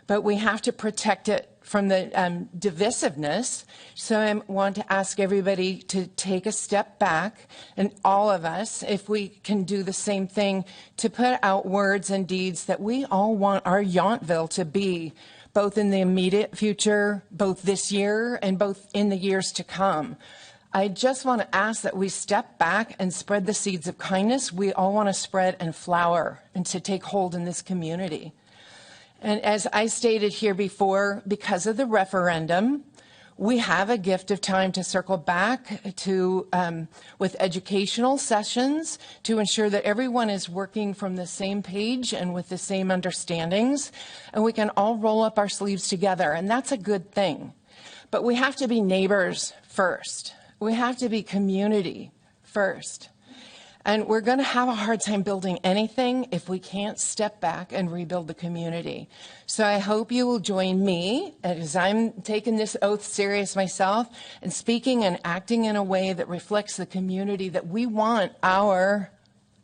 but we have to protect it from the divisiveness. So I want to ask everybody to take a step back, and all of us, if we can do the same thing, to put out words and deeds that we all want our Yountville to be, both in the immediate future, both this year and both in the years to come. I just want to ask that we step back and spread the seeds of kindness we all want to spread and flower and to take hold in this community. And as I stated here before, because of the referendum, we have a gift of time to circle back to with educational sessions to ensure that everyone is working from the same page and with the same understandings, and we can all roll up our sleeves together, and that's a good thing. But we have to be neighbors first. We have to be community first. And we're going to have a hard time building anything if we can't step back and rebuild the community. So I hope you will join me, as I'm taking this oath serious myself, and speaking and acting in a way that reflects the community that we want our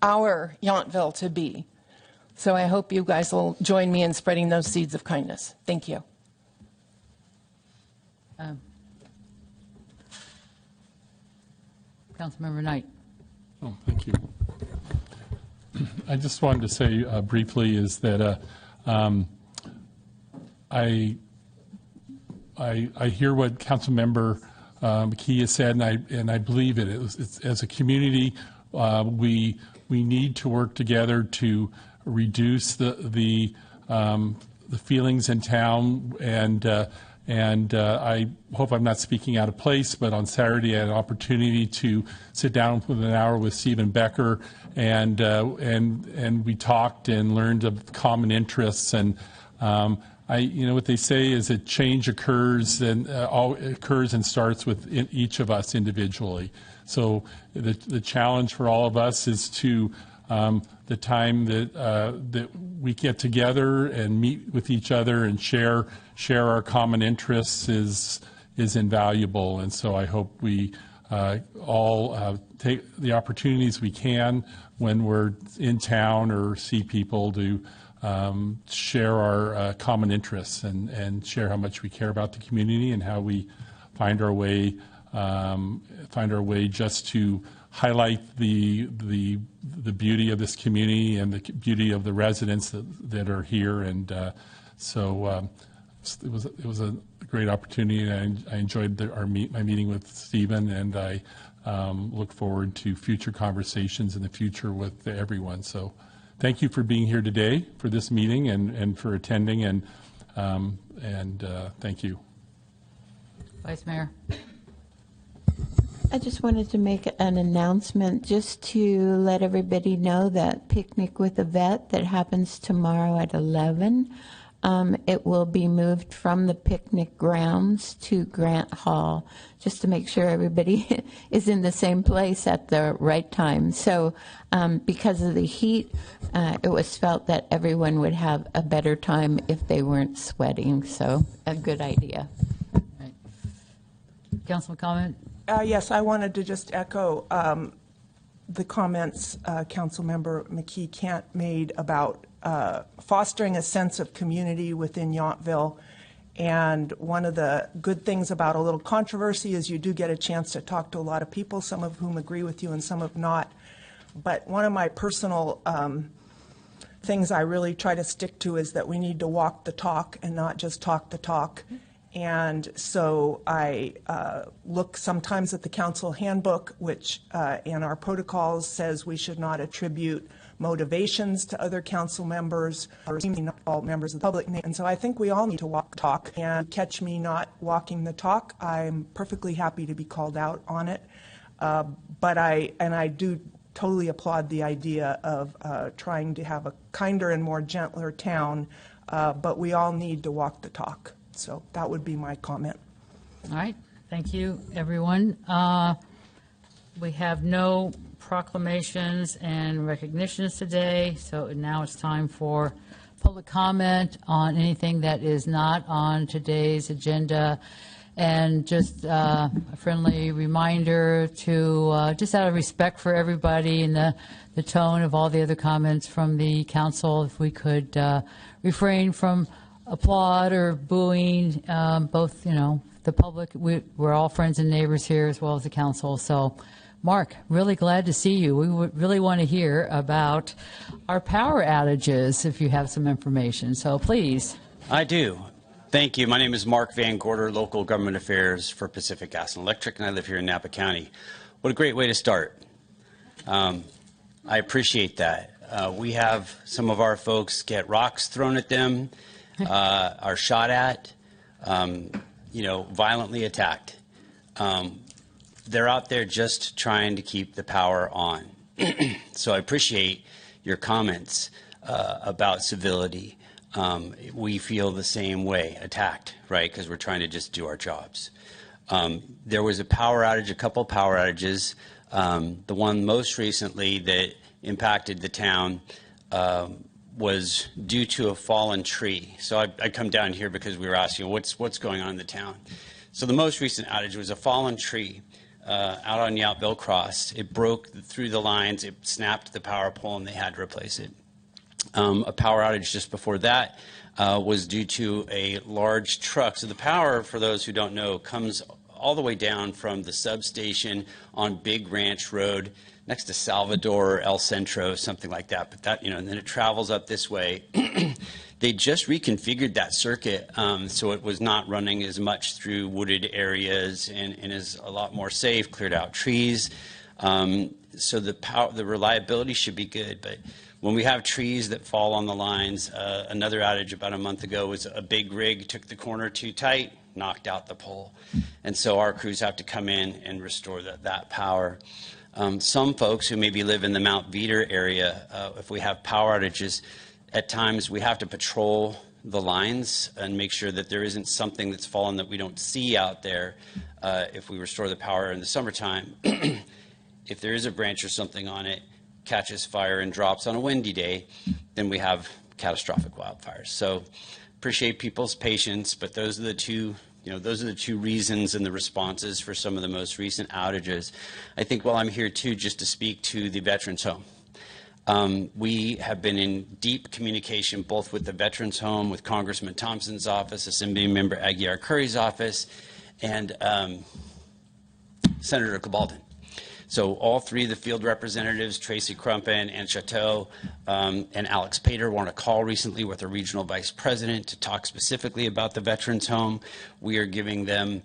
Yountville to be. So I hope you guys will join me in spreading those seeds of kindness. Thank you. Councilmember Knight. Oh, thank you. I just wanted to say briefly is that I hear what Councilmember McKee has said, and I believe it. It's, as a community, we need to work together to reduce the feelings in town, and I hope I'm not speaking out of place, but on Saturday I had an opportunity to sit down for an hour with Stephen Becker, and we talked and learned of common interests. And what they say is that change occurs and starts with each of us individually. So the challenge for all of us is to the time that we get together and meet with each other and share our common interests is invaluable. And so I hope we all take the opportunities we can when we're in town or see people to share our common interests and share how much we care about the community and how we find our way just to highlight the beauty of this community and the beauty of the residents that are here. And so it was a great opportunity, and I enjoyed my meeting with Stephen, and I look forward to future conversations in the future with everyone. So thank you for being here today for this meeting and for attending, and thank you. Vice Mayor. I just wanted to make an announcement just to let everybody know that Picnic with a Vet that happens tomorrow at 11, it will be moved from the picnic grounds to Grant Hall, just to make sure everybody is in the same place at the right time. So because of the heat, it was felt that everyone would have a better time if they weren't sweating. So a good idea. Right. Councilman, comment? Yes, I wanted to just echo the comments Councilmember McKee Kent made about fostering a sense of community within Yountville. And one of the good things about a little controversy is you do get a chance to talk to a lot of people, some of whom agree with you and some have not. But one of my personal things I really try to stick to is that we need to walk the talk and not just talk the talk. And so I look sometimes at the council handbook, which in our protocols says we should not attribute motivations to other council members or not all members of the public. And so I think we all need to walk the talk, and catch me not walking the talk. I'm perfectly happy to be called out on it. But I do totally applaud the idea of trying to have a kinder and more gentler town, but we all need to walk the talk. So that would be my comment. All right. Thank you, everyone. We have no proclamations and recognitions today, so now it's time for public comment on anything that is not on today's agenda. And just a friendly reminder to, just out of respect for everybody and the tone of all the other comments from the council, if we could refrain from applaud or booing, both, the public, we're all friends and neighbors here as well as the council. So, Mark, really glad to see you. We would really want to hear about our power outages if you have some information. So please. I do. Thank you. My name is Mark Van Gorder, Local Government Affairs for Pacific Gas and Electric, and I live here in Napa County. What a great way to start. I appreciate that. We have some of our folks get rocks thrown at them, are shot at, violently attacked. They're out there just trying to keep the power on. So I appreciate your comments about civility. We feel the same way, attacked, right? Because we're trying to just do our jobs. There was a power outage, a couple power outages. The one most recently that impacted the town was due to a fallen tree. So I come down here because we were asking what's going on in the town. So the most recent outage was a fallen tree out on Yountville Cross. It broke through the lines, it snapped the power pole, and they had to replace it. A power outage just before that was due to a large truck. So the power, for those who don't know, comes all the way down from the substation on Big Ranch Road next to Salvador, El Centro, something like that. But that, and then it travels up this way. They just reconfigured that circuit so it was not running as much through wooded areas and is a lot more safe, cleared out trees. So the reliability should be good. But when we have trees that fall on the lines, another outage about a month ago was a big rig took the corner too tight, knocked out the pole. And so our crews have to come in and restore that power. Some folks who maybe live in the Mount Veeder area, if we have power outages, at times we have to patrol the lines and make sure that there isn't something that's fallen that we don't see out there if we restore the power in the summertime. If there is a branch or something on it, catches fire and drops on a windy day, then we have catastrophic wildfires. So appreciate people's patience, but those are the two reasons and the responses for some of the most recent outages. I think while I'm here too, just to speak to the Veterans Home. We have been in deep communication both with the Veterans Home, with Congressman Thompson's office, Assembly Member Aguiar Curry's office, and Senator Cabaldon. So all three of the field representatives, Tracy Crumpin, Ann Chateau, and Alex Pater, were on a call recently with the regional vice president to talk specifically about the Veterans Home. We are giving them,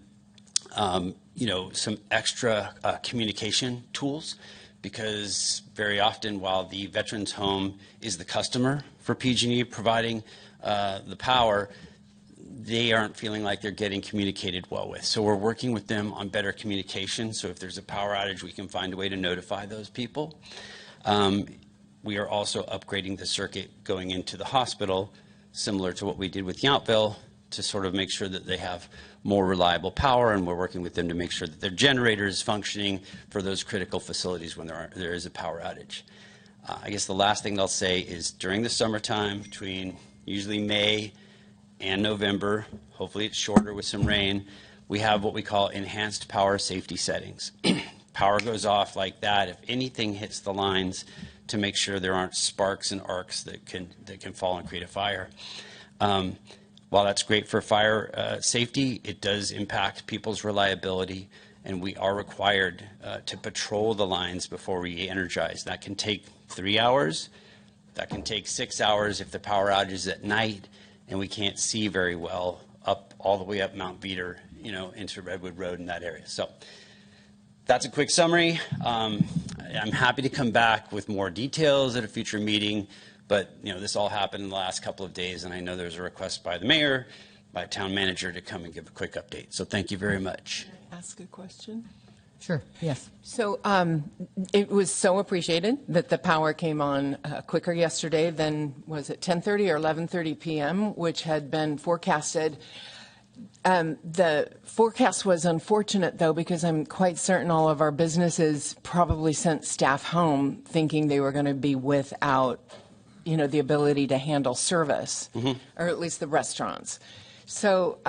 some extra communication tools, because very often while the Veterans Home is the customer for PG&E providing the power, they aren't feeling like they're getting communicated well with. So we're working with them on better communication. So if there's a power outage, we can find a way to notify those people. We are also upgrading the circuit going into the hospital, similar to what we did with Yountville, to sort of make sure that they have more reliable power, and we're working with them to make sure that their generator is functioning for those critical facilities when there is a power outage. I guess the last thing I'll say is during the summertime, between usually May and November, hopefully it's shorter with some rain, we have what we call enhanced power safety settings. Power goes off like that if anything hits the lines, to make sure there aren't sparks and arcs that can fall and create a fire. While that's great for fire safety, it does impact people's reliability, and we are required to patrol the lines before we energize. That can take 3 hours. That can take 6 hours if the power outage is at night and we can't see very well up all the way up Mount Veeder, into Redwood Road in that area. So that's a quick summary. I'm happy to come back with more details at a future meeting. But, this all happened in the last couple of days, and I know there's a request by the mayor, by town manager, to come and give a quick update. So thank you very much. Ask a question? Sure, yes. So it was so appreciated that the power came on quicker yesterday than, was it 10:30 or 11:30 p.m., which had been forecasted. The forecast was unfortunate, though, because I'm quite certain all of our businesses probably sent staff home thinking they were going to be without, the ability to handle service, or at least the restaurants. So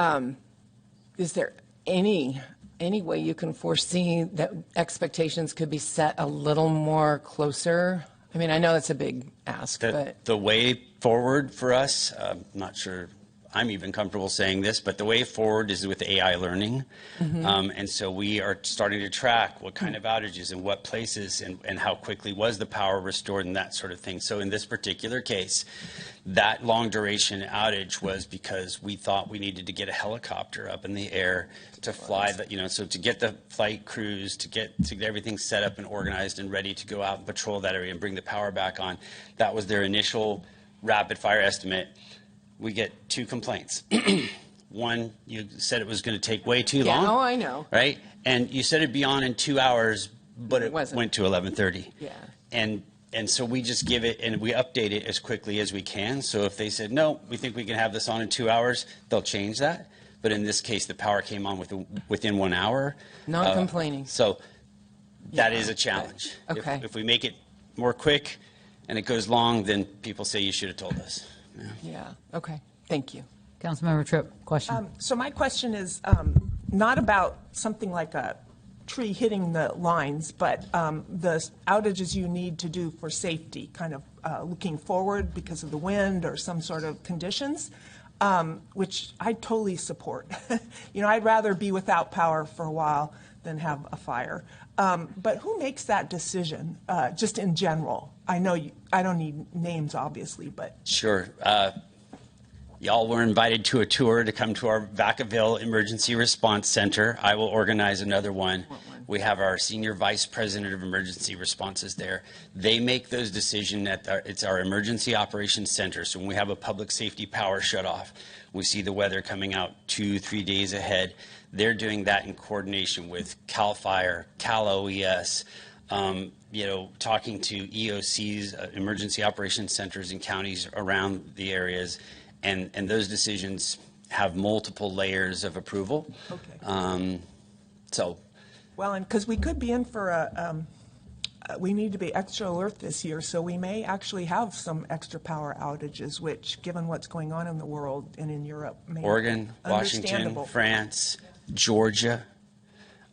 is there any way you can foresee that expectations could be set a little more closer? I mean, I know it's a big ask, but The way forward for us, I'm not sure I'm even comfortable saying this, but the way forward is with AI learning. And so we are starting to track what kind of outages in what places and how quickly was the power restored and that sort of thing. So in this particular case, that long duration outage was because we thought we needed to get a helicopter up in the air to fly the, so to get the flight crews, to get everything set up and organized and ready to go out and patrol that area and bring the power back on. That was their initial rapid fire estimate. We get 2 complaints. One, you said it was going to take way too long. oh, I know. Right? And you said it'd be on in 2 hours, but it wasn't. went to 11:30. Yeah. And so we just give it and we update it as quickly as we can. So if they said, no, we think we can have this on in 2 hours, they'll change that. But in this case, the power came on within 1 hour. Not complaining. So that is a challenge. Okay. If we make it more quick and it goes long, then people say you should have told us. Yeah, okay, thank you. Councilmember Tripp, question. So my question is not about something like a tree hitting the lines, but the outages you need to do for safety, kind of looking forward because of the wind or some sort of conditions, which I totally support. I'd rather be without power for a while than have a fire. But who makes that decision, just in general? I know I don't need names, obviously, but. Sure. Y'all were invited to a tour to come to our Vacaville Emergency Response Center. I will organize another one. We have our Senior Vice President of Emergency Responses there. They make those decisions it's our Emergency Operations Center. So when we have a public safety power shutoff, we see the weather coming out 2-3 days ahead. They're doing that in coordination with CAL FIRE, Cal OES, talking to EOCs, Emergency Operations Centers in counties around the areas. And those decisions have multiple layers of approval. Okay. So. Well, and because we could be in for we need to be extra alert this year, so we may actually have some extra power outages, which, given what's going on in the world and in Europe, may Oregon, Washington, understandable. France, Georgia.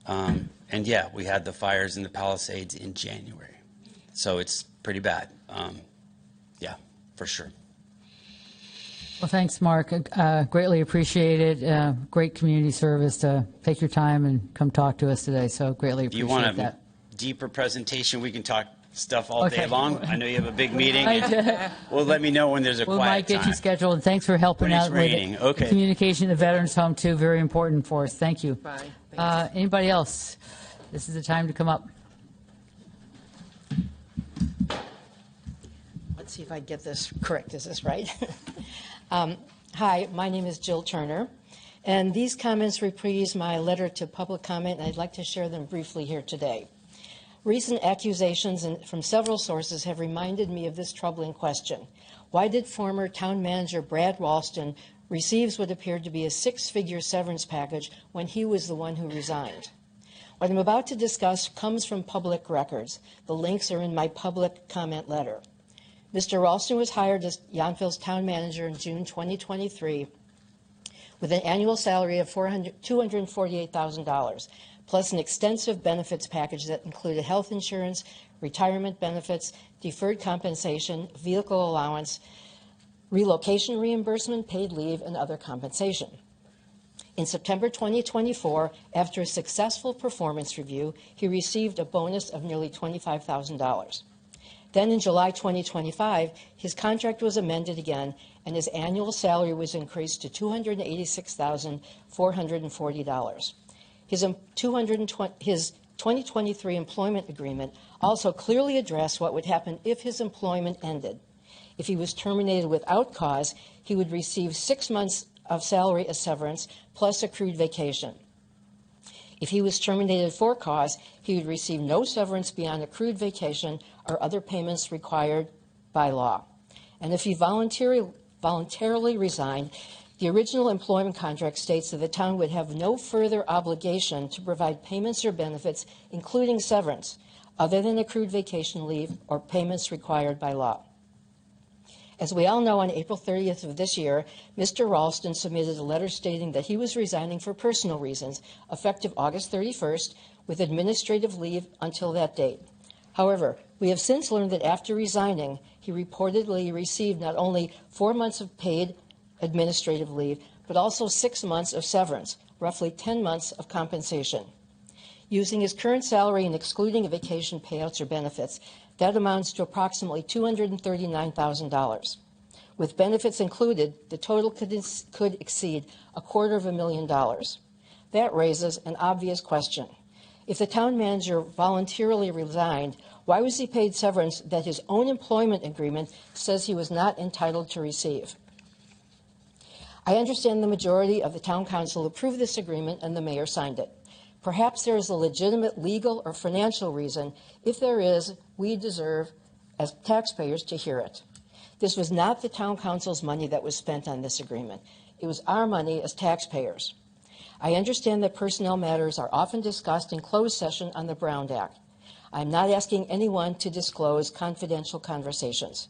And yeah, we had the fires in the Palisades in January. So it's pretty bad. Yeah, for sure. Well, thanks, Mark. Greatly appreciated. Great community service to take your time and come talk to us today. So greatly If you appreciate want a that. deeper presentation, we can talk stuff all Okay. day long. I know you have a big meeting. I do. Well, let me know when there's a We quiet might get time. you scheduled. And thanks for helping When it's out raining. with Okay. the communication, the Veterans Home, too. Very important for us. Thank you. Bye. Thanks. Anybody else? This is the time to come up. Let's see if I get this correct. Is this right? Hi, my name is Jill Turner, and these comments reprise my letter to public comment, and I'd like to share them briefly here today. Recent accusations from several sources have reminded me of this troubling question. Why did former town manager Brad Ralston receive what appeared to be a 6-figure severance package when he was the one who resigned? What I'm about to discuss comes from public records. The links are in my public comment letter. Mr. Ralston was hired as Yountville's town manager in June 2023 with an annual salary of $248,000, plus an extensive benefits package that included health insurance, retirement benefits, deferred compensation, vehicle allowance, relocation reimbursement, paid leave, and other compensation. In September 2024, after a successful performance review, he received a bonus of nearly $25,000. Then in July 2025, his contract was amended again, and his annual salary was increased to $286,440. His 2023 employment agreement also clearly addressed what would happen if his employment ended. If he was terminated without cause, he would receive 6 months of salary as severance plus accrued vacation. If he was terminated for cause, he would receive no severance beyond accrued vacation or other payments required by law. And if he voluntarily resigned, the original employment contract states that the town would have no further obligation to provide payments or benefits, including severance, other than accrued vacation leave or payments required by law. As we all know, on April 30th of this year, Mr. Ralston submitted a letter stating that he was resigning for personal reasons, effective August 31st, with administrative leave until that date. However, we have since learned that after resigning, he reportedly received not only 4 months of paid administrative leave, but also 6 months of severance, roughly 10 months of compensation. Using his current salary and excluding vacation payouts or benefits, that amounts to approximately $239,000. With benefits included, the total could exceed $250,000. That raises an obvious question. If the town manager voluntarily resigned, why was he paid severance that his own employment agreement says he was not entitled to receive? I understand the majority of the town council approved this agreement and the mayor signed it. Perhaps there is a legitimate legal or financial reason. If there is, we deserve, as taxpayers, to hear it. This was not the town council's money that was spent on this agreement. It was our money as taxpayers. I understand that personnel matters are often discussed in closed session on the Brown Act. I'm not asking anyone to disclose confidential conversations.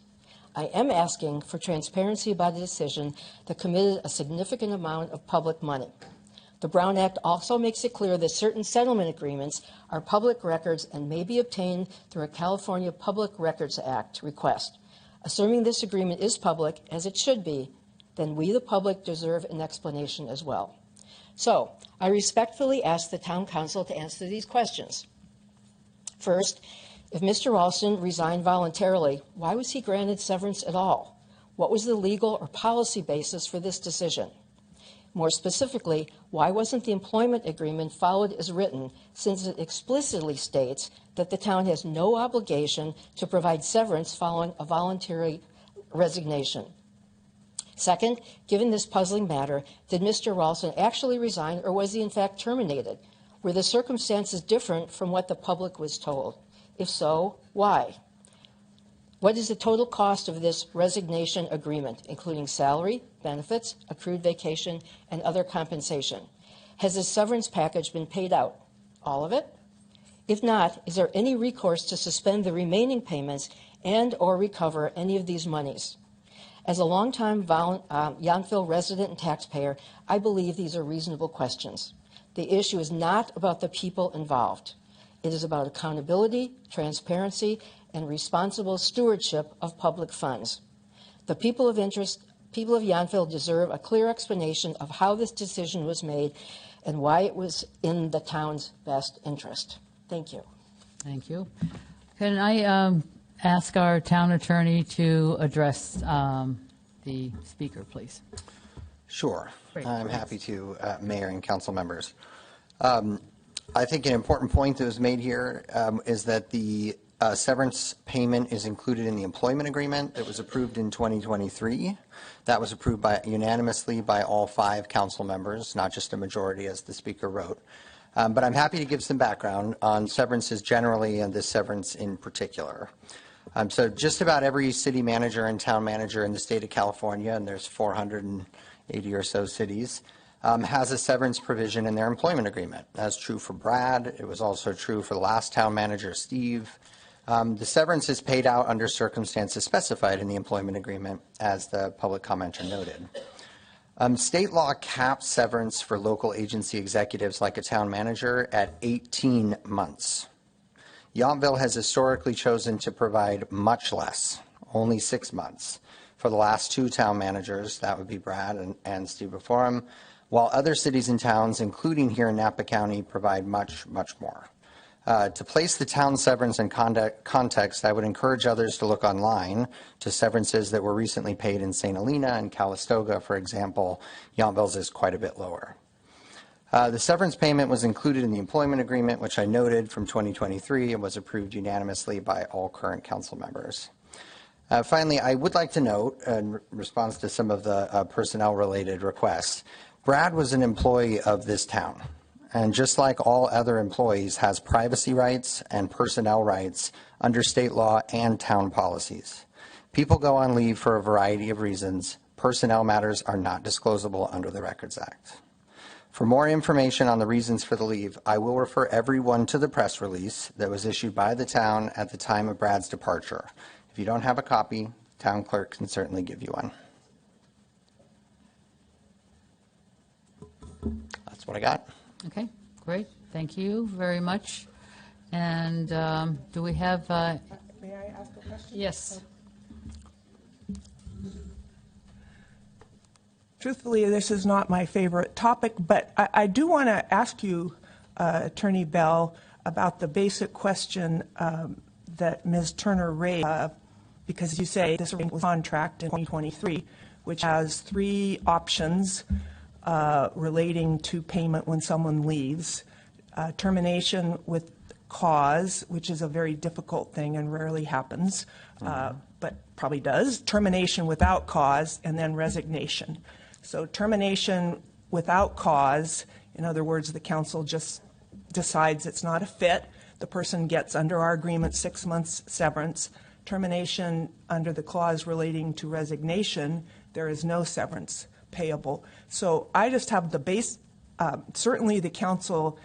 I am asking for transparency about a decision that committed a significant amount of public money. The Brown Act also makes it clear that certain settlement agreements are public records and may be obtained through a California Public Records Act request. Assuming this agreement is public, as it should be, then we, the public, deserve an explanation as well. So, I respectfully ask the town council to answer these questions. First, if Mr. Ralston resigned voluntarily, why was he granted severance at all? What was the legal or policy basis for this decision? More specifically, why wasn't the employment agreement followed as written, since it explicitly states that the town has no obligation to provide severance following a voluntary resignation? Second, given this puzzling matter, did Mr. Ralston actually resign, or was he in fact terminated? Were the circumstances different from what the public was told? If so, why? What is the total cost of this resignation agreement, including salary, benefits, accrued vacation, and other compensation? Has the severance package been paid out? All of it? If not, is there any recourse to suspend the remaining payments and or recover any of these monies? As a longtime Yountville resident and taxpayer, I believe these are reasonable questions. The issue is not about the people involved. It is about accountability, transparency, and responsible stewardship of public funds. The people of Yountville deserve a clear explanation of how this decision was made and why it was in the town's best interest. Thank you. Thank you. Can I ask our town attorney to address the speaker, please? Sure. Great. I'm happy to, Mayor and council members. I think an important point that was made here is that the severance payment is included in the employment agreement that was approved in 2023. That was approved unanimously by all 5 council members, not just a majority as the speaker wrote. But I'm happy to give some background on severances generally and this severance in particular. So just about every city manager and town manager in the state of California, and there's 480 or so cities, has a severance provision in their employment agreement. That's true for Brad. It was also true for the last town manager, Steve. The severance is paid out under circumstances specified in the employment agreement, as the public commenter noted. State law caps severance for local agency executives like a town manager at 18 months. Yountville has historically chosen to provide much less, only 6 months, for the last 2 town managers, that would be Brad and Steve before him, while other cities and towns, including here in Napa County, provide much, much more. To place the town severance in context, I would encourage others to look online to severances that were recently paid in St. Helena and Calistoga, for example. Yountville's is quite a bit lower. The severance payment was included in the employment agreement, which I noted from 2023 and was approved unanimously by all current council members. Finally, I would like to note, in response to some of the personnel-related requests, Brad was an employee of this town, and just like all other employees, has privacy rights and personnel rights under state law and town policies. People go on leave for a variety of reasons. Personnel matters are not disclosable under the Records Act. For more information on the reasons for the leave, I will refer everyone to the press release that was issued by the town at the time of Brad's departure. If you don't have a copy, Town clerk can certainly give you one. That's what I got. Okay, great. Thank you very much. And do we have, May I ask a question? yes, Truthfully, this is not my favorite topic, but I do want to ask you, Attorney Bell, about the basic question that Ms. Turner raised, because you say this was a contract in 2023, which has 3 options relating to payment when someone leaves. Termination with cause, which is a very difficult thing and rarely happens, but probably does. Termination without cause, and then resignation. So termination without cause, in other words, the council just decides it's not a fit. The person gets, under our agreement, 6 months severance. Termination under the clause relating to resignation, there is no severance payable. So I just have the base, certainly the council,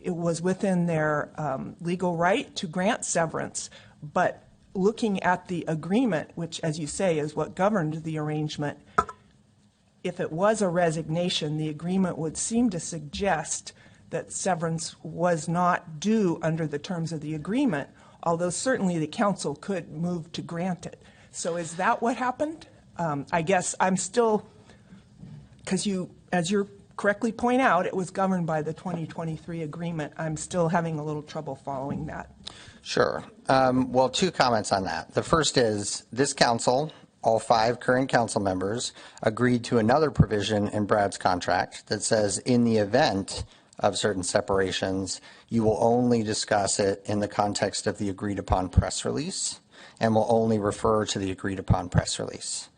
it was within their legal right to grant severance, but looking at the agreement, which, as you say, is what governed the arrangement, if it was a resignation, the agreement would seem to suggest that severance was not due under the terms of the agreement, although certainly the council could move to grant it. So is that what happened? I guess I'm still, because you, as you correctly point out, it was governed by the 2023 agreement. I'm still having a little trouble following that. Sure. Well, 2 comments on that. The first is this council, all 5 current council members, agreed to another provision in Brad's contract that says in the event of certain separations, you will only discuss it in the context of the agreed upon press release and will only refer to the agreed upon press release.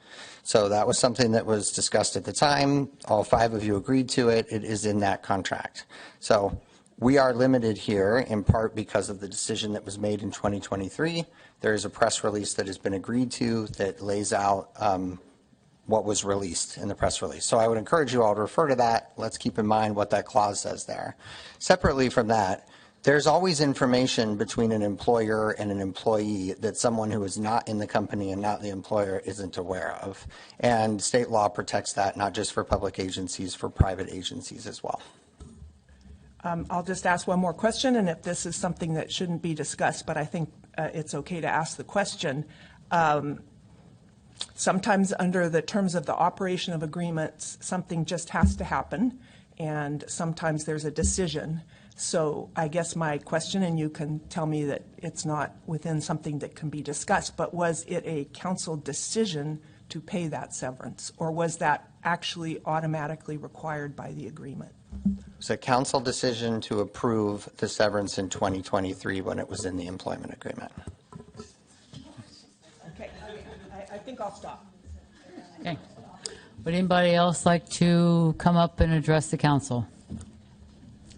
So that was something that was discussed at the time. All 5 of you agreed to it. It is in that contract. So we are limited here in part because of the decision that was made in 2023. There is a press release that has been agreed to that lays out what was released in the press release. So I would encourage you all to refer to that. Let's keep in mind what that clause says there. Separately from that, there's always information between an employer and an employee that someone who is not in the company and not the employer isn't aware of. And state law protects that, not just for public agencies, for private agencies as well. I'll just ask one more question, and if this is something that shouldn't be discussed, but I think it's okay to ask the question. Sometimes under the terms of the operation of agreements, something just has to happen, and sometimes there's a decision. So I guess my question, and you can tell me that it's not within something that can be discussed, but was it a council decision to pay that severance, or was that actually automatically required by the agreement? It's a council decision to approve the severance in 2023 when it was in the employment agreement. Okay, I think I'll stop. okay. Would anybody else like to come up and address the council?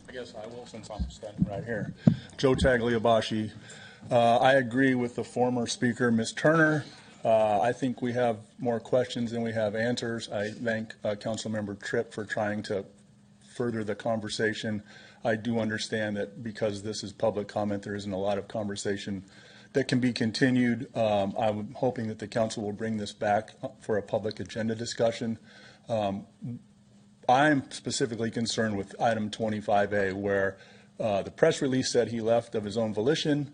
I guess I will, since I'm standing right here. Joe Tagliabashi. I agree with the former speaker, Ms. Turner. I think we have more questions than we have answers. I thank Councilmember Tripp for trying to further the conversation. I do understand that because this is public comment, there isn't a lot of conversation that can be continued. I'm hoping that the council will bring this back for a public agenda discussion. I'm specifically concerned with item 25A, where the press release said he left of his own volition.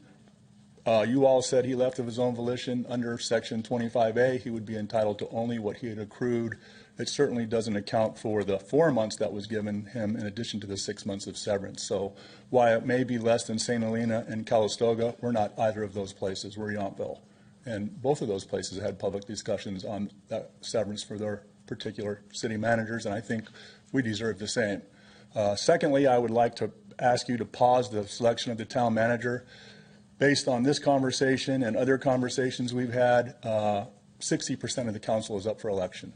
You all said he left of his own volition. Under section 25A, he would be entitled to only what he had accrued. It certainly doesn't account for the 4 months that was given him in addition to the 6 months of severance. So while it may be less than St. Helena and Calistoga, we're not either of those places. We're Yountville. And both of those places had public discussions on that severance for their particular city managers, and I think we deserve the same. Secondly, I would like to ask you to pause the selection of the town manager. Based on this conversation and other conversations we've had, 60% of the council is up for election.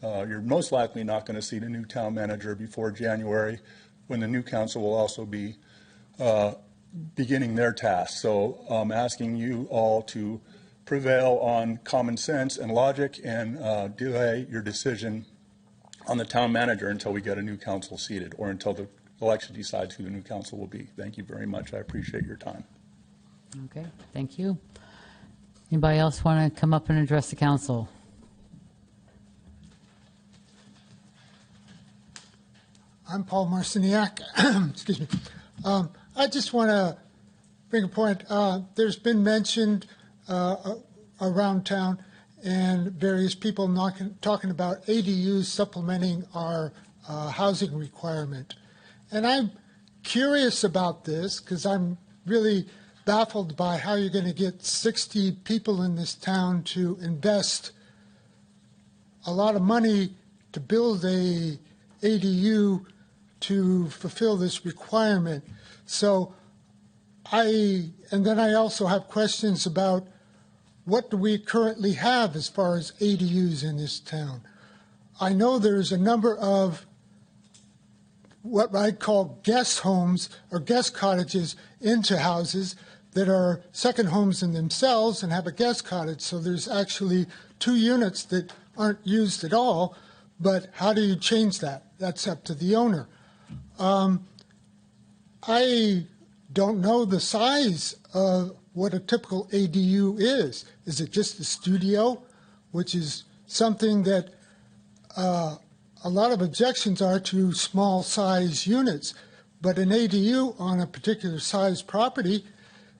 You're most likely not going to see the new town manager before January, when the new council will also be beginning their task. So I'm asking you all to prevail on common sense and logic and delay your decision on the town manager until we get a new council seated, or until the election decides who the new council will be. Thank you very much. I appreciate your time. Okay, thank you. Anybody else want to come up and address the council? I'm Paul Marciniak. Excuse me. I just want to bring a point. There's been mentioned around town and various people talking about ADUs supplementing our housing requirement. And I'm curious about this because I'm really baffled by how you're going to get 60 people in this town to invest a lot of money to build a ADU to fulfill this requirement. So and then I also have questions about what do we currently have as far as ADUs in this town. I know there's a number of what I'd call guest homes or guest cottages into houses that are second homes in themselves and have a guest cottage. So there's actually 2 units that aren't used at all. But how do you change that? That's up to the owner. I don't know the size of what a typical ADU is. Is it just a studio, which is something that a lot of objections are to small size units, but an ADU on a particular size property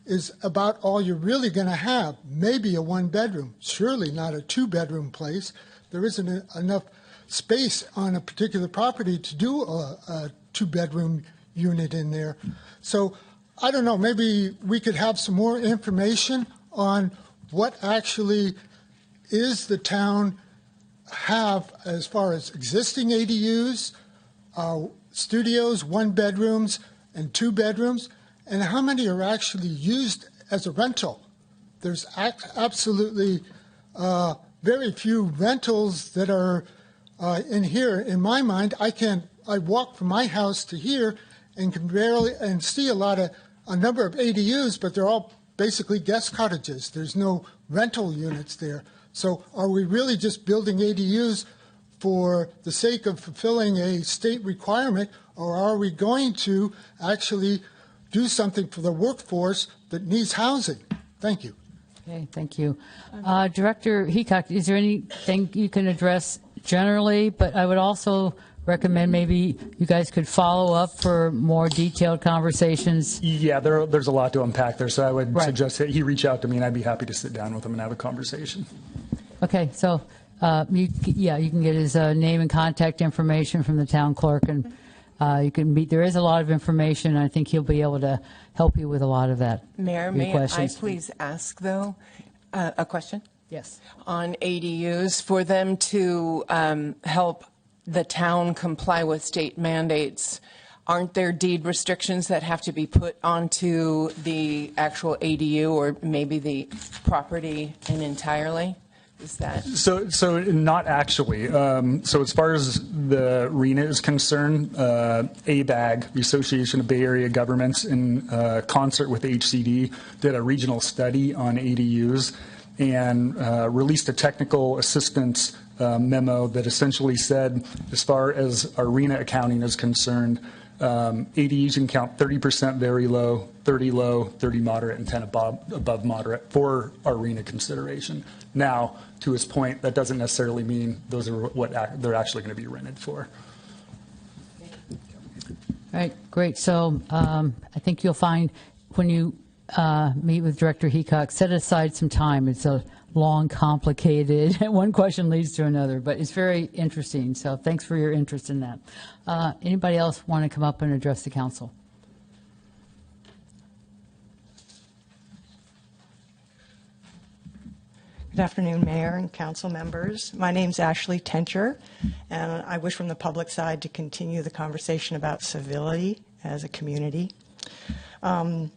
is about all you're really going to have. Maybe a 1-bedroom, surely not a 2-bedroom place. There isn't enough space on a particular property to do a 2-bedroom unit in there. So I don't know, maybe we could have some more information on what actually is the town have as far as existing ADUs, studios, 1-bedrooms, and 2-bedrooms, and how many are actually used as a rental. There's absolutely very few rentals that are in here. In my mind, I walk from my house to here and can barely see a number of ADUs, but they're all basically guest cottages. There's no rental units there. So are we really just building ADUs for the sake of fulfilling a state requirement, or are we going to actually do something for the workforce that needs housing? Thank you. Okay, thank you. Director Heacock, is there anything you can address generally? But I would also recommend maybe you guys could follow up for more detailed conversations. Yeah, there's a lot to unpack there, so I would suggest that he reach out to me, and I'd be happy to sit down with him and have a conversation. Okay, so you can get his name and contact information from the town clerk, and you can meet. There is a lot of information. I think he'll be able to help you with a lot of that. Mayor, may I please ask, though, a question? Yes. On ADUs, for them to help the town comply with state mandates, aren't there deed restrictions that have to be put onto the actual ADU or maybe the property in entirely? Is that so? Not actually. So as far as the RENA is concerned, ABAG, the Association of Bay Area Governments, in concert with HCD, did a regional study on ADUs and released a technical assistance memo that essentially said, as far as our RENA accounting is concerned, ADUs can count 30% very low, 30 low, 30 moderate, and 10 above moderate for our RENA consideration. Now, to his point, that doesn't necessarily mean those are what they're actually going to be rented for. All right, great. So I think you'll find when you meet with Director Heacock, set aside some time. It's a long, complicated, one question leads to another, but it's very interesting. So thanks for your interest in that. Anybody else want to come up and address the council? Good afternoon, Mayor and council members. My name's Ashley Tencher, and I wish from the public side to continue the conversation about civility as a community. And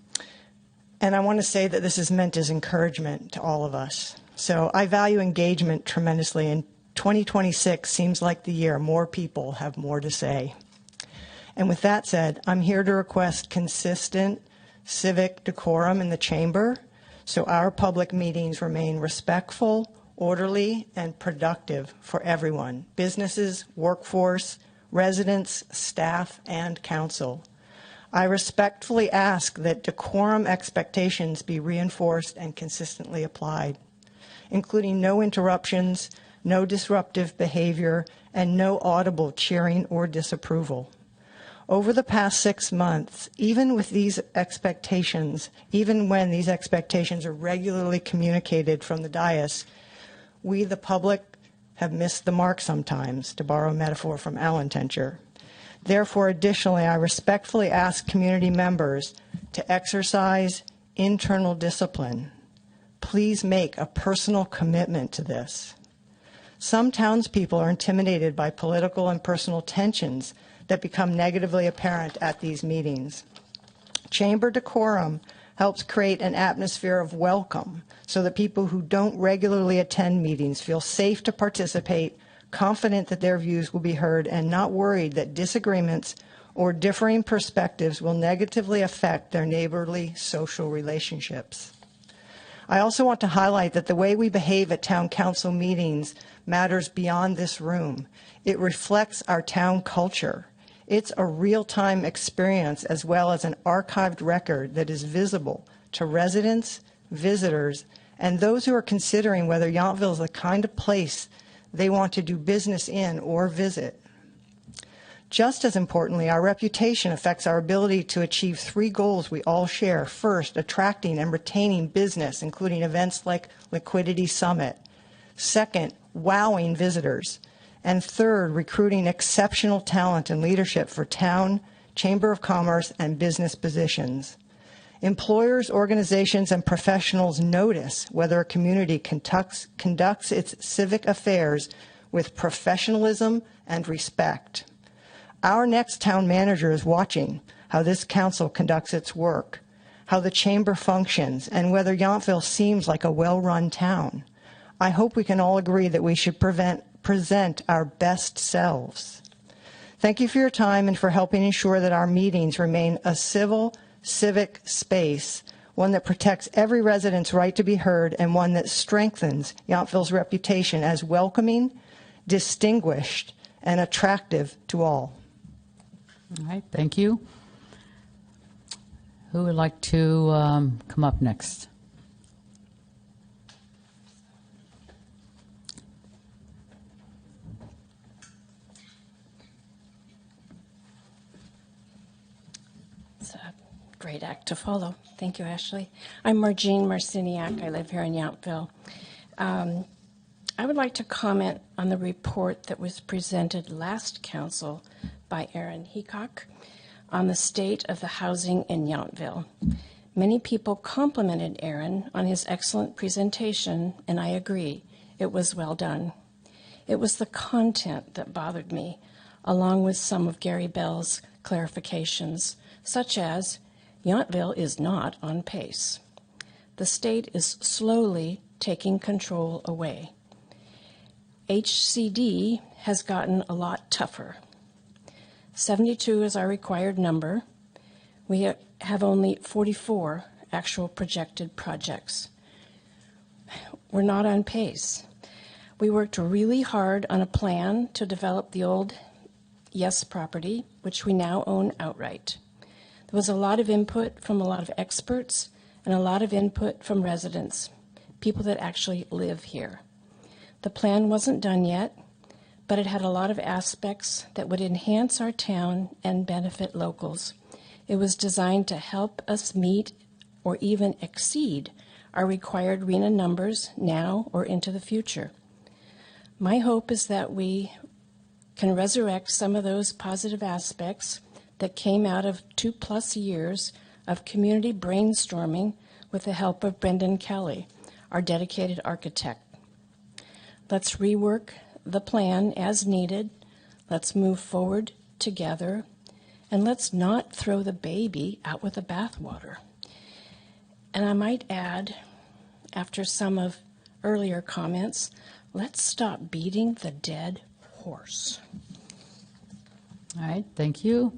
I want to say that this is meant as encouragement to all of us. So I value engagement tremendously, and 2026 seems like the year more people have more to say. And with that said, I'm here to request consistent civic decorum in the chamber, so our public meetings remain respectful, orderly, and productive for everyone: businesses, workforce, residents, staff, and council. I respectfully ask that decorum expectations be reinforced and consistently applied, including no interruptions, no disruptive behavior, and no audible cheering or disapproval. Over the past 6 months, even when these expectations are regularly communicated from the dais, we, the public, have missed the mark sometimes, to borrow a metaphor from Alan Tencher. Therefore, additionally, I respectfully ask community members to exercise internal discipline. Please make a personal commitment to this. Some townspeople are intimidated by political and personal tensions that become negatively apparent at these meetings. Chamber decorum helps create an atmosphere of welcome so that people who don't regularly attend meetings feel safe to participate, confident that their views will be heard, and not worried that disagreements or differing perspectives will negatively affect their neighborly social relationships. I also want to highlight that the way we behave at town council meetings matters beyond this room. It reflects our town culture. It's a real-time experience as well as an archived record that is visible to residents, visitors, and those who are considering whether Yountville is the kind of place they want to do business in or visit. Just as importantly, our reputation affects our ability to achieve 3 goals we all share. First, attracting and retaining business, including events like Liquidity Summit. Second, wowing visitors. And third, recruiting exceptional talent and leadership for town, Chamber of Commerce, and business positions. Employers, organizations, and professionals notice whether a community conducts its civic affairs with professionalism and respect. Our next town manager is watching how this council conducts its work, how the chamber functions, and whether Yountville seems like a well-run town. I hope we can all agree that we should present our best selves. Thank you for your time and for helping ensure that our meetings remain a civic space, one that protects every resident's right to be heard, and one that strengthens Yountville's reputation as welcoming, distinguished, and attractive to all. All right, thank you. Who would like to come up next? It's a great act to follow. Thank you, Ashley. I'm Marjean Marciniak. I live here in Yountville. I would like to comment on the report that was presented last council by Aaron Heacock on the state of the housing in Yountville. Many people complimented Aaron on his excellent presentation, and I agree, it was well done. It was the content that bothered me, along with some of Gary Bell's clarifications, such as, Yountville is not on pace. The state is slowly taking control away. HCD has gotten a lot tougher. 72 is our required number. We have only 44 actual projected projects. We're not on pace. We worked really hard on a plan to develop the old Yes property, which we now own outright. There was a lot of input from a lot of experts and a lot of input from residents, people that actually live here. The plan wasn't done yet, but it had a lot of aspects that would enhance our town and benefit locals. It was designed to help us meet or even exceed our required RHNA numbers now or into the future. My hope is that we can resurrect some of those positive aspects that came out of 2+ years of community brainstorming with the help of Brendan Kelly, our dedicated architect. Let's rework the plan as needed. Let's move forward together. And let's not throw the baby out with the bathwater. And I might add, after some of earlier comments, let's stop beating the dead horse. All right, thank you.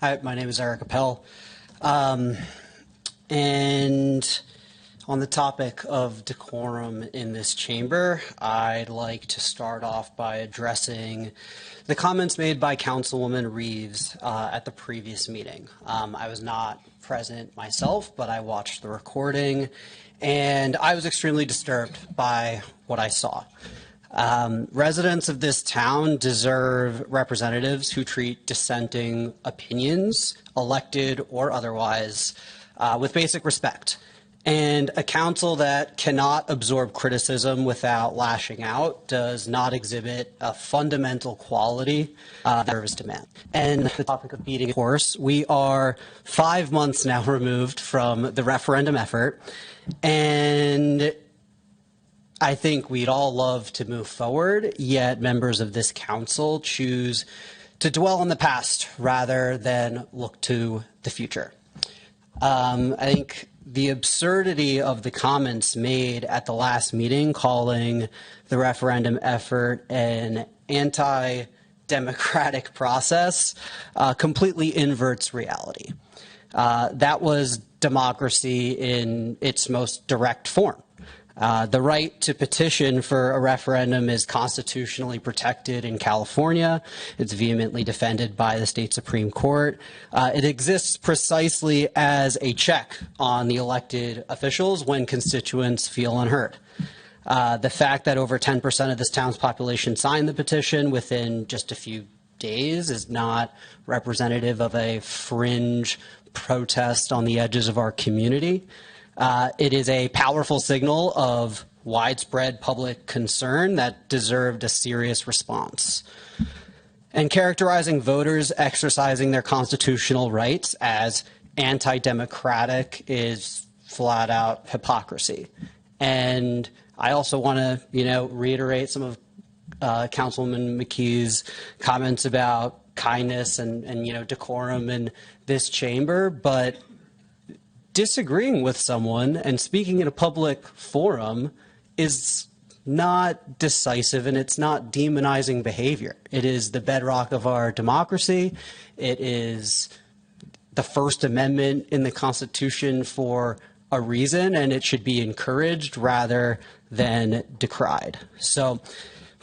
Hi, my name is Eric Appel. And On the topic of decorum in this chamber, I'd like to start off by addressing the comments made by Councilwoman Reeves at the previous meeting. I was not present myself, but I watched the recording, and I was extremely disturbed by what I saw. Residents of this town deserve representatives who treat dissenting opinions, elected or otherwise, with basic respect. And a council that cannot absorb criticism without lashing out does not exhibit a fundamental quality that service demand. And the topic of beating a horse, we are 5 months now removed from the referendum effort, and I think we'd all love to move forward, yet members of this council choose to dwell on the past rather than look to the future. I think the absurdity of the comments made at the last meeting calling the referendum effort an anti-democratic process completely inverts reality. That was democracy in its most direct form. The right to petition for a referendum is constitutionally protected in California. It's vehemently defended by the state Supreme Court. It exists precisely as a check on the elected officials when constituents feel unheard. The fact that over 10% of this town's population signed the petition within just a few days is not representative of a fringe protest on the edges of our community. It is a powerful signal of widespread public concern that deserved a serious response. And characterizing voters exercising their constitutional rights as anti-democratic is flat out hypocrisy. And I also want to, reiterate some of Councilwoman McKee's comments about kindness and decorum in this chamber, but disagreeing with someone and speaking in a public forum is not decisive, and it's not demonizing behavior. It is the bedrock of our democracy. It is the First Amendment in the Constitution for a reason, and it should be encouraged rather than decried. So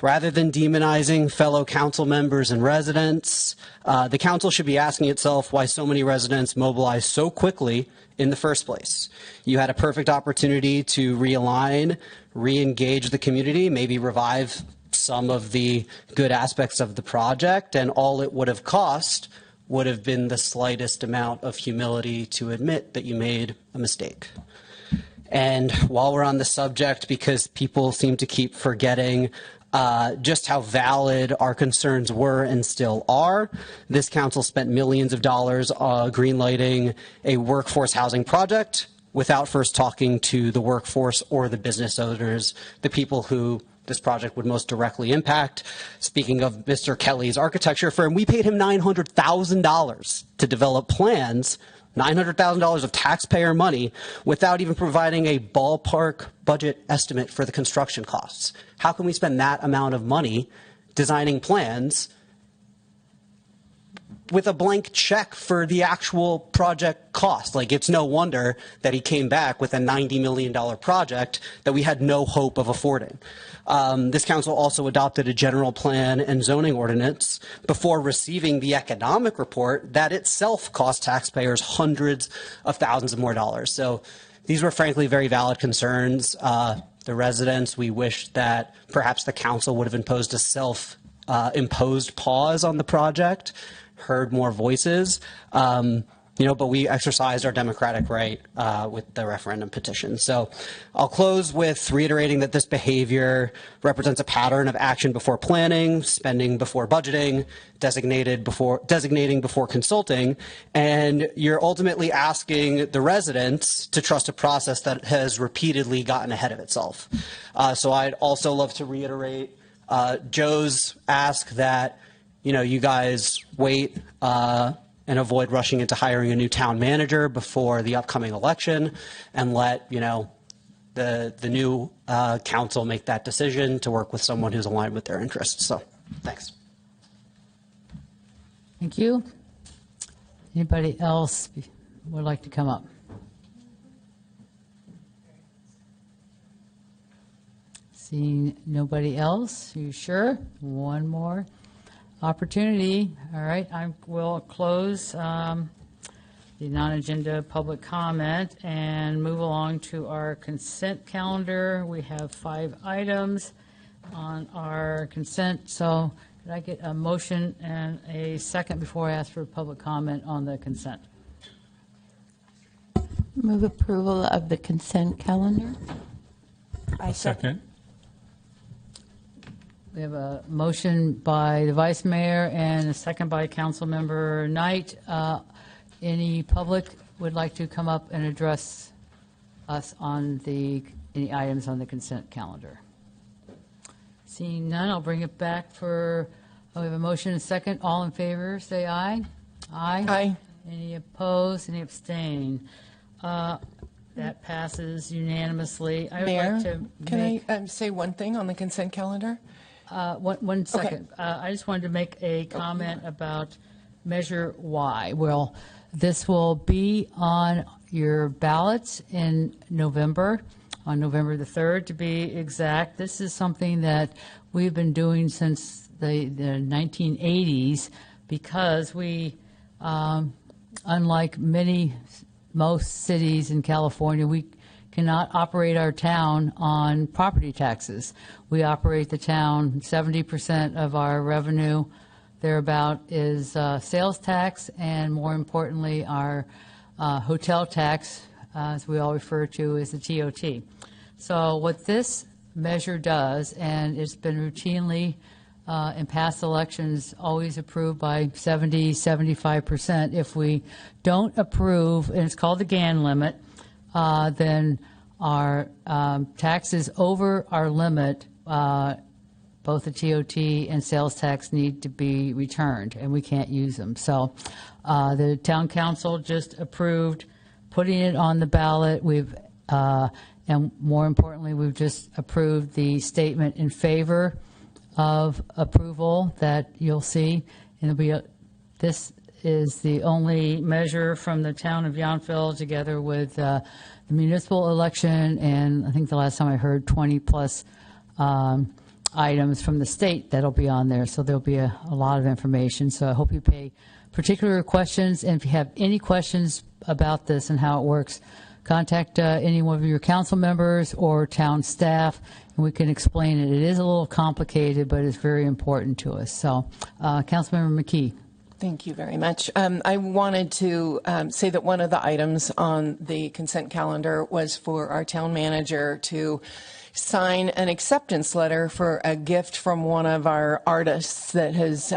rather than demonizing fellow council members and residents, the council should be asking itself why so many residents mobilized so quickly in the first place. You had a perfect opportunity to realign, re-engage the community, maybe revive some of the good aspects of the project, and all it would have cost would have been the slightest amount of humility to admit that you made a mistake. And while we're on the subject, because people seem to keep forgetting just how valid our concerns were and still are, this council spent millions of dollars greenlighting a workforce housing project without first talking to the workforce or the business owners, the people who this project would most directly impact. Speaking of Mr. Kelly's architecture firm, we paid him $900,000 to develop plans, $900,000 of taxpayer money, without even providing a ballpark budget estimate for the construction costs. How can we spend that amount of money designing plans with a blank check for the actual project cost? Like, it's no wonder that he came back with a $90 million project that we had no hope of affording. This council also adopted a general plan and zoning ordinance before receiving the economic report that itself cost taxpayers hundreds of thousands of more dollars. So these were frankly very valid concerns. The residents, we wish that perhaps the council would have imposed a self-imposed pause on the project, heard more voices, but we exercised our democratic right with the referendum petition. So I'll close with reiterating that this behavior represents a pattern of action before planning, spending before budgeting, designating before consulting, and you're ultimately asking the residents to trust a process that has repeatedly gotten ahead of itself. So I'd also love to reiterate Joe's ask that you guys wait and avoid rushing into hiring a new town manager before the upcoming election, and let the new council make that decision to work with someone who's aligned with their interests. So, thanks. Thank you. Anybody else would like to come up? Seeing nobody else, you sure? One more opportunity. All right, I will close the non-agenda public comment and move along to our consent calendar. We have 5 items on our consent. So could I get a motion and a second before I ask for public comment on the consent? Move approval of the consent calendar. I Second. We have a motion by the Vice Mayor and a second by Councilmember Knight. Any public would like to come up and address us on any items on the consent calendar? Seeing none, I'll bring it back for, we have a motion and a second. All in favor, say aye. Aye. Aye. Any opposed, any abstain? That passes unanimously. I would Mayor, like to can make, I say one thing on the consent calendar? one second. I just wanted to make a comment about Measure Y. Well, this will be on your ballots in November, on November the 3rd to be exact. This is something that we've been doing since the 1980s because we, unlike most cities in California, we cannot operate our town on property taxes. We operate the town, 70% of our revenue thereabout is sales tax, and more importantly, our hotel tax, as we all refer to as the TOT. So what this measure does, and it's been routinely in past elections always approved by 75%. If we don't approve, and it's called the GAN limit, then our taxes over our limit, both the TOT and sales tax need to be returned, and we can't use them. So the town council just approved putting it on the ballot. And more importantly, we've just approved the statement in favor of approval that you'll see. And this is the only measure from the town of Yountville, together with the municipal election, and I think the last time I heard 20-plus items from the state that'll be on there. So there'll be a lot of information. So I hope you pay particular questions. And if you have any questions about this and how it works, contact any one of your council members or town staff, and we can explain it. It is a little complicated, but it's very important to us. So, Councilmember McKee. Thank you very much. I wanted to say that one of the items on the consent calendar was for our town manager to sign an acceptance letter for a gift from one of our artists that has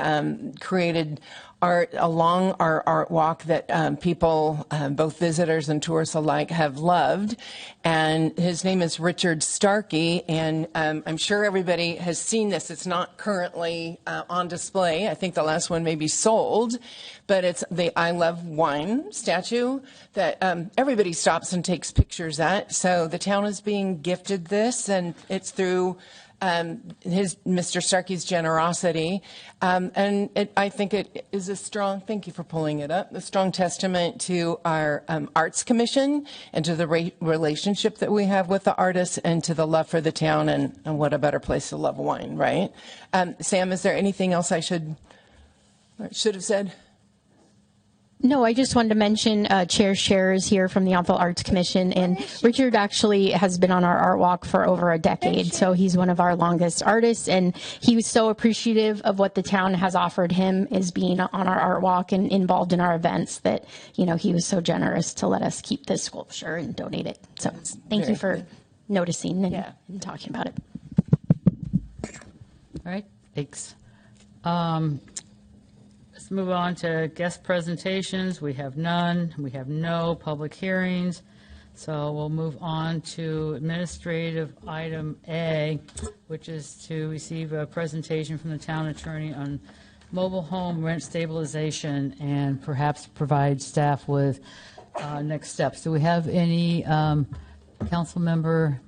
created art along our art walk that people, both visitors and tourists alike, have loved. And his name is Richard Starkey, and I'm sure everybody has seen this. It's not currently on display. I think the last one may be sold, but it's the I Love Wine statue that everybody stops and takes pictures at. So the town is being gifted this, and it's through Mr. Starkey's generosity. I think it is a strong, thank you for pulling it up, a strong testament to our Arts Commission and to the relationship that we have with the artists and to the love for the town, and what a better place to love wine, right? Sam, is there anything else I should have said? No, I just wanted to mention Chair Scher is here from the Yountville Arts Commission, and Richard actually has been on our art walk for over a decade, so he's one of our longest artists, and he was so appreciative of what the town has offered him as being on our art walk and involved in our events that, you know, he was so generous to let us keep this sculpture and donate it. So thank you for noticing and talking about it. All right, thanks. Let's move on to guest presentations. We have none. We have no public hearings. So we'll move on to administrative item A, which is to receive a presentation from the town attorney on mobile home rent stabilization and perhaps provide staff with next steps. Do we have any council member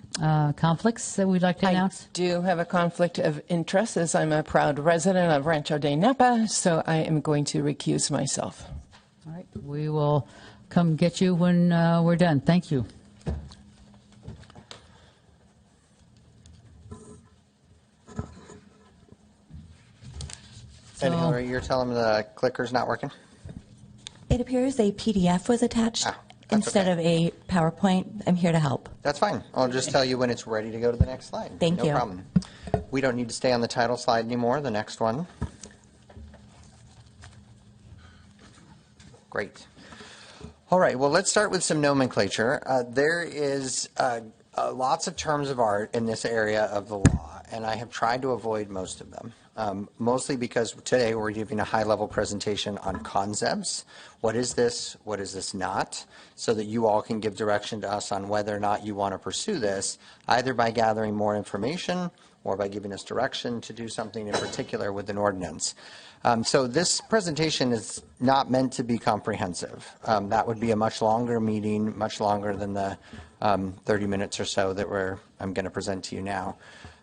conflicts that we'd like to announce? I do have a conflict of interest, as I'm a proud resident of Rancho de Napa, so I am going to recuse myself. All right, we will come get you when we're done. Thank you. And Hillary, you're telling me the clicker's not working? It appears a PDF was attached instead okay. of a PowerPoint. I'm here to help. That's fine. I'll just tell you when it's ready to go to the next slide. Thank you. No problem. We don't need to stay on the title slide anymore. The next one. Great. All right, well, let's start with some nomenclature. There is lots of terms of art in this area of the law, and I have tried to avoid most of them, mostly because today we're giving a high-level presentation on concepts. What is this not, so that you all can give direction to us on whether or not you want to pursue this, either by gathering more information or by giving us direction to do something in particular with an ordinance. So this presentation is not meant to be comprehensive. That would be a much longer meeting, much longer than the 30 minutes or so that I'm going to present to you now.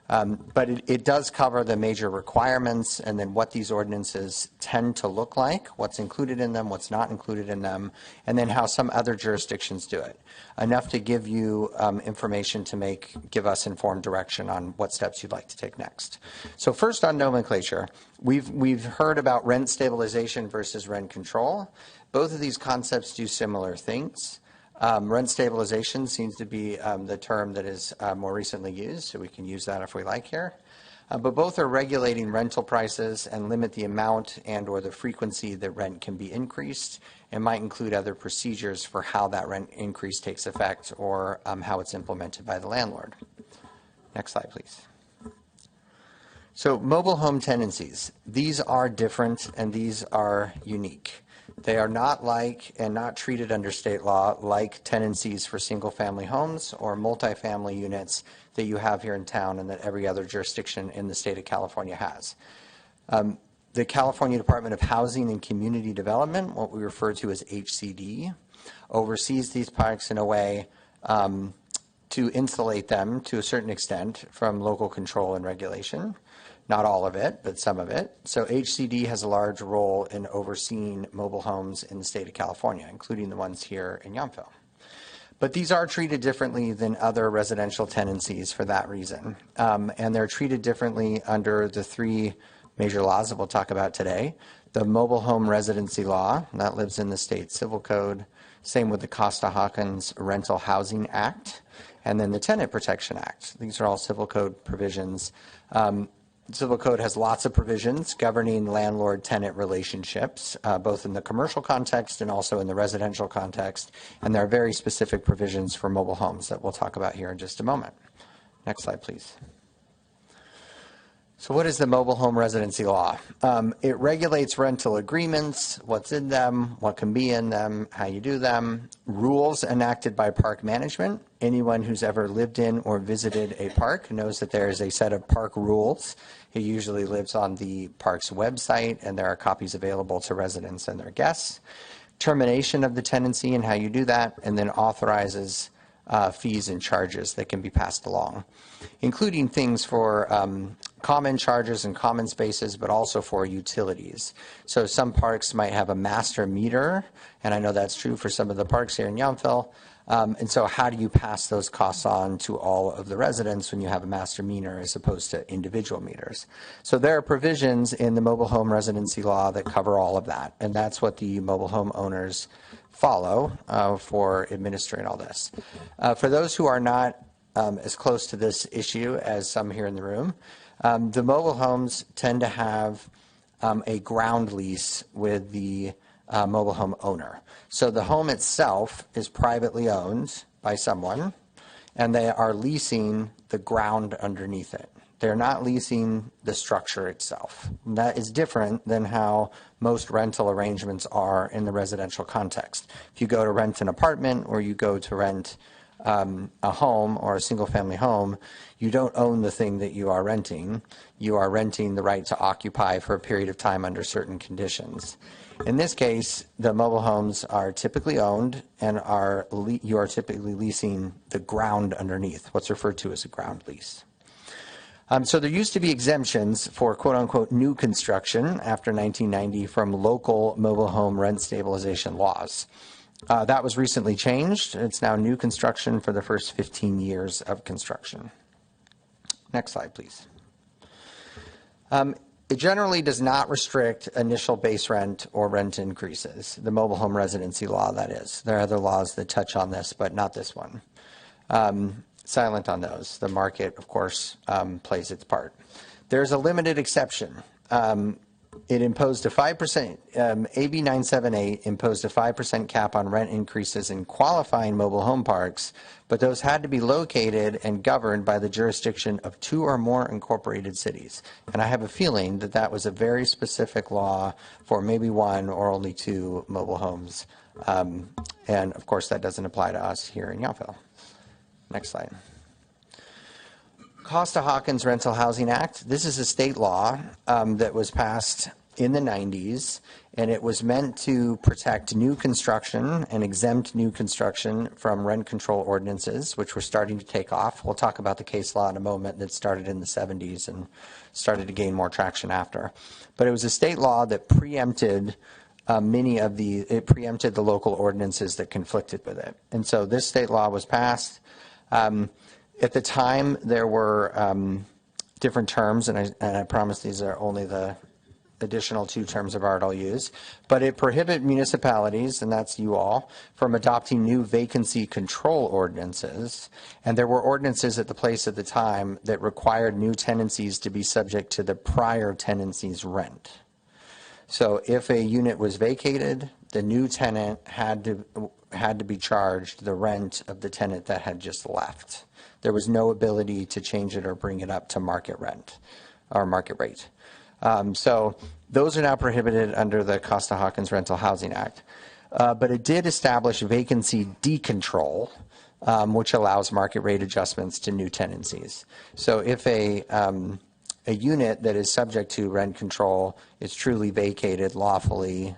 But it does cover the major requirements and then what these ordinances tend to look like, what's included in them, what's not included in them, and then how some other jurisdictions do it. Enough to give you information to give us informed direction on what steps you'd like to take next. So first on nomenclature, we've heard about rent stabilization versus rent control. Both of these concepts do similar things. Rent stabilization seems to be the term that is more recently used, so we can use that if we like here. But both are regulating rental prices and limit the amount and or the frequency that rent can be increased, and might include other procedures for how that rent increase takes effect or how it's implemented by the landlord. Next slide, please. So mobile home tenancies. These are different and these are unique. They are not like and not treated under state law like tenancies for single-family homes or multifamily units that you have here in town and that every other jurisdiction in the state of California has. The California Department of Housing and Community Development, what we refer to as HCD, oversees these parks in a way to insulate them to a certain extent from local control and regulation. Not all of it, but some of it. So HCD has a large role in overseeing mobile homes in the state of California, including the ones here in Yountville. But these are treated differently than other residential tenancies for that reason. And they're treated differently under the three major laws that we'll talk about today. The mobile home residency law, that lives in the state civil code. Same with the Costa-Hawkins Rental Housing Act. And then the Tenant Protection Act. These are all civil code provisions. Civil code has lots of provisions governing landlord-tenant relationships, both in the commercial context and also in the residential context. And there are very specific provisions for mobile homes that we'll talk about here in just a moment. Next slide, please. So what is the mobile home residency law? It regulates rental agreements, what's in them, what can be in them, how you do them, rules enacted by park management. Anyone who's ever lived in or visited a park knows that there is a set of park rules. It usually lives on the park's website, and there are copies available to residents and their guests. Termination of the tenancy and how you do that, and then authorizes fees and charges that can be passed along, including things for common charges and common spaces, but also for utilities. So some parks might have a master meter, and I know that's true for some of the parks here in Yountville. And so how do you pass those costs on to all of the residents when you have a master meter as opposed to individual meters? So there are provisions in the mobile home residency law that cover all of that, and that's what the mobile home owners follow for administering all this. For those who are not as close to this issue as some here in the room, the mobile homes tend to have a ground lease with the mobile home owner. So the home itself is privately owned by someone, and they are leasing the ground underneath it. They're not leasing the structure itself. And that is different than how most rental arrangements are in the residential context. If you go to rent an apartment or you go to rent a home or a single-family home, you don't own the thing that you are renting. You are renting the right to occupy for a period of time under certain conditions. In this case, the mobile homes are typically owned and you are typically leasing the ground underneath, what's referred to as a ground lease. So there used to be exemptions for quote-unquote new construction after 1990 from local mobile home rent stabilization laws. That was recently changed. It's now new construction for the first 15 years of construction. Next slide, please. It generally does not restrict initial base rent or rent increases, the mobile home residency law, that is. There are other laws that touch on this, but not this one. Silent on those. The market, of course, plays its part. There's a limited exception. It imposed a 5%, AB 978 imposed a 5% cap on rent increases in qualifying mobile home parks, but those had to be located and governed by the jurisdiction of 2 or more incorporated cities. And I have a feeling that that was a very specific law for maybe 1 or only 2 mobile homes. And of course, that doesn't apply to us here in Yountville. Next slide. Costa-Hawkins Rental Housing Act. This is a state law that was passed in the 90s, and it was meant to protect new construction and exempt new construction from rent control ordinances, which were starting to take off. We'll talk about the case law in a moment that started in the 70s and started to gain more traction after. But it was a state law that preempted it preempted the local ordinances that conflicted with it. And so this state law was passed. At the time, there were different terms, and I promise these are only the additional 2 terms of art I'll use, but it prohibited municipalities, and that's you all, from adopting new vacancy control ordinances. And there were ordinances at the place at the time that required new tenancies to be subject to the prior tenancy's rent. So if a unit was vacated, the new tenant had to be charged the rent of the tenant that had just left. There was no ability to change it or bring it up to market rent or market rate. So those are now prohibited under the Costa-Hawkins Rental Housing Act. But it did establish vacancy decontrol, which allows market rate adjustments to new tenancies. So if a unit that is subject to rent control is truly vacated lawfully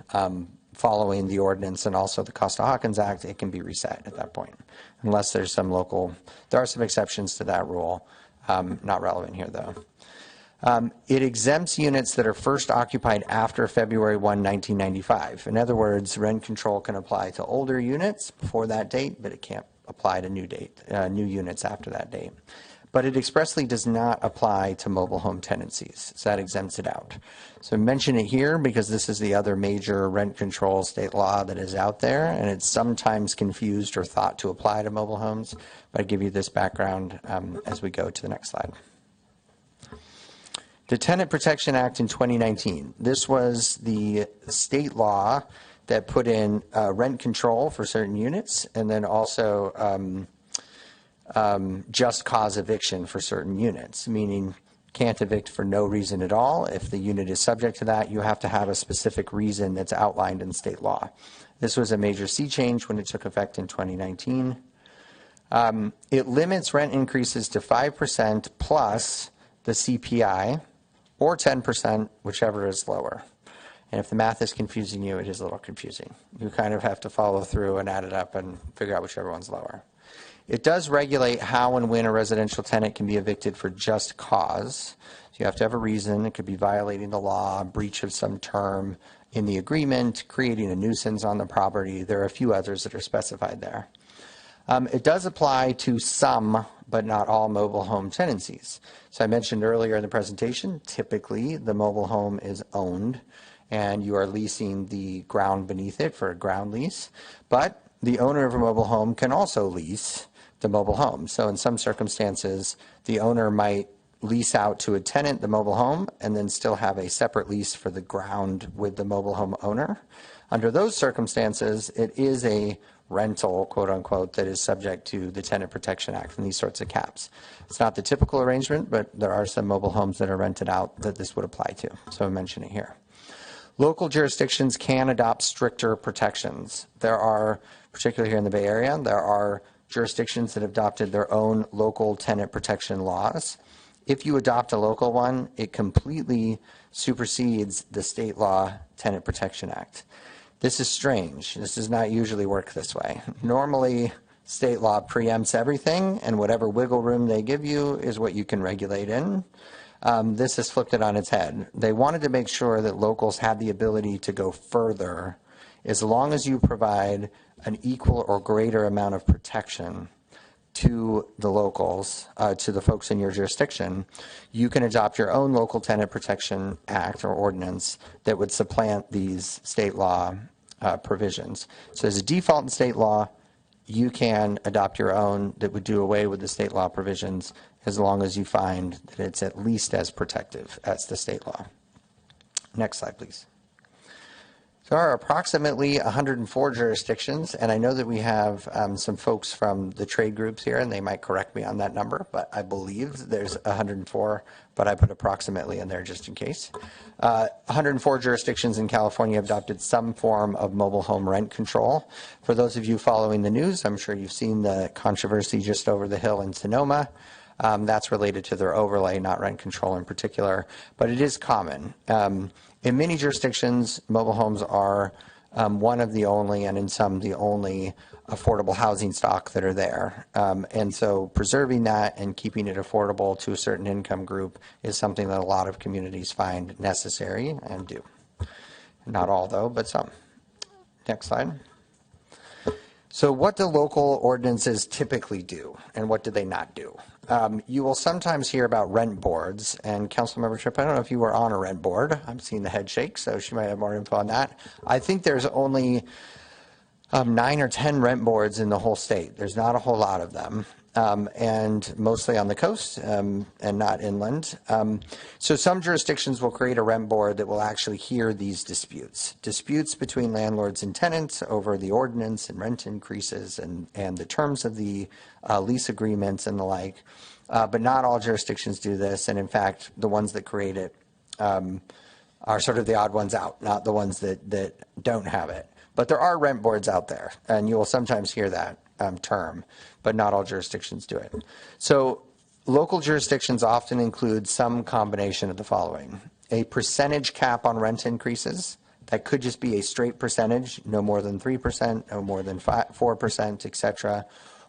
following the ordinance and also the Costa-Hawkins Act, it can be reset at that point, unless there's some local, there are some exceptions to that rule, not relevant here though. It exempts units that are first occupied after February 1, 1995. In other words, rent control can apply to older units before that date, but it can't apply to new units after that date. But it expressly does not apply to mobile home tenancies, so that exempts it out. So I mention it here because this is the other major rent control state law that is out there, and it's sometimes confused or thought to apply to mobile homes. But I give you this background as we go to the next slide. The Tenant Protection Act in 2019. This was the state law that put in rent control for certain units, and then also just cause eviction for certain units, meaning can't evict for no reason at all. If the unit is subject to that, you have to have a specific reason that's outlined in state law. This was a major sea change when it took effect in 2019. It limits rent increases to 5% plus the CPI, or 10%, whichever is lower. And if the math is confusing you, it is a little confusing. You kind of have to follow through and add it up and figure out whichever one's lower. It does regulate how and when a residential tenant can be evicted for just cause. So you have to have a reason. It could be violating the law, breach of some term in the agreement, creating a nuisance on the property. There are a few others that are specified there. It does apply to some, but not all mobile home tenancies. So I mentioned earlier in the presentation, typically the mobile home is owned and you are leasing the ground beneath it for a ground lease. But the owner of a mobile home can also lease the mobile home. So in some circumstances, the owner might lease out to a tenant the mobile home and then still have a separate lease for the ground with the mobile home owner. Under those circumstances, it is a rental, quote unquote, that is subject to the Tenant Protection Act and these sorts of caps. It's not the typical arrangement, but there are some mobile homes that are rented out that this would apply to. So I mention it here. Local jurisdictions can adopt stricter protections. There are, particularly here in the Bay Area, there are jurisdictions that have adopted their own local tenant protection laws. If you adopt a local one, it completely supersedes the state law Tenant Protection Act. This is strange. This does not usually work this way. Normally, state law preempts everything, and whatever wiggle room they give you is what you can regulate in. This has flipped it on its head. They wanted to make sure that locals had the ability to go further as long as you provide an equal or greater amount of protection to the locals, to the folks in your jurisdiction, you can adopt your own local tenant protection act or ordinance that would supplant these state law provisions. So as a default in state law, you can adopt your own that would do away with the state law provisions as long as you find that it's at least as protective as the state law. Next slide, please. There are approximately 104 jurisdictions, and I know that we have some folks from the trade groups here, and they might correct me on that number, but I believe there's 104, but I put approximately in there just in case. 104 jurisdictions in California have adopted some form of mobile home rent control. For those of you following the news, I'm sure you've seen the controversy just over the hill in Sonoma. That's related to their overlay, not rent control in particular, but it is common. In many jurisdictions, mobile homes are one of the only, and in some the only, affordable housing stock that are there. And so preserving that and keeping it affordable to a certain income group is something that a lot of communities find necessary and do. Not all, though, but some. Next slide. So what do local ordinances typically do, and what do they not do? You will sometimes hear about rent boards, and Councilmember Tripp, I don't know if you were on a rent board. I'm seeing the head shake, so she might have more info on that. I think there's only 9 or 10 rent boards in the whole state. There's not a whole lot of them, and mostly on the coast and not inland. So some jurisdictions will create a rent board that will actually hear these disputes between landlords and tenants over the ordinance and rent increases and the terms of the lease agreements and the like. But not all jurisdictions do this, and in fact, the ones that create it are sort of the odd ones out, not the ones that don't have it. But there are rent boards out there, and you will sometimes hear that term, but not all jurisdictions do it. So local jurisdictions often include some combination of the following: a percentage cap on rent increases. That could just be a straight percentage, no more than 3%, no more than 4%, et cetera,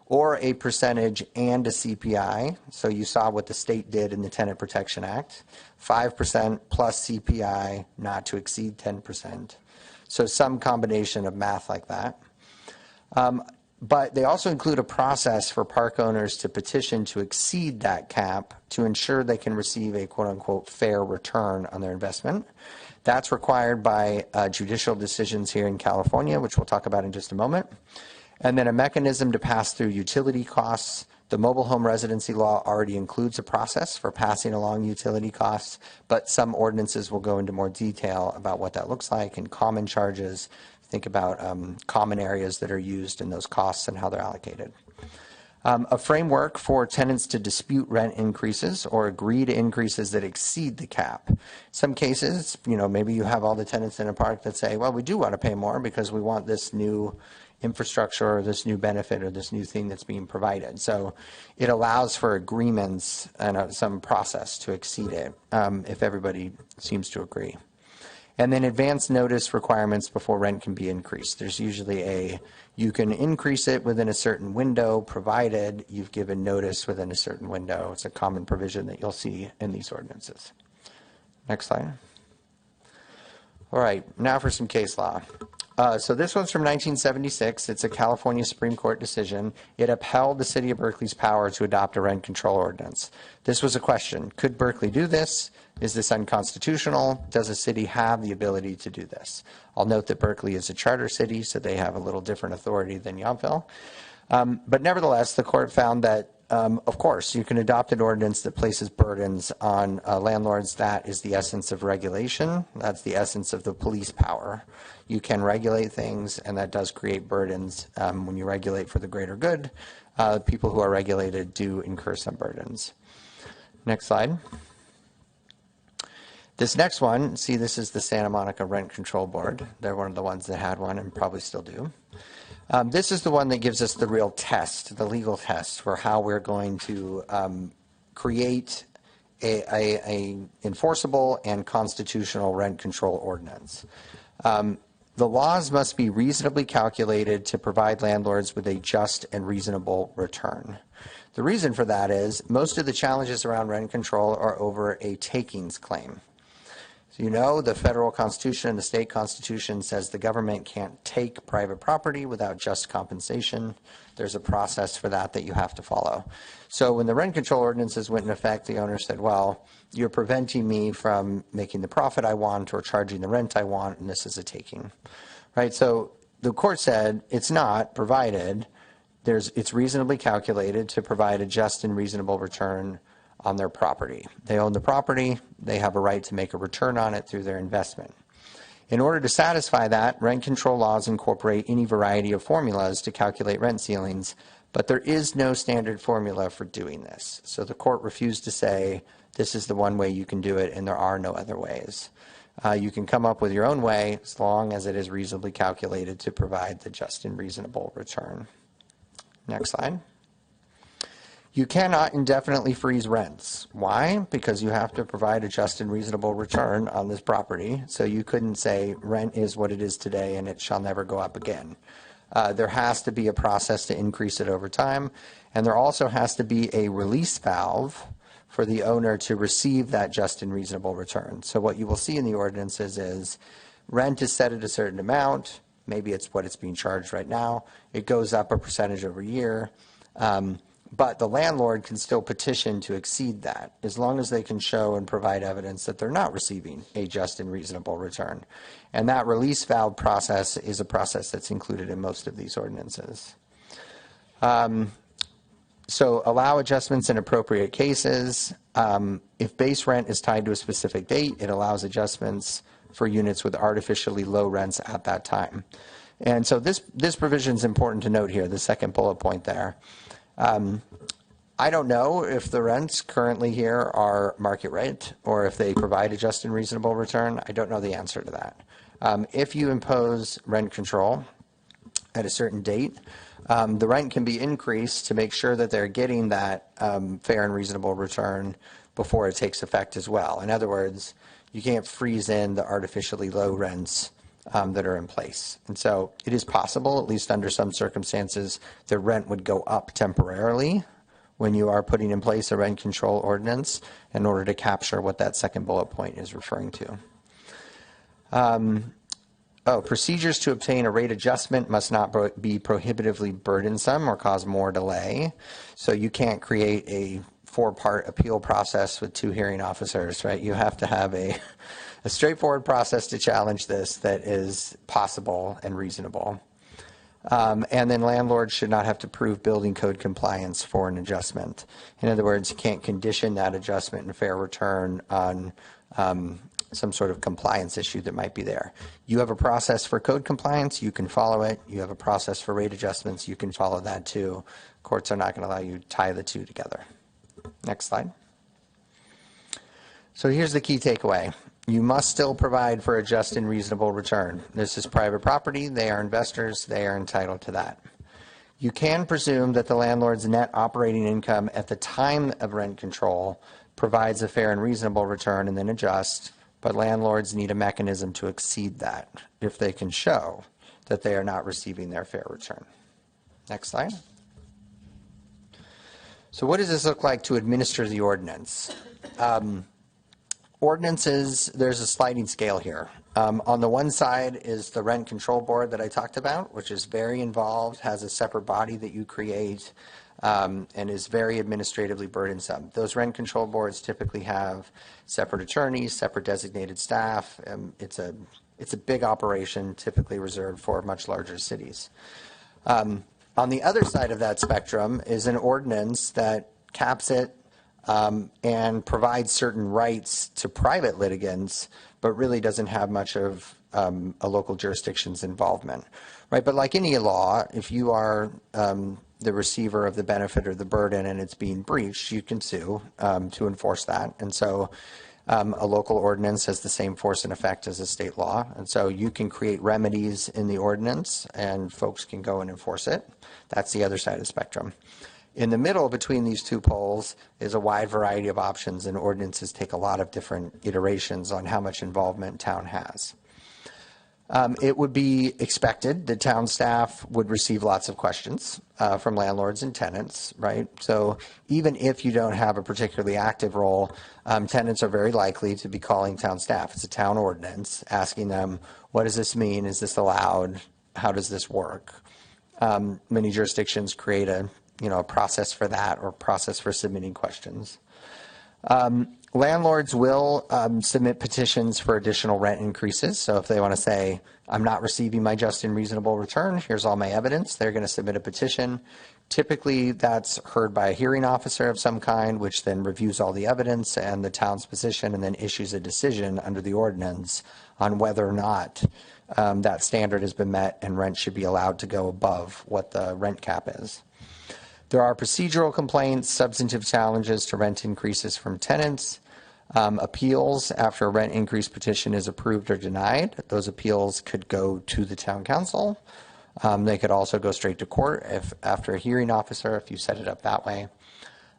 or a percentage and a CPI. So you saw what the state did in the Tenant Protection Act, 5% plus CPI, not to exceed 10%. So some combination of math like that. But they also include a process for park owners to petition to exceed that cap to ensure they can receive a quote-unquote fair return on their investment. That's required by judicial decisions here in California, which we'll talk about in just a moment. And then a mechanism to pass through utility costs. The mobile home residency law already includes a process for passing along utility costs, but some ordinances will go into more detail about what that looks like and common charges. Think about common areas that are used in those costs and how they're allocated. A framework for tenants to dispute rent increases or agree to increases that exceed the cap. Some cases, maybe you have all the tenants in a park that say, well, we do want to pay more because we want this new infrastructure or this new benefit or this new thing that's being provided. So it allows for agreements and some process to exceed it if everybody seems to agree. And then advance notice requirements before rent can be increased. There's usually you can increase it within a certain window provided you've given notice within a certain window. It's a common provision that you'll see in these ordinances. Next slide. All right, now for some case law. So this one's from 1976. It's a California Supreme Court decision. It upheld the city of Berkeley's power to adopt a rent control ordinance. This was a question. Could Berkeley do this? Is this unconstitutional? Does a city have the ability to do this? I'll note that Berkeley is a charter city, so they have a little different authority than Yountville. But nevertheless, the court found that, of course, you can adopt an ordinance that places burdens on landlords. That is the essence of regulation. That's the essence of the police power. You can regulate things, and that does create burdens. When you regulate for the greater good, people who are regulated do incur some burdens. Next slide. This next one, see, this is the Santa Monica Rent Control Board. They're one of the ones that had one and probably still do. This is the one that gives us the real test, the legal test for how we're going to create a enforceable and constitutional rent control ordinance. The laws must be reasonably calculated to provide landlords with a just and reasonable return. The reason for that is most of the challenges around rent control are over a takings claim. So you know the federal constitution and the state constitution says the government can't take private property without just compensation. There's a process for that you have to follow. So when the rent control ordinances went into effect, the owner said, well, you're preventing me from making the profit I want or charging the rent I want, and this is a taking, right? So the court said it's not, provided it's reasonably calculated to provide a just and reasonable return on their property. They own the property, they have a right to make a return on it through their investment. In order to satisfy that, rent control laws incorporate any variety of formulas to calculate rent ceilings, but there is no standard formula for doing this. So the court refused to say this is the one way you can do it and there are no other ways. You can come up with your own way as long as it is reasonably calculated to provide the just and reasonable return. Next slide. You cannot indefinitely freeze rents. Why? Because you have to provide a just and reasonable return on this property. So you couldn't say rent is what it is today and it shall never go up again. There has to be a process to increase it over time. And there also has to be a release valve for the owner to receive that just and reasonable return. So what you will see in the ordinances is rent is set at a certain amount. Maybe it's what it's being charged right now. It goes up a percentage every year. But the landlord can still petition to exceed that as long as they can show and provide evidence that they're not receiving a just and reasonable return. And that release valve process is a process that's included in most of these ordinances. So allow adjustments in appropriate cases. If base rent is tied to a specific date, it allows adjustments for units with artificially low rents at that time. And so this provision is important to note here, the second bullet point there. I don't know if the rents currently here are market rate or if they provide a just and reasonable return. I don't know the answer to that. If you impose rent control at a certain date, the rent can be increased to make sure that they're getting that fair and reasonable return before it takes effect as well. In other words, you can't freeze in the artificially low rents that are in place. And so it is possible, at least under some circumstances, the rent would go up temporarily when you are putting in place a rent control ordinance in order to capture what that second bullet point is referring to. Procedures to obtain a rate adjustment must not be prohibitively burdensome or cause more delay. So you can't create a 4-part appeal process with 2 hearing officers, right? You have to have a straightforward process to challenge this that is possible and reasonable. And then landlords should not have to prove building code compliance for an adjustment. In other words, you can't condition that adjustment and fair return on some sort of compliance issue that might be there. You have a process for code compliance, you can follow it. You have a process for rate adjustments, you can follow that too. Courts are not going to allow you to tie the two together. Next slide. So here's the key takeaway. You must still provide for a just and reasonable return. This is private property. They are investors. They are entitled to that. You can presume that the landlord's net operating income at the time of rent control provides a fair and reasonable return and then adjust, but landlords need a mechanism to exceed that if they can show that they are not receiving their fair return. Next slide. So what does this look like to administer the ordinance? Ordinances, there's a sliding scale here. On the one side is the rent control board that I talked about, which is very involved, has a separate body that you create, and is very administratively burdensome. Those rent control boards typically have separate attorneys, separate designated staff. It's a big operation, typically reserved for much larger cities. On the other side of that spectrum is an ordinance that caps it and provides certain rights to private litigants, but really doesn't have much of a local jurisdiction's involvement, right? But like any law, if you are the receiver of the benefit or the burden and it's being breached, you can sue to enforce that. And so a local ordinance has the same force and effect as a state law. And so you can create remedies in the ordinance and folks can go and enforce it. That's the other side of the spectrum. In the middle between these two poles is a wide variety of options, and ordinances take a lot of different iterations on how much involvement town has. It would be expected that town staff would receive lots of questions from landlords and tenants, right? So even if you don't have a particularly active role, tenants are very likely to be calling town staff. It's a town ordinance, asking them, what does this mean? Is this allowed? How does this work? Many jurisdictions create a process for that, or process for submitting questions. Landlords will submit petitions for additional rent increases. So if they want to say, I'm not receiving my just and reasonable return, here's all my evidence, they're going to submit a petition. Typically, that's heard by a hearing officer of some kind, which then reviews all the evidence and the town's position, and then issues a decision under the ordinance on whether or not that standard has been met and rent should be allowed to go above what the rent cap is. There are procedural complaints, substantive challenges to rent increases from tenants, appeals after a rent increase petition is approved or denied. Those appeals could go to the town council. They could also go straight to court after a hearing officer, if you set it up that way.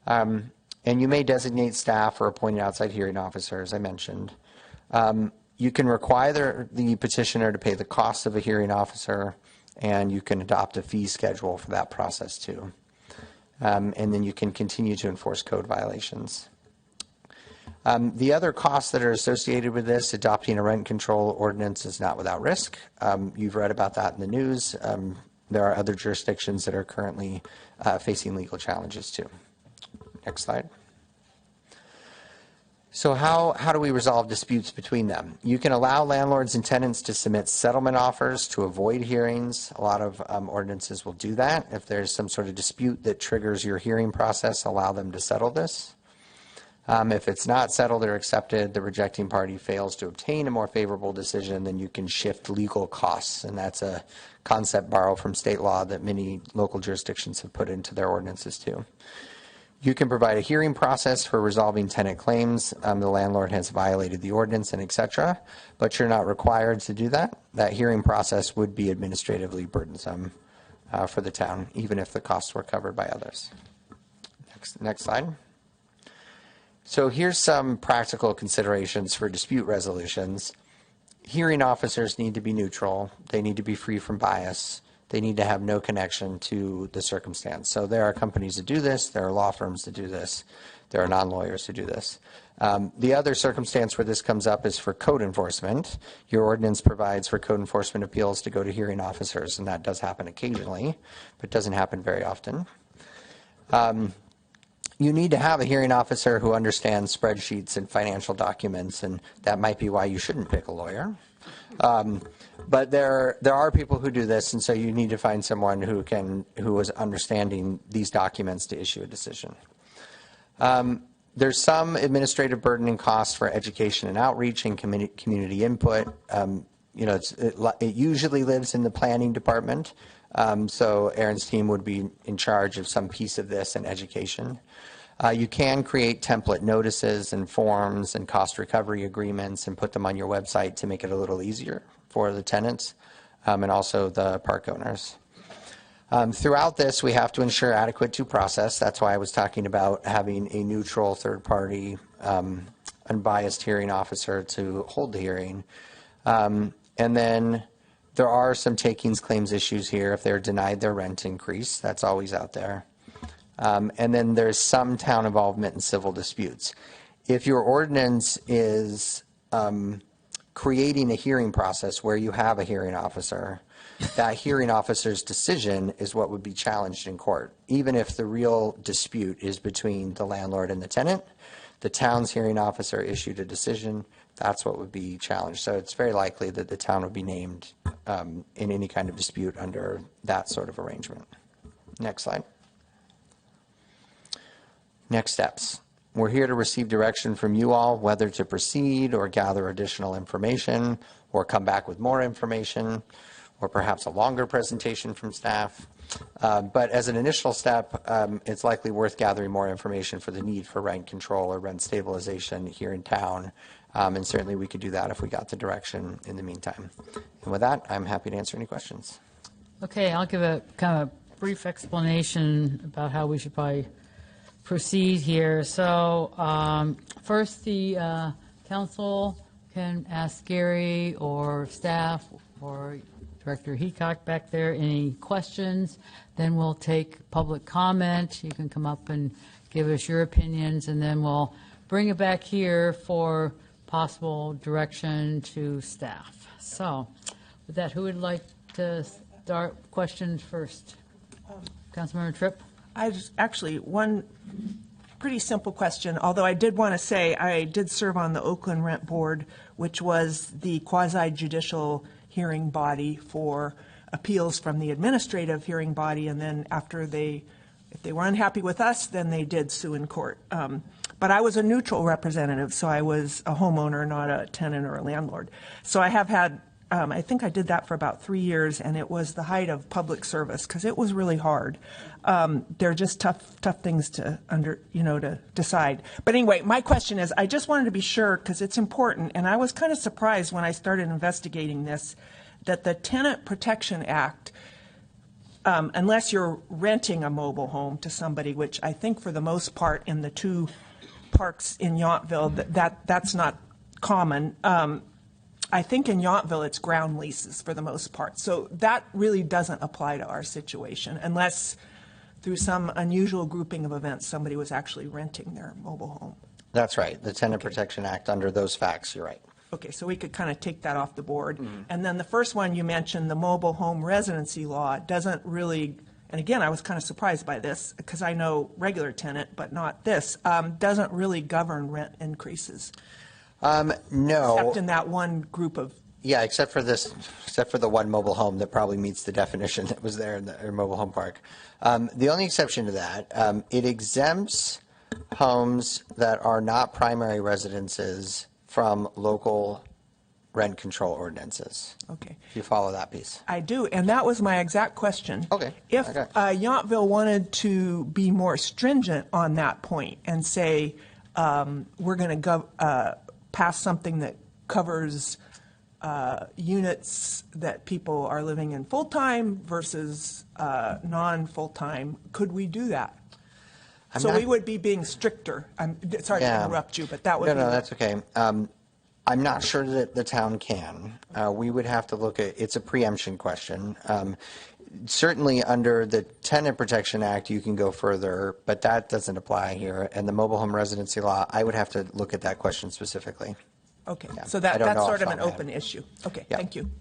And you may designate staff or appoint an outside hearing officer, as I mentioned. You can require the petitioner to pay the cost of a hearing officer, and you can adopt a fee schedule for that process too. And then you can continue to enforce code violations. The other costs that are associated with this, adopting a rent control ordinance is not without risk. You've read about that in the news. There are other jurisdictions that are currently facing legal challenges too. Next slide. So how do we resolve disputes between them? You can allow landlords and tenants to submit settlement offers to avoid hearings. A lot of ordinances will do that. If there's some sort of dispute that triggers your hearing process, allow them to settle this. If it's not settled or accepted, the rejecting party fails to obtain a more favorable decision, then you can shift legal costs. And that's a concept borrowed from state law that many local jurisdictions have put into their ordinances too. You can provide a hearing process for resolving tenant claims. The landlord has violated the ordinance and etc., but you're not required to do that. That hearing process would be administratively burdensome for the town, even if the costs were covered by others. Next slide. So here's some practical considerations for dispute resolutions. Hearing officers need to be neutral. They need to be free from bias. They need to have no connection to the circumstance. So there are companies that do this. There are law firms that do this. There are non-lawyers who do this. The other circumstance where this comes up is for code enforcement. Your ordinance provides for code enforcement appeals to go to hearing officers, and that does happen occasionally, but doesn't happen very often. You need to have a hearing officer who understands spreadsheets and financial documents, and that might be why you shouldn't pick a lawyer. But there are people who do this, and so you need to find someone who is understanding these documents to issue a decision. There's some administrative burden and cost for education and outreach and community input. It usually lives in the planning department, so Aaron's team would be in charge of some piece of this and education. You can create template notices and forms and cost recovery agreements and put them on your website to make it a little easier for the tenants and also the park owners. Throughout this, we have to ensure adequate due process. That's why I was talking about having a neutral third-party, unbiased hearing officer to hold the hearing. And then there are some takings claims issues here if they're denied their rent increase. That's always out there. And then there's some town involvement in civil disputes. If your ordinance is creating a hearing process where you have a hearing officer, that hearing officer's decision is what would be challenged in court. Even if the real dispute is between the landlord and the tenant, the town's hearing officer issued a decision, that's what would be challenged. So it's very likely that the town would be named in any kind of dispute under that sort of arrangement. Next slide. Next steps. We're here to receive direction from you all, whether to proceed or gather additional information or come back with more information or perhaps a longer presentation from staff. But as an initial step, it's likely worth gathering more information for the need for rent control or rent stabilization here in town. And certainly we could do that if we got the direction in the meantime. And with that, I'm happy to answer any questions. Okay, I'll give a kind of brief explanation about how we should probably proceed here. So first, the council can ask Gary or staff for Director Heacock back there. Any questions? Then we'll take public comment. You can come up and give us your opinions, and then we'll bring it back here for possible direction to staff. So with that, who would like to start questions first? Councilmember Tripp? Actually, one pretty simple question, although I did want to say I did serve on the Oakland Rent Board, which was the quasi-judicial hearing body for appeals from the administrative hearing body, and then after if they were unhappy with us, then they did sue in court. But I was a neutral representative, so I was a homeowner, not a tenant or a landlord. So I have had, I think I did that for about 3 years, and it was the height of public service because it was really hard. They're just tough things to to decide. But anyway, my question is, I just wanted to be sure because it's important, and I was kind of surprised when I started investigating this, that the Tenant Protection Act, unless you're renting a mobile home to somebody, which I think for the most part in the 2 parks in Yountville, that's not common. I think in Yountville it's ground leases for the most part. So that really doesn't apply to our situation unless through some unusual grouping of events somebody was actually renting their mobile home. That's right. The Tenant Protection Act, under those facts, you're right. Okay, so we could kind of take that off the board. And then the first one you mentioned, the mobile home residency law, doesn't really, and again, I was kind of surprised by this because I know regular tenant, but not this, doesn't really govern rent increases. No. Except in that one group of. Yeah, except for the one mobile home that probably meets the definition that was there in the mobile home park. The only exception to that, it exempts homes that are not primary residences from local rent control ordinances. Okay. If you follow that piece. I do, and that was my exact question. Okay. If Yountville wanted to be more stringent on that point and say we're going to pass something that covers units that people are living in full-time versus non-full-time, could we do that? We would be being stricter. I'm sorry to interrupt you, but that would be. No, that's okay. I'm not sure that the town can. We would have to look at, it's a preemption question. Certainly under the Tenant Protection Act, you can go further, but that doesn't apply here. And the mobile home residency law, I would have to look at that question specifically. Okay, yeah. So that's sort of an open issue. Okay, yeah. Thank you.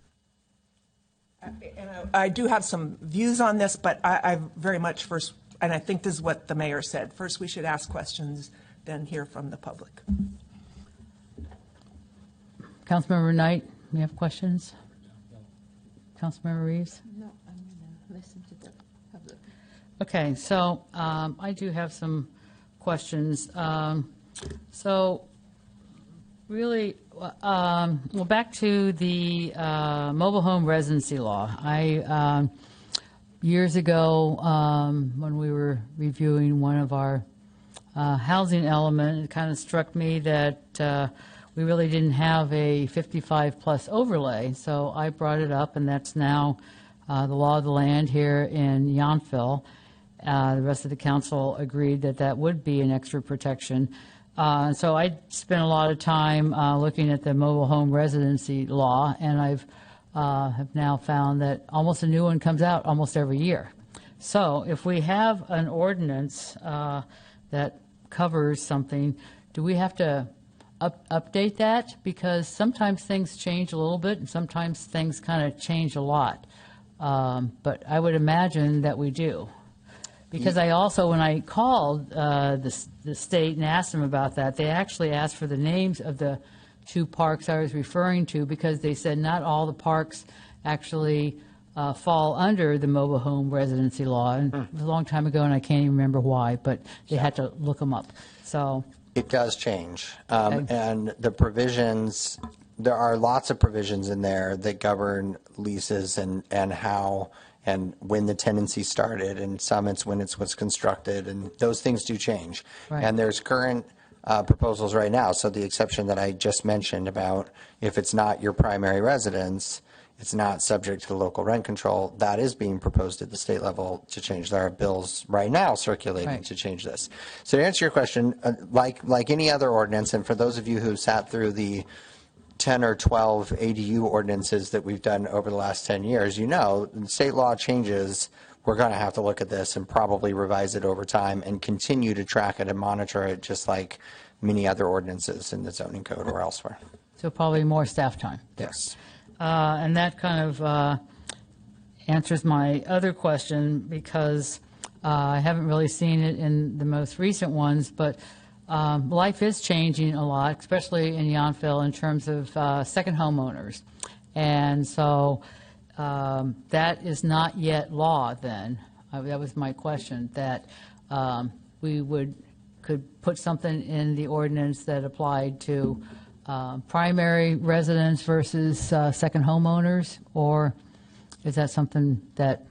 And I do have some views on this, but I very much first, and I think this is what the mayor said, first we should ask questions, then hear from the public. Councilmember Knight, you have questions? Councilmember Reeves? No, I'm going to listen to the public. Okay, so I do have some questions. So really, well, back to the mobile home residency law. Years ago, when we were reviewing one of our housing element, it kind of struck me that we really didn't have a 55-plus overlay. So I brought it up, and that's now the law of the land here in Yountville. The rest of the council agreed that that would be an extra protection. So I spent a lot of time looking at the mobile home residency law, and I've have now found that almost a new one comes out almost every year. So if we have an ordinance that covers something, do we have to update that? Because sometimes things change a little bit, and sometimes things kind of change a lot. But I would imagine that we do. Because I also, when I called the state and asked them about that, they actually asked for the names of the 2 parks I was referring to, because they said not all the parks actually fall under the mobile home residency law. And it was a long time ago, and I can't even remember why, but they had to look them up. So it does change. And the provisions, there are lots of provisions in there that govern leases and how and when the tenancy started, and some it's when it was constructed, and those things do change. Right. And there's current proposals right now. So the exception that I just mentioned about if it's not your primary residence, it's not subject to the local rent control, that is being proposed at the state level to change. There are bills right now circulating to change this. So to answer your question, like any other ordinance, and for those of you who sat through the 10 or 12 ADU ordinances that we've done over the last 10 years, state law changes, we're going to have to look at this and probably revise it over time and continue to track it and monitor it, just like many other ordinances in the zoning code or elsewhere. So probably more staff time. Yes. And that kind of answers my other question, because I haven't really seen it in the most recent ones, but life is changing a lot, especially in Yountville, in terms of second homeowners. And so that is not yet law then. That was my question, that we could put something in the ordinance that applied to primary residents versus second homeowners, or is that something that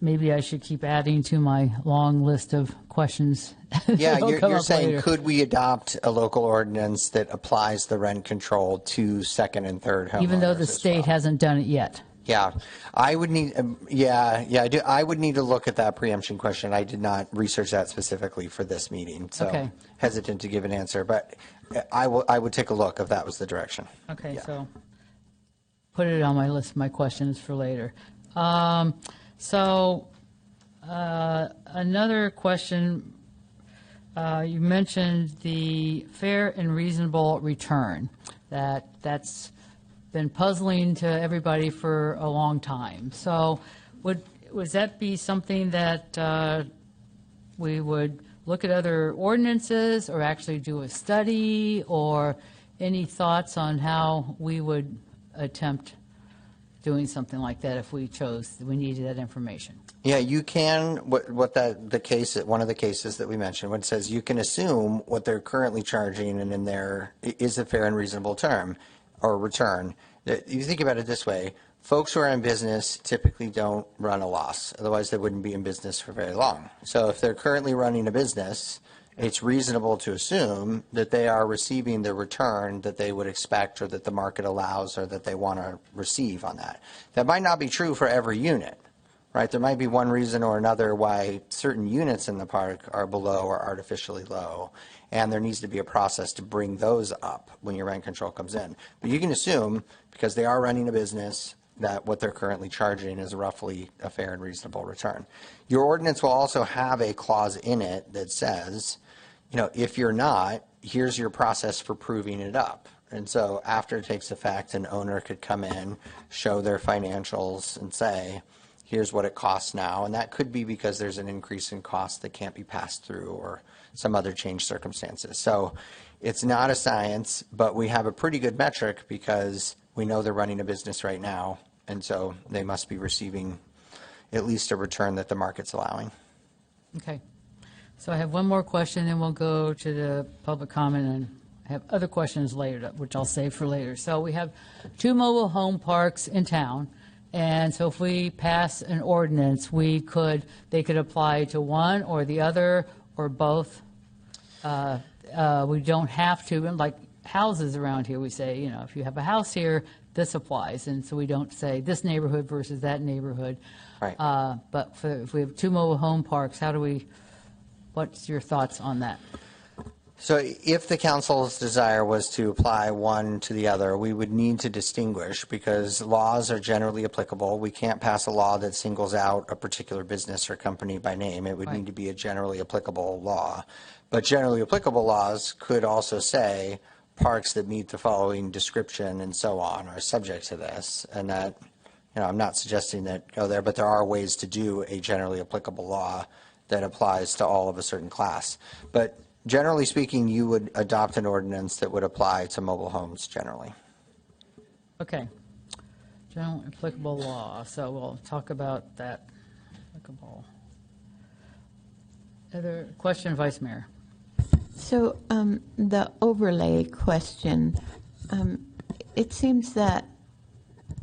maybe I should keep adding to my long list of questions? Yeah, you're saying, later. Could we adopt a local ordinance that applies the rent control to second and third homeowners? Even though the state hasn't done it yet. Yeah, I would need. I do. I would need to look at that preemption question. I did not research that specifically for this meeting, so Okay. hesitant to give an answer. But I would take a look if that was the direction. Okay, Yeah. so put it on my list of my questions for later. Another question, you mentioned the fair and reasonable return. That's been puzzling to everybody for a long time. So would that be something that we would look at other ordinances, or actually do a study, or any thoughts on how we would attempt doing something like that if we needed that information? Yeah, you can. One of the cases that we mentioned, when it says you can assume what they're currently charging, and in there is a fair and reasonable term or return. You think about it this way: folks who are in business typically don't run a loss. Otherwise, they wouldn't be in business for very long. So if they're currently running a business, it's reasonable to assume that they are receiving the return that they would expect, or that the market allows, or that they want to receive on that. That might not be true for every unit, right? There might be one reason or another why certain units in the park are below or artificially low, and there needs to be a process to bring those up when your rent control comes in. But you can assume, because they are running a business, that what they're currently charging is roughly a fair and reasonable return. Your ordinance will also have a clause in it that says, if you're not, here's your process for proving it up. And so after it takes effect, an owner could come in, show their financials, and say, here's what it costs now. And that could be because there's an increase in cost that can't be passed through, or some other changed circumstances. So it's not a science, but we have a pretty good metric because we know they're running a business right now. And so they must be receiving at least a return that the market's allowing. Okay. So I have one more question, and we'll go to the public comment, and I have other questions later, which I'll save for later. So we have 2 mobile home parks in town, and so if we pass an ordinance, they could apply to one or the other or both. We don't have to, like houses around here, we say, if you have a house here, this applies, and so we don't say this neighborhood versus that neighborhood. Right. But if we have 2 mobile home parks, what's your thoughts on that? So if the council's desire was to apply one to the other, we would need to distinguish, because laws are generally applicable. We can't pass a law that singles out a particular business or company by name. It would need to be a generally applicable law. But generally applicable laws could also say parks that meet the following description and so on are subject to this. And that, I'm not suggesting that go there, but there are ways to do a generally applicable law that applies to all of a certain class. But generally speaking, you would adopt an ordinance that would apply to mobile homes generally. Okay. General applicable law. So we'll talk about that. Applicable. Other question, Vice Mayor? So the overlay question, it seems that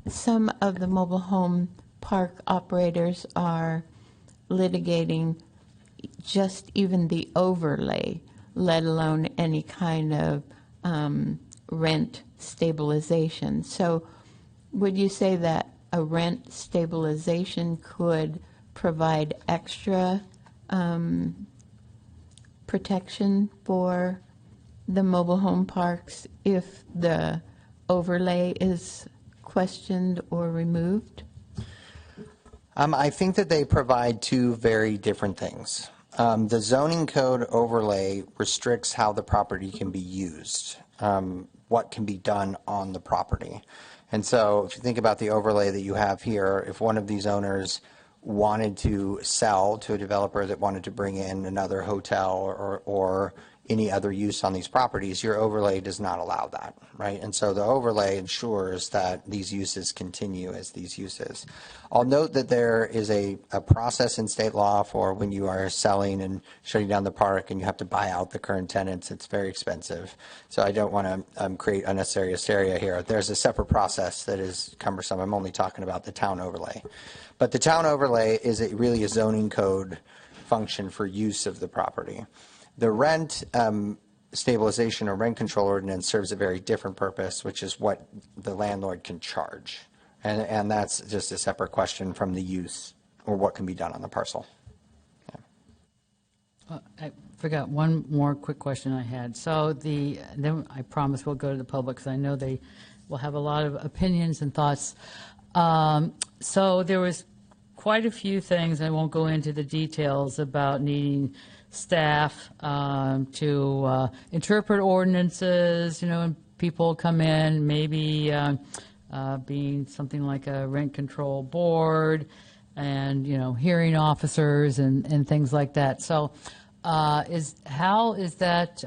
some of the mobile home park operators are litigating just even the overlay, let alone any kind of rent stabilization. So would you say that a rent stabilization could provide extra protection for the mobile home parks if the overlay is questioned or removed? I think that they provide two very different things. The zoning code overlay restricts how the property can be used, what can be done on the property. And so if you think about the overlay that you have here, if one of these owners wanted to sell to a developer that wanted to bring in another hotel or any other use on these properties, your overlay does not allow that, right? And so the overlay ensures that these uses continue as these uses. I'll note that there is a process in state law for when you are selling and shutting down the park and you have to buy out the current tenants. It's very expensive. So I don't want to create unnecessary hysteria here. There's a separate process that is cumbersome. I'm only talking about the town overlay. But the town overlay is really a zoning code function for use of the property. The rent stabilization or rent control ordinance serves a very different purpose, which is what the landlord can charge. And that's just a separate question from the use or what can be done on the parcel. Yeah. I forgot one more quick question I had. So then I promise we'll go to the public because I know they will have a lot of opinions and thoughts. So there was quite a few things, I won't go into the details, about needing staff to interpret ordinances, and people come in, maybe being something like a rent control board and, hearing officers and things like that. So how is that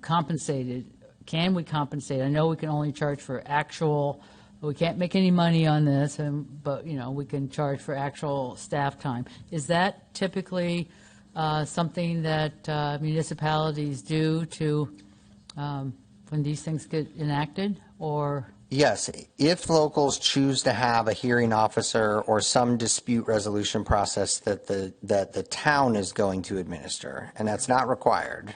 compensated? Can we compensate? I know we can only charge for actual. We can't make any money on this, but we can charge for actual staff time. Is that typically something that municipalities do to when these things get enacted, or? Yes, if locals choose to have a hearing officer or some dispute resolution process that the town is going to administer, and that's not required.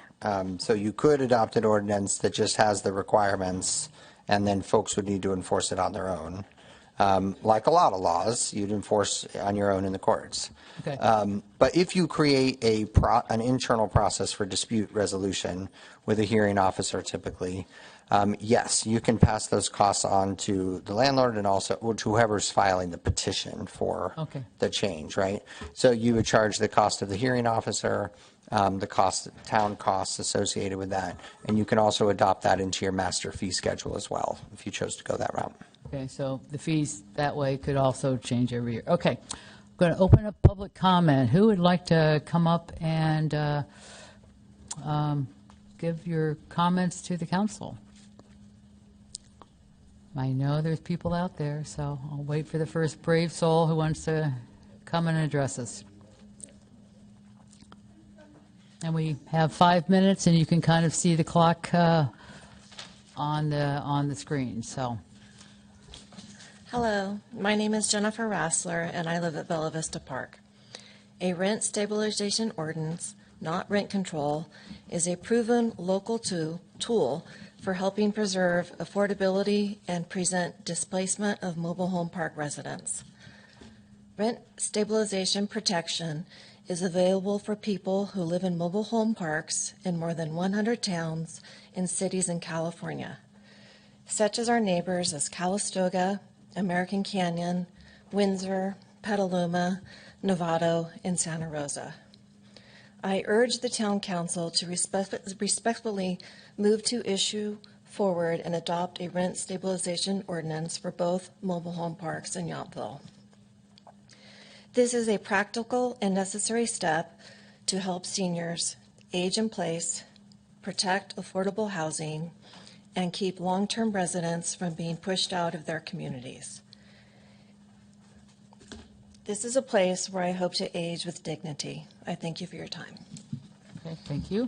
So you could adopt an ordinance that just has the requirements, and then folks would need to enforce it on their own. Like a lot of laws, you'd enforce on your own in the courts. Okay. But if you create an internal process for dispute resolution with a hearing officer typically, yes, you can pass those costs on to the landlord and also to whoever's filing the petition for the change, right? So you would charge the cost of the hearing officer, the town costs associated with that, and you can also adopt that into your master fee schedule as well if you chose to go that route. Okay, so the fees that way could also change every year. Okay, I'm going to open up public comment. Who would like to come up and give your comments to the council? I know there's people out there, so I'll wait for the first brave soul who wants to come and address us. And we have 5 minutes, and you can kind of see the clock on the screen. So. Hello, my name is Jennifer Rassler, and I live at Bella Vista Park. A rent stabilization ordinance, not rent control, is a proven local tool for helping preserve affordability and prevent displacement of mobile home park residents. Rent stabilization protection is available for people who live in mobile home parks in more than 100 towns and cities in California, such as our neighbors as Calistoga, American Canyon, Windsor, Petaluma, Novato, and Santa Rosa. I urge the Town Council to respectfully move to issue forward and adopt a rent stabilization ordinance for both mobile home parks in Yountville. This is a practical and necessary step to help seniors age in place, protect affordable housing, and keep long-term residents from being pushed out of their communities. This is a place where I hope to age with dignity. I thank you for your time. Okay, thank you.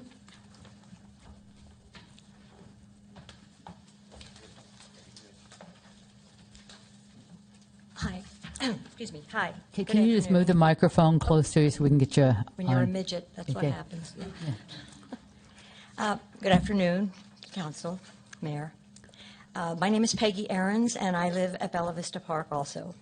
Hi. Excuse me. Hi. Okay, Good can you just afternoon. move the microphone close to you so we can get you When you're a on? midget, that's what Okay. happens. Good afternoon, Council, Mayor. My name is Peggy Ahrens, and I live at Bella Vista Park also.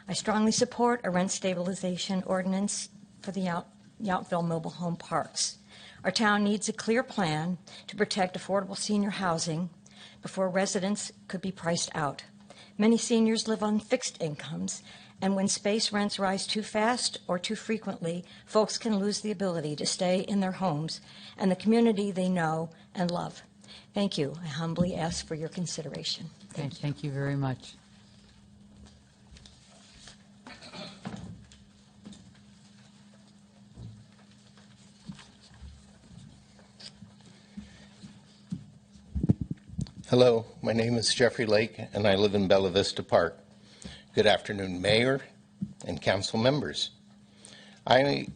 I strongly support a rent stabilization ordinance for the Yountville mobile home parks. Our town needs a clear plan to protect affordable senior housing before residents could be priced out. Many seniors live on fixed incomes, and when space rents rise too fast or too frequently, folks can lose the ability to stay in their homes and the community they know and love. Thank you. I humbly ask for your consideration. Okay, thank you very much. Hello, my name is Jeffrey Lake, and I live in Bella Vista Park. Good afternoon, Mayor and council members. I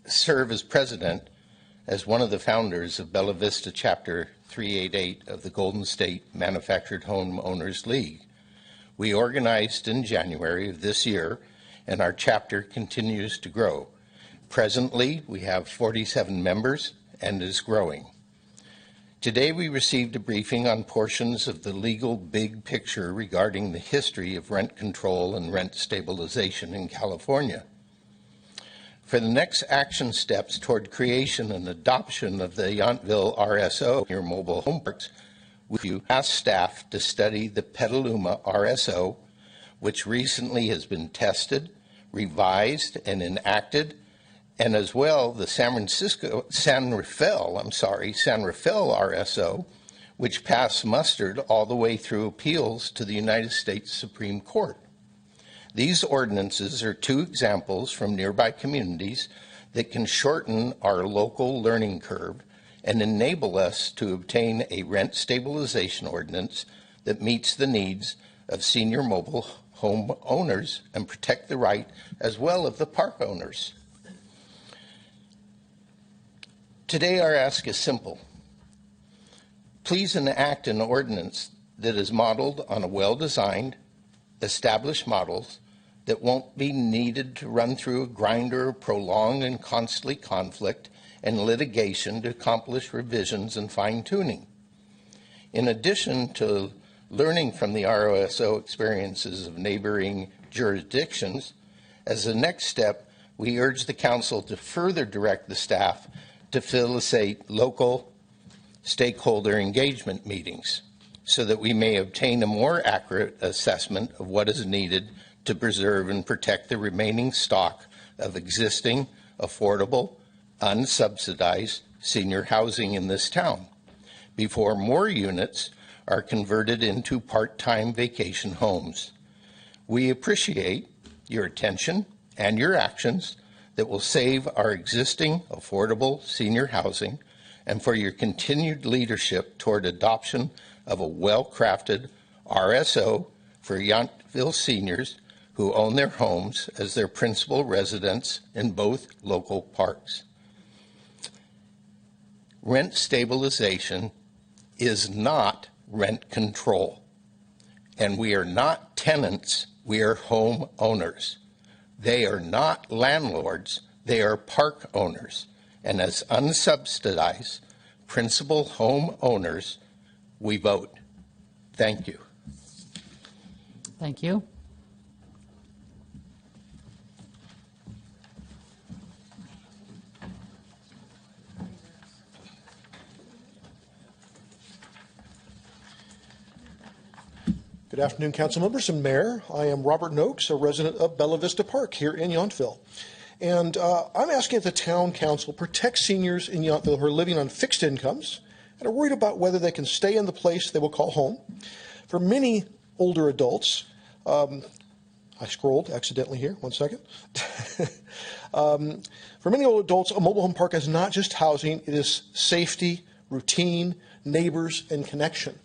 serve as president as one of the founders of Bella Vista Chapter 388 of the Golden State Manufactured Home Owners League. We organized in January of this year, and our chapter continues to grow. Presently, we have 47 members and is growing. Today we received a briefing on portions of the legal big picture regarding the history of rent control and rent stabilization in California. For the next action steps toward creation and adoption of the Yountville RSO, your mobile home parks, we asked staff to study the Petaluma RSO, which recently has been tested, revised, and enacted, and as well the San Rafael RSO, which passed muster all the way through appeals to the United States Supreme Court. These ordinances are two examples from nearby communities that can shorten our local learning curve and enable us to obtain a rent stabilization ordinance that meets the needs of senior mobile home owners and protect the right as well of the park owners. Today, our ask is simple. Please enact an ordinance that is modeled on a well-designed, established models that won't be needed to run through a grinder of prolonged and costly conflict and litigation to accomplish revisions and fine-tuning. In addition to learning from the RSO experiences of neighboring jurisdictions, as a next step, we urge the council to further direct the staff to facilitate local stakeholder engagement meetings so that we may obtain a more accurate assessment of what is needed to preserve and protect the remaining stock of existing, affordable, unsubsidized senior housing in this town before more units are converted into part-time vacation homes. We appreciate your attention and your actions that will save our existing affordable senior housing and for your continued leadership toward adoption of a well-crafted RSO for Yountville seniors who own their homes as their principal residence in both local parks. Rent stabilization is not rent control, and we are not tenants, we are home owners. They are not landlords, they are park owners. And as unsubsidized principal home owners, we vote. Thank you. Thank you. Good afternoon, council members and mayor. I am Robert Noakes, a resident of Bella Vista Park here in Yountville. And I'm asking that the town council protect seniors in Yountville who are living on fixed incomes and are worried about whether they can stay in the place they will call home. For many older adults, I scrolled accidentally here, one second. For many old adults, a mobile home park is not just housing, it is safety, routine, neighbors, and connection.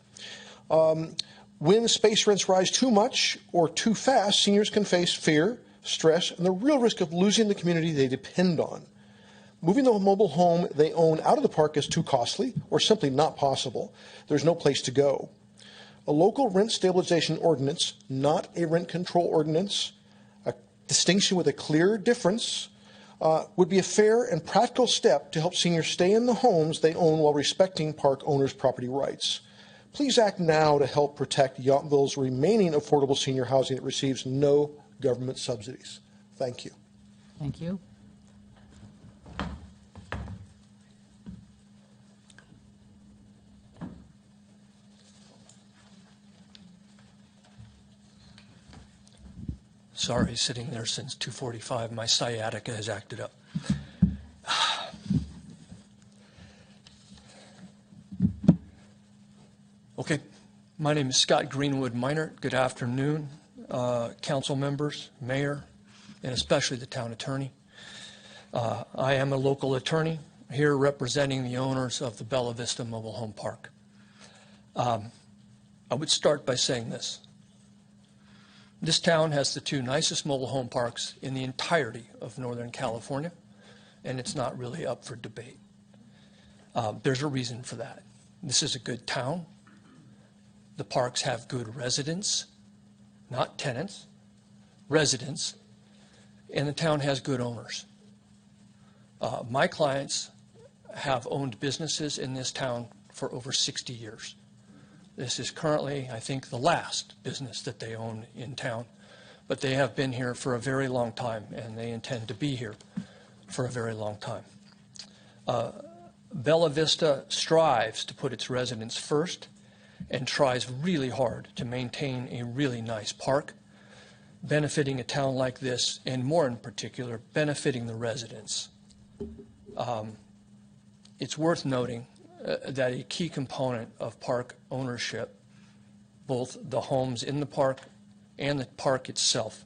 When space rents rise too much or too fast, seniors can face fear, stress, and the real risk of losing the community they depend on. Moving the mobile home they own out of the park is too costly or simply not possible. There's no place to go. A local rent stabilization ordinance, not a rent control ordinance, a distinction with a clear difference, would be a fair and practical step to help seniors stay in the homes they own while respecting park owners' property rights. Please act now to help protect Yountville's remaining affordable senior housing that receives no government subsidies. Thank you. Thank you. Sorry, sitting there since 2:45. My sciatica has acted up. Okay, my name is Scott Greenwood Minor. Good afternoon, council members, mayor, and especially the town attorney. I am a local attorney here representing the owners of the Bella Vista Mobile Home Park. I would start by saying this. This town has the two nicest mobile home parks in the entirety of Northern California, and it's not really up for debate. There's a reason for that. This is a good town. The parks have good residents, not tenants, residents, and the town has good owners. My clients have owned businesses in this town for over 60 years. This is currently, I think, the last business that they own in town, but they have been here for a very long time, and they intend to be here for a very long time. Bella Vista strives to put its residents first and tries really hard to maintain a really nice park, benefiting a town like this, and more in particular, benefiting the residents. It's worth noting that a key component of park ownership, both the homes in the park and the park itself,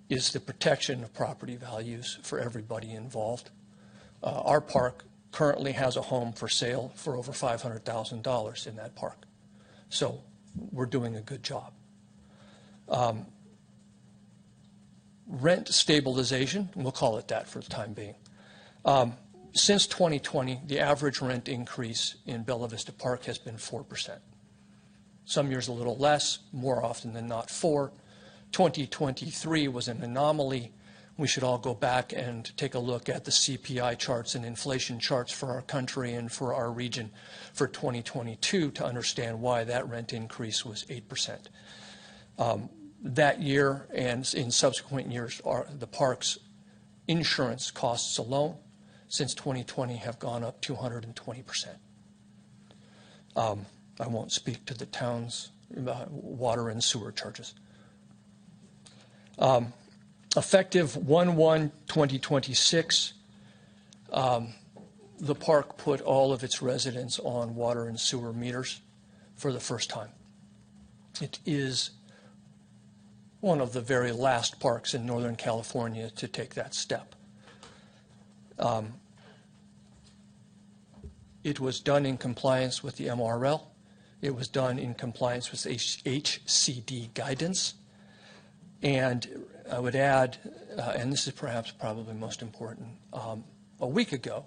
is the protection of property values for everybody involved. Our park currently has a home for sale for over $500,000 in that park. So we're doing a good job. Rent stabilization, we'll call it that for the time being. Since 2020, the average rent increase in Bella Vista Park has been 4%. Some years a little less, more often than not 4%. 2023 was an anomaly. We should all go back and take a look at the CPI charts and inflation charts for our country and for our region for 2022 to understand why that rent increase was 8%. That year and in subsequent years, the park's insurance costs alone since 2020 have gone up 220%. I won't speak to the town's water and sewer charges. Effective 1/1/2026, the park put all of its residents on water and sewer meters for the first time. It is one of the very last parks in Northern California to take that step. It was done in compliance with the MRL. It was done in compliance with HCD guidance. And I would add, and this is perhaps probably most important, a week ago,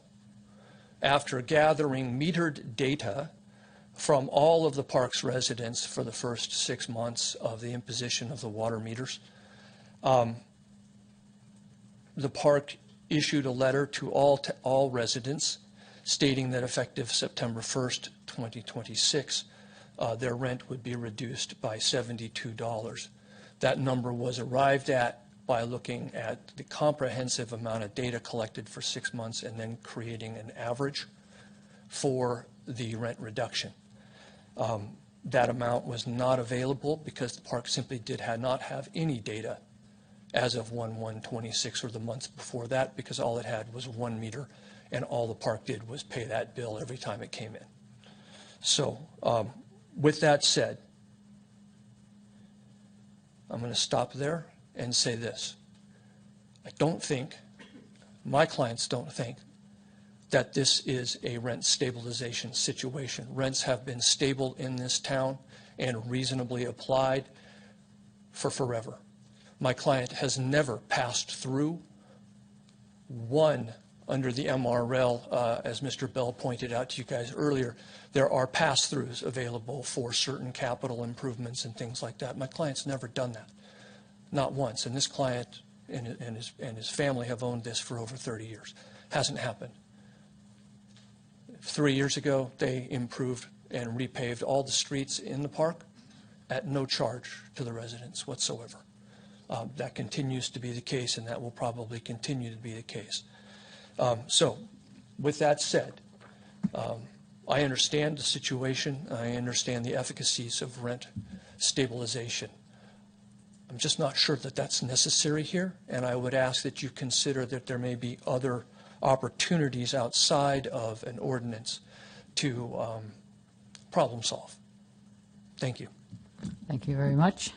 after gathering metered data from all of the park's residents for the first 6 months of the imposition of the water meters, the park issued a letter to all residents stating that effective September 1st, 2026, their rent would be reduced by $72. That number was arrived at by looking at the comprehensive amount of data collected for 6 months and then creating an average for the rent reduction. That amount was not available because the park simply had not have any data as of 1/1/26 or the months before that, because all it had was 1 meter, and all the park did was pay that bill every time it came in. So with that said, I'm going to stop there and say this. I don't think, my clients don't think, that this is a rent stabilization situation. Rents have been stable in this town and reasonably applied for forever. My client has never passed through one under the MRL, as Mr. Bell pointed out to you guys earlier. There are pass-throughs available for certain capital improvements and things like that. My client's never done that, not once. And this client and his family have owned this for over 30 years. Hasn't happened. 3 years ago, they improved and repaved all the streets in the park at no charge to the residents whatsoever. That continues to be the case, and that will probably continue to be the case. So, with that said, I understand the situation. I understand the efficacies of rent stabilization. I'm just not sure that that's necessary here, and I would ask that you consider that there may be other opportunities outside of an ordinance to problem solve. Thank you. Thank you very much.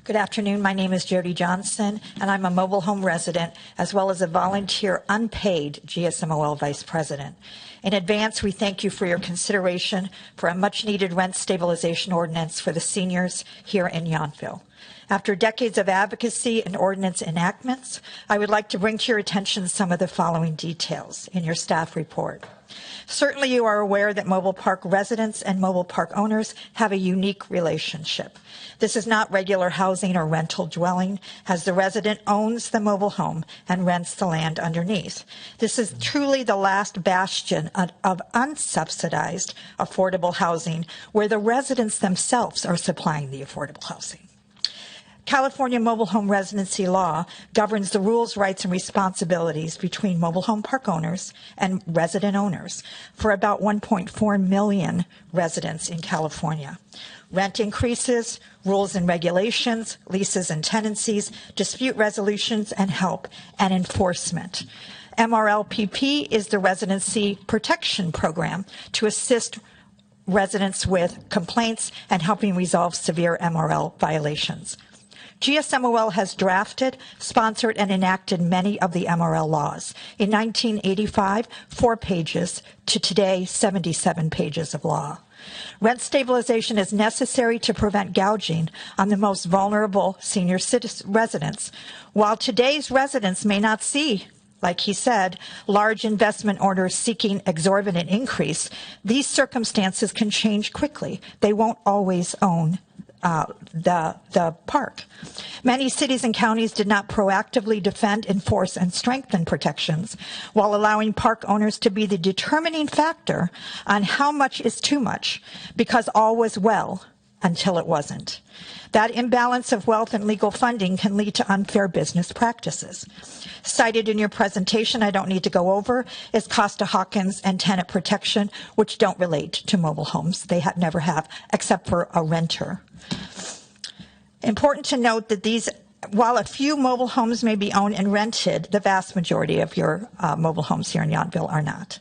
Good afternoon. My name is Jody Johnson, and I'm a mobile home resident as well as a volunteer unpaid GSMOL Vice President. In advance, we thank you for your consideration for a much-needed rent stabilization ordinance for the seniors here in Yountville. After decades of advocacy and ordinance enactments, I would like to bring to your attention some of the following details in your staff report. Certainly you are aware that mobile park residents and mobile park owners have a unique relationship. This is not regular housing or rental dwelling, as the resident owns the mobile home and rents the land underneath. This is truly the last bastion of unsubsidized affordable housing, where the residents themselves are supplying the affordable housing. California mobile home residency law governs the rules, rights, and responsibilities between mobile home park owners and resident owners for about 1.4 million residents in California. Rent increases, rules and regulations, leases and tenancies, dispute resolutions and help, and enforcement. MRLPP is the residency protection program to assist residents with complaints and helping resolve severe MRL violations. GSMOL has drafted, sponsored, and enacted many of the MRL laws. In 1985, 4 pages, to today, 77 pages of law. Rent stabilization is necessary to prevent gouging on the most vulnerable senior residents. While today's residents may not see, like he said, large investment orders seeking exorbitant increase, these circumstances can change quickly. They won't always own the park. Many cities and counties did not proactively defend, enforce, and strengthen protections, while allowing park owners to be the determining factor on how much is too much, because all was well until it wasn't. That imbalance of wealth and legal funding can lead to unfair business practices. Cited in your presentation, I don't need to go over, is Costa-Hawkins and tenant protection, which don't relate to mobile homes. They never have, except for a renter. Important to note that while a few mobile homes may be owned and rented, the vast majority of your mobile homes here in Yountville are not.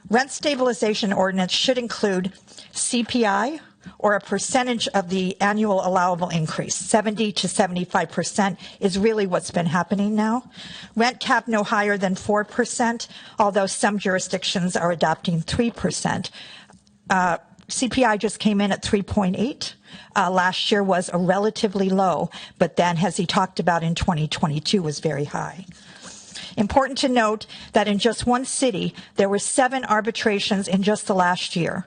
Rent stabilization ordinance should include CPI, or a percentage of the annual allowable increase. 70 to 75% is really what's been happening now. Rent cap no higher than 4%, although some jurisdictions are adopting 3%. CPI just came in at 3.8. Last year was a relatively low, but then, as he talked about in 2022, was very high. Important to note that in just one city, there were 7 arbitrations in just the last year.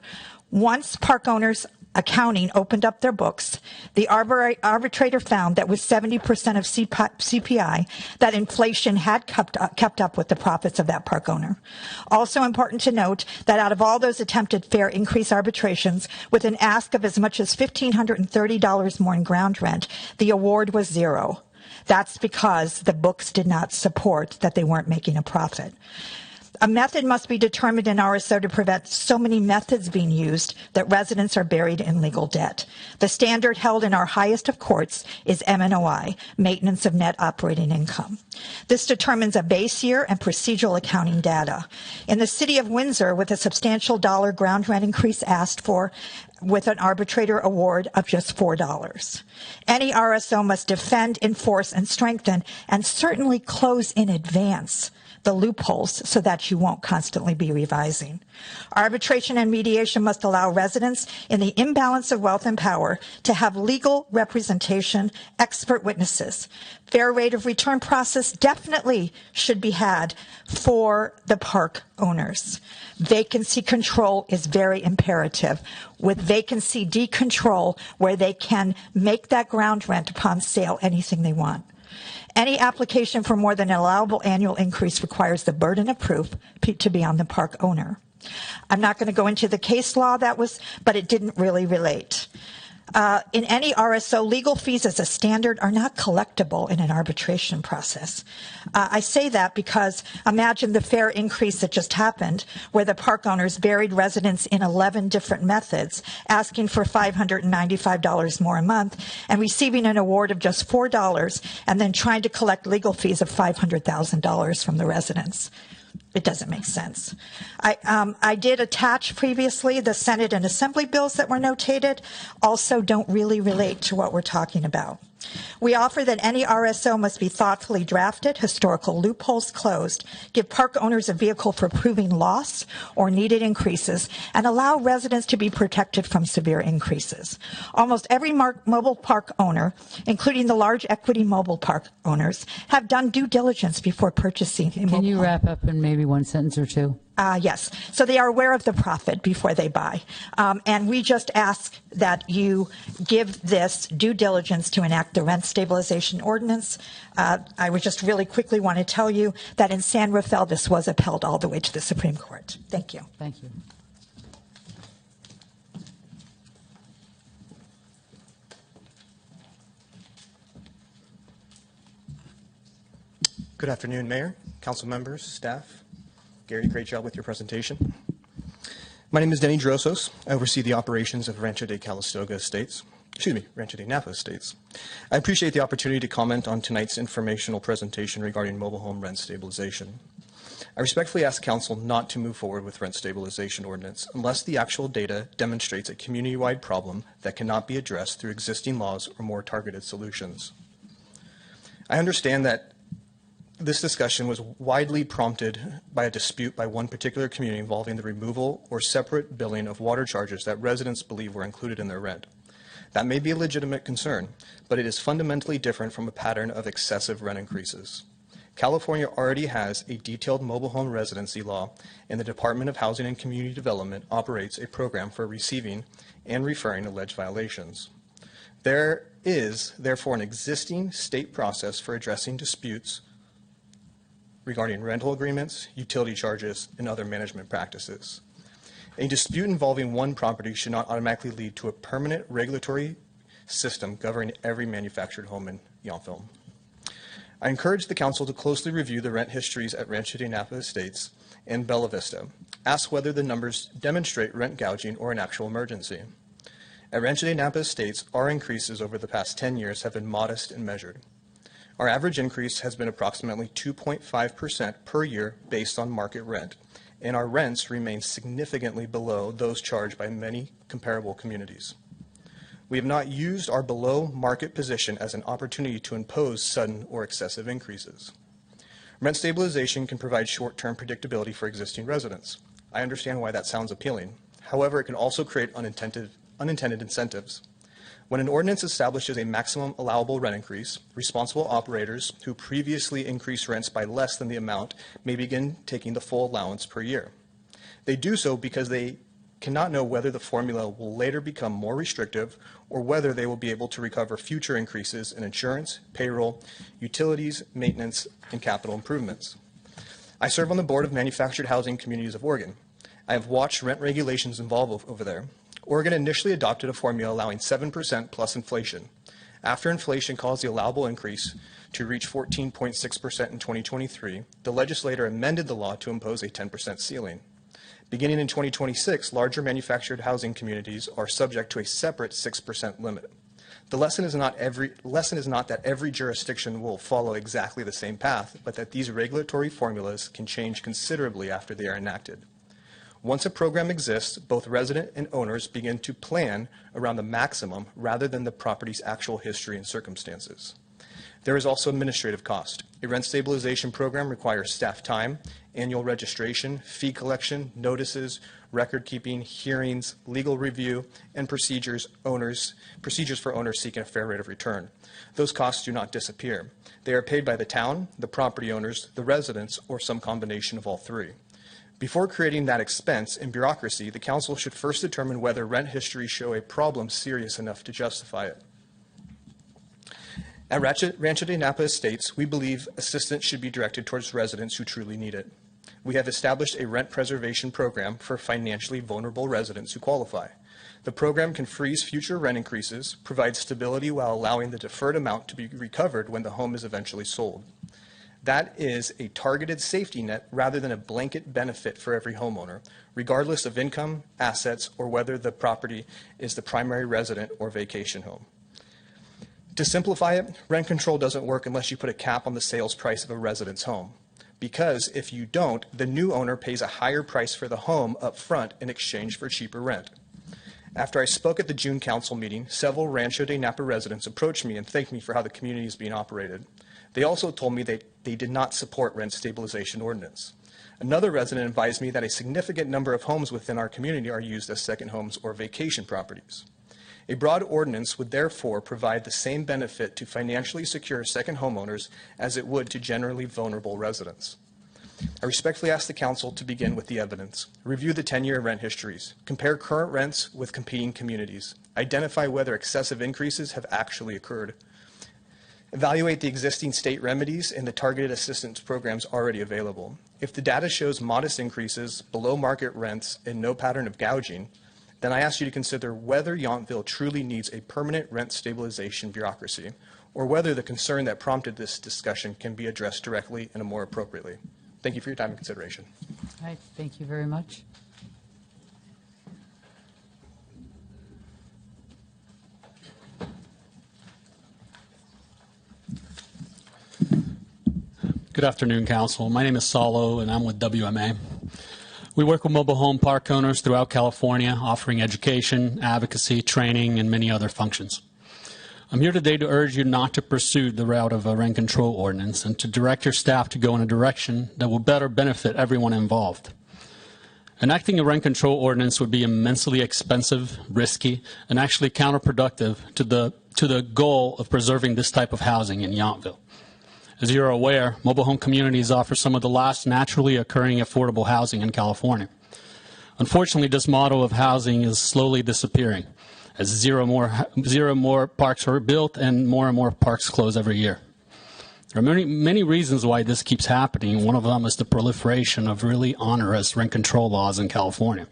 Once park owners accounting opened up their books, the arbitrator found that with 70% of CPI, that inflation had kept up with the profits of that park owner. Also important to note that out of all those attempted fair increase arbitrations, with an ask of as much as $1,530 more in ground rent, the award was 0. That's because the books did not support that they weren't making a profit. A method must be determined in RSO to prevent so many methods being used that residents are buried in legal debt. The standard held in our highest of courts is MNOI, Maintenance of Net Operating Income. This determines a base year and procedural accounting data. In the city of Windsor, with a substantial dollar ground rent increase asked for, with an arbitrator award of just $4. Any RSO must defend, enforce, and strengthen, and certainly close in advance the loopholes so that you won't constantly be revising. Arbitration and mediation must allow residents in the imbalance of wealth and power to have legal representation, expert witnesses. Fair rate of return process definitely should be had for the park owners. Vacancy control is very imperative, with vacancy decontrol where they can make that ground rent upon sale anything they want. Any application for more than an allowable annual increase requires the burden of proof to be on the park owner. I'm not going to go into the case law but it didn't really relate. In any RSO, legal fees as a standard are not collectible in an arbitration process. I say that because imagine the fare increase that just happened, where the park owners buried residents in 11 different methods, asking for $595 more a month, and receiving an award of just $4, and then trying to collect legal fees of $500,000 from the residents. It doesn't make sense. I did attach previously the Senate and Assembly bills that were notated, also don't really relate to what we're talking about. We offer that any RSO must be thoughtfully drafted, historical loopholes closed, give park owners a vehicle for proving loss or needed increases, and allow residents to be protected from severe increases. Almost every mobile park owner, including the large equity mobile park owners, have done due diligence before purchasing a mobile Can you home. wrap up in maybe one sentence or two? Yes. So they are aware of the profit before they buy. And we just ask that you give this due diligence to enact the rent stabilization ordinance. I would just really quickly want to tell you that in San Rafael, this was upheld all the way to the Supreme Court. Thank you. Thank you. Good afternoon, Mayor, council members, staff. Gary, great job with your presentation. My name is Denny Drosos. I oversee the operations of Rancho de Calistoga Estates. Rancho de Napa Estates. I appreciate the opportunity to comment on tonight's informational presentation regarding mobile home rent stabilization. I respectfully ask Council not to move forward with rent stabilization ordinance unless the actual data demonstrates a community-wide problem that cannot be addressed through existing laws or more targeted solutions. I understand that this discussion was widely prompted by a dispute by one particular community involving the removal or separate billing of water charges that residents believe were included in their rent. That may be a legitimate concern, but it is fundamentally different from a pattern of excessive rent increases. California already has a detailed mobile home residency law, and the Department of Housing and Community Development operates a program for receiving and referring alleged violations. There is, therefore, an existing state process for addressing disputes regarding rental agreements, utility charges, and other management practices. A dispute involving one property should not automatically lead to a permanent regulatory system governing every manufactured home in Yountville. I encourage the Council to closely review the rent histories at Rancho de Napa Estates and Bella Vista. Ask whether the numbers demonstrate rent gouging or an actual emergency. At Rancho de Napa Estates, our increases over the past 10 years have been modest and measured. Our average increase has been approximately 2.5% per year based on market rent, and our rents remain significantly below those charged by many comparable communities. We have not used our below market position as an opportunity to impose sudden or excessive increases. Rent stabilization can provide short-term predictability for existing residents. I understand why that sounds appealing. However, it can also create unintended incentives. When an ordinance establishes a maximum allowable rent increase, responsible operators who previously increased rents by less than the amount may begin taking the full allowance per year. They do so because they cannot know whether the formula will later become more restrictive or whether they will be able to recover future increases in insurance, payroll, utilities, maintenance, and capital improvements. I serve on the board of Manufactured Housing Communities of Oregon. I have watched rent regulations evolve over there. Oregon initially adopted a formula allowing 7% plus inflation. After inflation caused the allowable increase to reach 14.6% in 2023, the legislature amended the law to impose a 10% ceiling. Beginning in 2026, larger manufactured housing communities are subject to a separate 6% limit. The lesson is not that every jurisdiction will follow exactly the same path, but that these regulatory formulas can change considerably after they are enacted. Once a program exists, both resident and owners begin to plan around the maximum rather than the property's actual history and circumstances. There is also administrative cost. A rent stabilization program requires staff time, annual registration, fee collection, notices, record keeping, hearings, legal review, and procedures for owners seeking a fair rate of return. Those costs do not disappear. They are paid by the town, the property owners, the residents, or some combination of all three. Before creating that expense and bureaucracy, the Council should first determine whether rent histories show a problem serious enough to justify it. At Rancho de Napa Estates, we believe assistance should be directed towards residents who truly need it. We have established a rent preservation program for financially vulnerable residents who qualify. The program can freeze future rent increases, provide stability while allowing the deferred amount to be recovered when the home is eventually sold. That is a targeted safety net rather than a blanket benefit for every homeowner, regardless of income, assets, or whether the property is the primary resident or vacation home. To simplify it, rent control doesn't work unless you put a cap on the sales price of a resident's home. Because if you don't, the new owner pays a higher price for the home up front in exchange for cheaper rent. After I spoke at the June council meeting, several Rancho de Napa residents approached me and thanked me for how the community is being operated. They also told me they did not support rent stabilization ordinance. Another resident advised me that a significant number of homes within our community are used as second homes or vacation properties. A broad ordinance would therefore provide the same benefit to financially secure second homeowners as it would to generally vulnerable residents. I respectfully ask the council to begin with the evidence, review the 10-year rent histories, compare current rents with competing communities, identify whether excessive increases have actually occurred, evaluate the existing state remedies and the targeted assistance programs already available. If the data shows modest increases, below market rents, and no pattern of gouging, then I ask you to consider whether Yountville truly needs a permanent rent stabilization bureaucracy, or whether the concern that prompted this discussion can be addressed directly and more appropriately. Thank you for your time and consideration. All right, thank you very much. Good afternoon, Council. My name is Salo, and I'm with WMA. We work with mobile home park owners throughout California, offering education, advocacy, training, and many other functions. I'm here today to urge you not to pursue the route of a rent control ordinance and to direct your staff to go in a direction that will better benefit everyone involved. Enacting a rent control ordinance would be immensely expensive, risky, and actually counterproductive to the goal of preserving this type of housing in Yountville. As you're aware, mobile home communities offer some of the last naturally occurring affordable housing in California. Unfortunately, this model of housing is slowly disappearing as zero more parks are built and more parks close every year. There are many reasons why this keeps happening. One of them is the proliferation of really onerous rent control laws in California.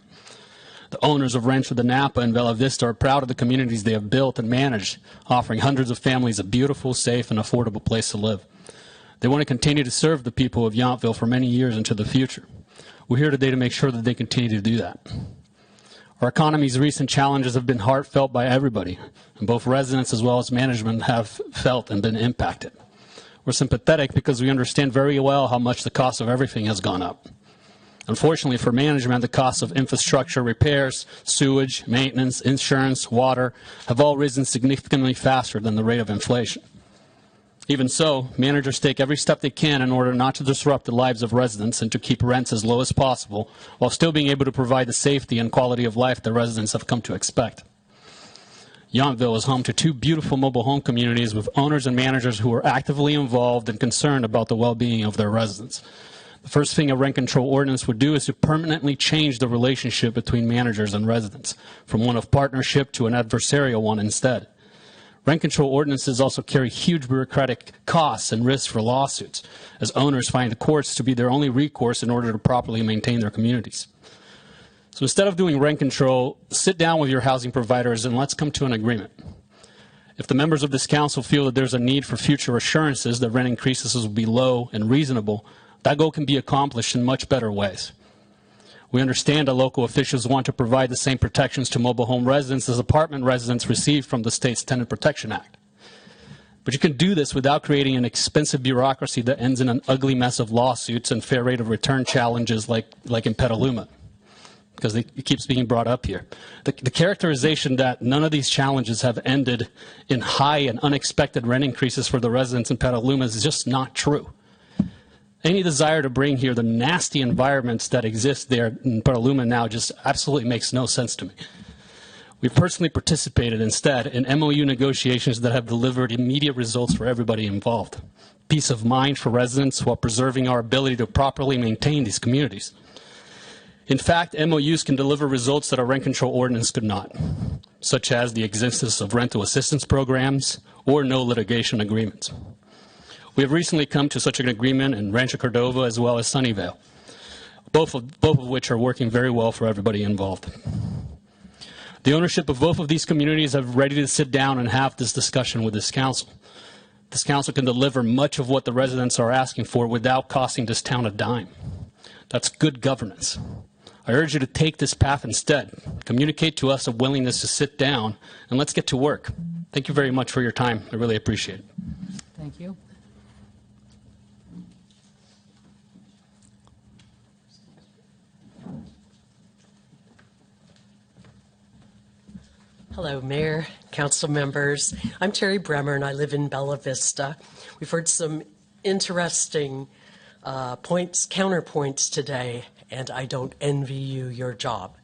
The owners of Rancho de Napa and Bella Vista are proud of the communities they have built and managed, offering hundreds of families a beautiful, safe, and affordable place to live. They want to continue to serve the people of Yountville for many years into the future. We're here today to make sure that they continue to do that. Our economy's recent challenges have been heartfelt by everybody, and both residents as well as management have felt and been impacted. We're sympathetic because we understand very well how much the cost of everything has gone up. Unfortunately for management, the costs of infrastructure repairs, sewage, maintenance, insurance, water have all risen significantly faster than the rate of inflation. Even so, managers take every step they can in order not to disrupt the lives of residents and to keep rents as low as possible while still being able to provide the safety and quality of life that residents have come to expect. Yountville is home to two beautiful mobile home communities with owners and managers who are actively involved and concerned about the well-being of their residents. The first thing a rent control ordinance would do is to permanently change the relationship between managers and residents, from one of partnership to an adversarial one instead. Rent control ordinances also carry huge bureaucratic costs and risks for lawsuits, as owners find the courts to be their only recourse in order to properly maintain their communities. So instead of doing rent control, sit down with your housing providers and let's come to an agreement. If the members of this council feel that there's a need for future assurances that rent increases will be low and reasonable, that goal can be accomplished in much better ways. We understand that local officials want to provide the same protections to mobile home residents as apartment residents receive from the state's Tenant Protection Act. But you can do this without creating an expensive bureaucracy that ends in an ugly mess of lawsuits and fair rate of return challenges like in Petaluma, because it keeps being brought up here. The characterization that none of these challenges have ended in high and unexpected rent increases for the residents in Petaluma is just not true. Any desire to bring here the nasty environments that exist there in Petaluma now just absolutely makes no sense to me. We've personally participated instead in MOU negotiations that have delivered immediate results for everybody involved. Peace of mind for residents while preserving our ability to properly maintain these communities. In fact, MOUs can deliver results that a rent control ordinance could not, such as the existence of rental assistance programs or no litigation agreements. We have recently come to such an agreement in Rancho Cordova as well as Sunnyvale, both of which are working very well for everybody involved. The ownership of both of these communities are ready to sit down and have this discussion with this council. This council can deliver much of what the residents are asking for without costing this town a dime. That's good governance. I urge you to take this path instead. Communicate to us a willingness to sit down, and let's get to work. Thank you very much for your time. I really appreciate it. Thank you. Hello, Mayor, council members. I'm Terry Bremer, and I live in Bella Vista. We've heard some interesting counterpoints today, and I don't envy you your job.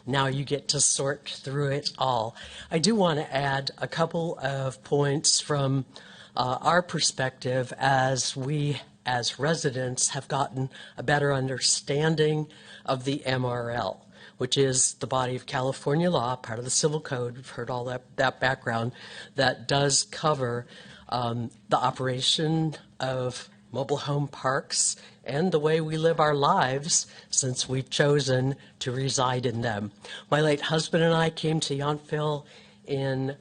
Now you get to sort through it all. I do want to add a couple of points from our perspective as we, as residents, have gotten a better understanding of the MRL, which is the body of California law, part of the Civil Code. We've heard all that background that does cover the operation of mobile home parks and the way we live our lives since we've chosen to reside in them. My late husband and I came to Yountville in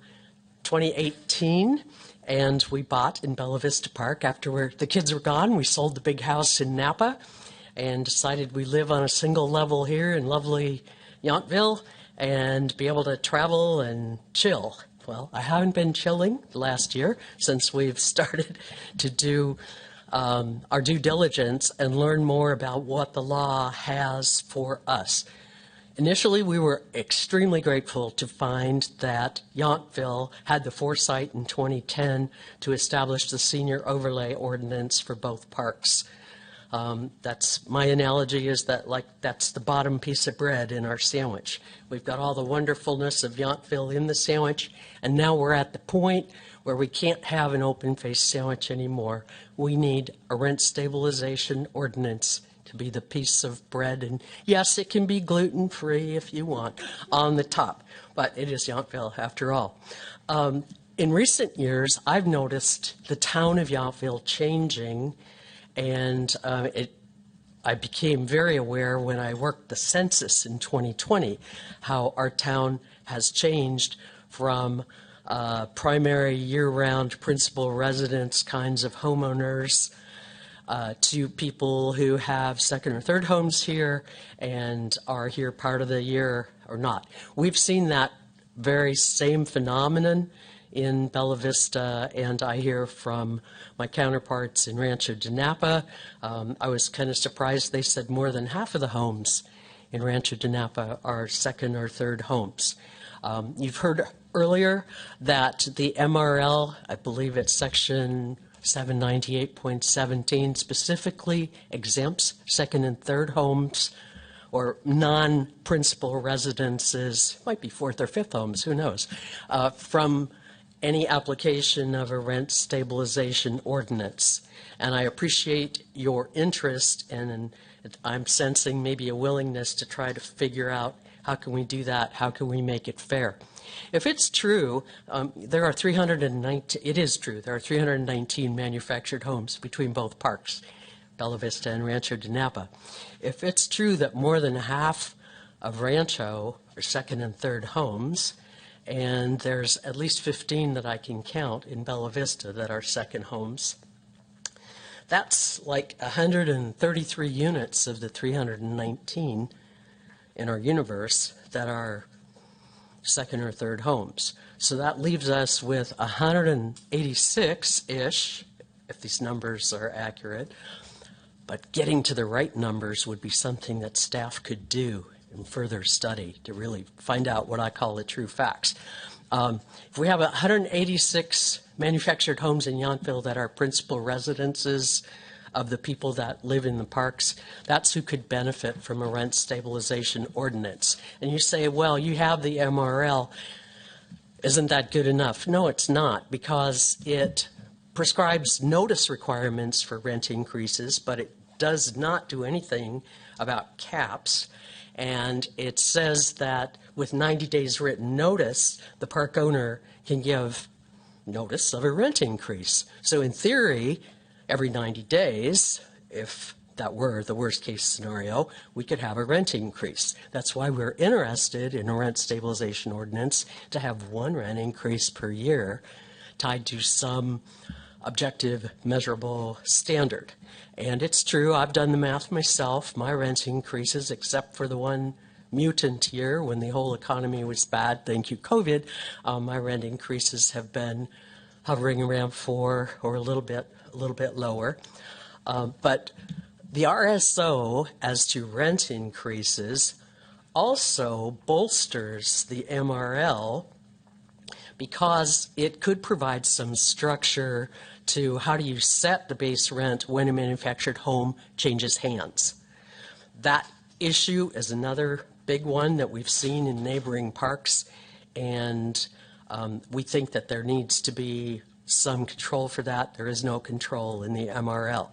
2018, and we bought in Bella Vista Park. After the kids were gone, we sold the big house in Napa and decided we live on a single level here in lovely Yountville and be able to travel and chill. Well, I haven't been chilling last year since we've started to do our due diligence and learn more about what the law has for us. Initially, we were extremely grateful to find that Yountville had the foresight in 2010 to establish the senior overlay ordinance for both parks. That's my analogy is that that's the bottom piece of bread in our sandwich. We've got all the wonderfulness of Yountville in the sandwich, and now we're at the point where we can't have an open-faced sandwich anymore. We need a rent stabilization ordinance to be the piece of bread. And yes, it can be gluten-free if you want on the top, but it is Yountville after all. In recent years, I've noticed the town of Yountville changing, and I became very aware when I worked the census in 2020 how our town has changed from primary year-round principal residence kinds of homeowners to people who have second or third homes here and are here part of the year or not. We've seen that very same phenomenon in Bella Vista, and I hear from my counterparts in Rancho de Napa. I was kind of surprised they said more than half of the homes in Rancho de Napa are second or third homes. You've heard earlier that the MRL, I believe it's section 798.17, specifically exempts second and third homes or non-principal residences, might be fourth or fifth homes, who knows, from any application of a rent stabilization ordinance. And I appreciate your interest, and I'm sensing maybe a willingness to try to figure out how can we do that, how can we make it fair. If it's true, there are 319 manufactured homes between both parks, Bella Vista and Rancho de Napa. If it's true that more than half of Rancho are second and third homes, and there's at least 15 that I can count in Bella Vista that are second homes, that's like 133 units of the 319 in our universe that are second or third homes. So that leaves us with 186-ish, if these numbers are accurate. But getting to the right numbers would be something that staff could do in further study to really find out what I call the true facts. If we have 186 manufactured homes in Yountville that are principal residences of the people that live in the parks, that's who could benefit from a rent stabilization ordinance. And you say, well, you have the MRL. Isn't that good enough? No, it's not, because it prescribes notice requirements for rent increases, but it does not do anything about caps. And it says that with 90 days written notice, the park owner can give notice of a rent increase. So in theory, every 90 days, if that were the worst case scenario, we could have a rent increase. That's why we're interested in a rent stabilization ordinance to have one rent increase per year tied to some objective, measurable standard. And it's true, I've done the math myself. My rent increases, except for the one mutant year when the whole economy was bad, thank you, COVID, my rent increases have been hovering around 4 or a little bit lower. But the RSO, as to rent increases, also bolsters the MRL because it could provide some structure to how do you set the base rent when a manufactured home changes hands. That issue is another big one that we've seen in neighboring parks, and we think that there needs to be some control for that. There is no control in the MRL.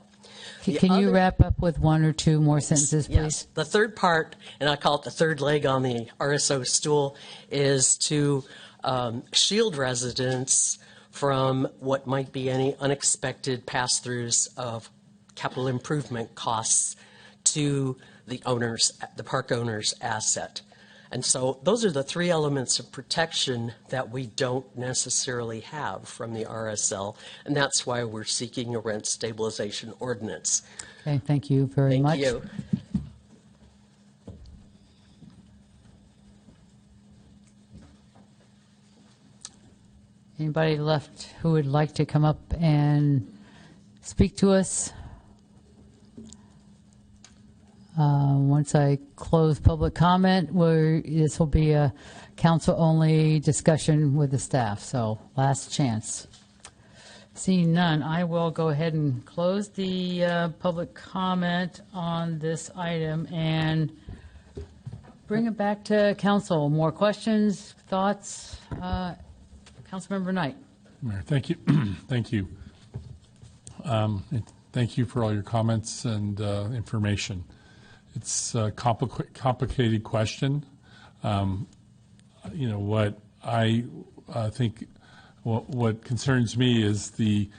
Can you wrap up with one or two more sentences, please? Yes. The third part, and I call it the third leg on the RSO stool, is to shield residents from what might be any unexpected pass-throughs of capital improvement costs to the park owner's asset. And so those are the three elements of protection that we don't necessarily have from the RSL, and that's why we're seeking a rent stabilization ordinance. Okay, thank you very much. Thank you. Anybody left who would like to come up and speak to us? Once I close public comment, this will be a council-only discussion with the staff, so last chance. Seeing none, I will go ahead and close the public comment on this item and bring it back to council. More questions, thoughts? Councilmember Knight. Mayor, thank you. Thank you. Thank you for all your comments and information. It's a complicated question. What I think, what concerns me is the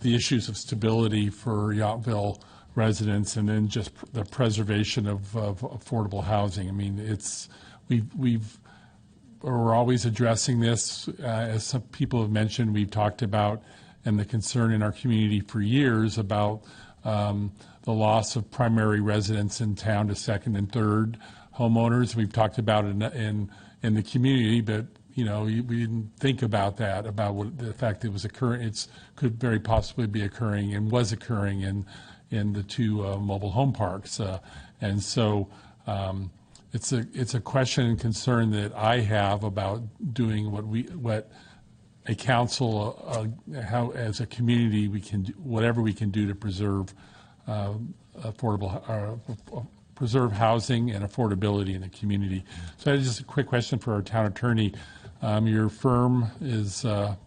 issues of stability for Yountville residents, and then just the preservation of affordable housing. I mean, we're always addressing this, as some people have mentioned. We've talked about, and the concern in our community for years about the loss of primary residents in town to second and third homeowners. We've talked about it in the community, but we didn't think about that, about what the fact it was occurring. It could very possibly be occurring and was occurring in the two mobile home parks, and so it's a question and concern that I have about doing what a council, how as a community we can do whatever we can do to preserve preserve housing and affordability in the community. So just a quick question for our town attorney. Your firm is a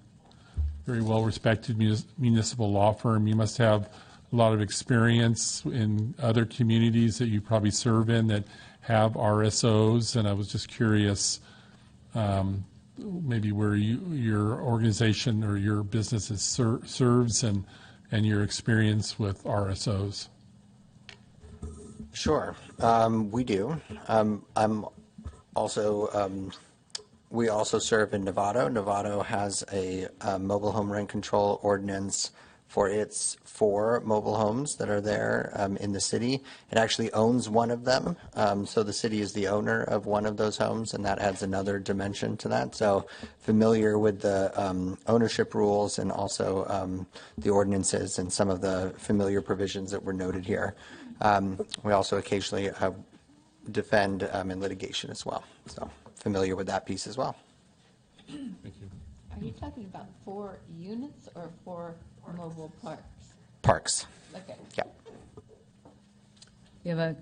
very well-respected municipal law firm. You must have a lot of experience in other communities that you probably serve in that have RSOs, and I was just curious maybe where your organization or your business serves and your experience with RSOs. Sure, we do. We also serve in Novato. Novato has a mobile home rent control ordinance for its 4 mobile homes that are there in the city. It actually owns one of them, so the city is the owner of one of those homes, and that adds another dimension to that. So familiar with the ownership rules and also the ordinances and some of the familiar provisions that were noted here. We also occasionally defend in litigation as well, so familiar with that piece as well. Thank you. Are you talking about 4 units or 4 mobile parks? Parks. Okay. Yeah. You have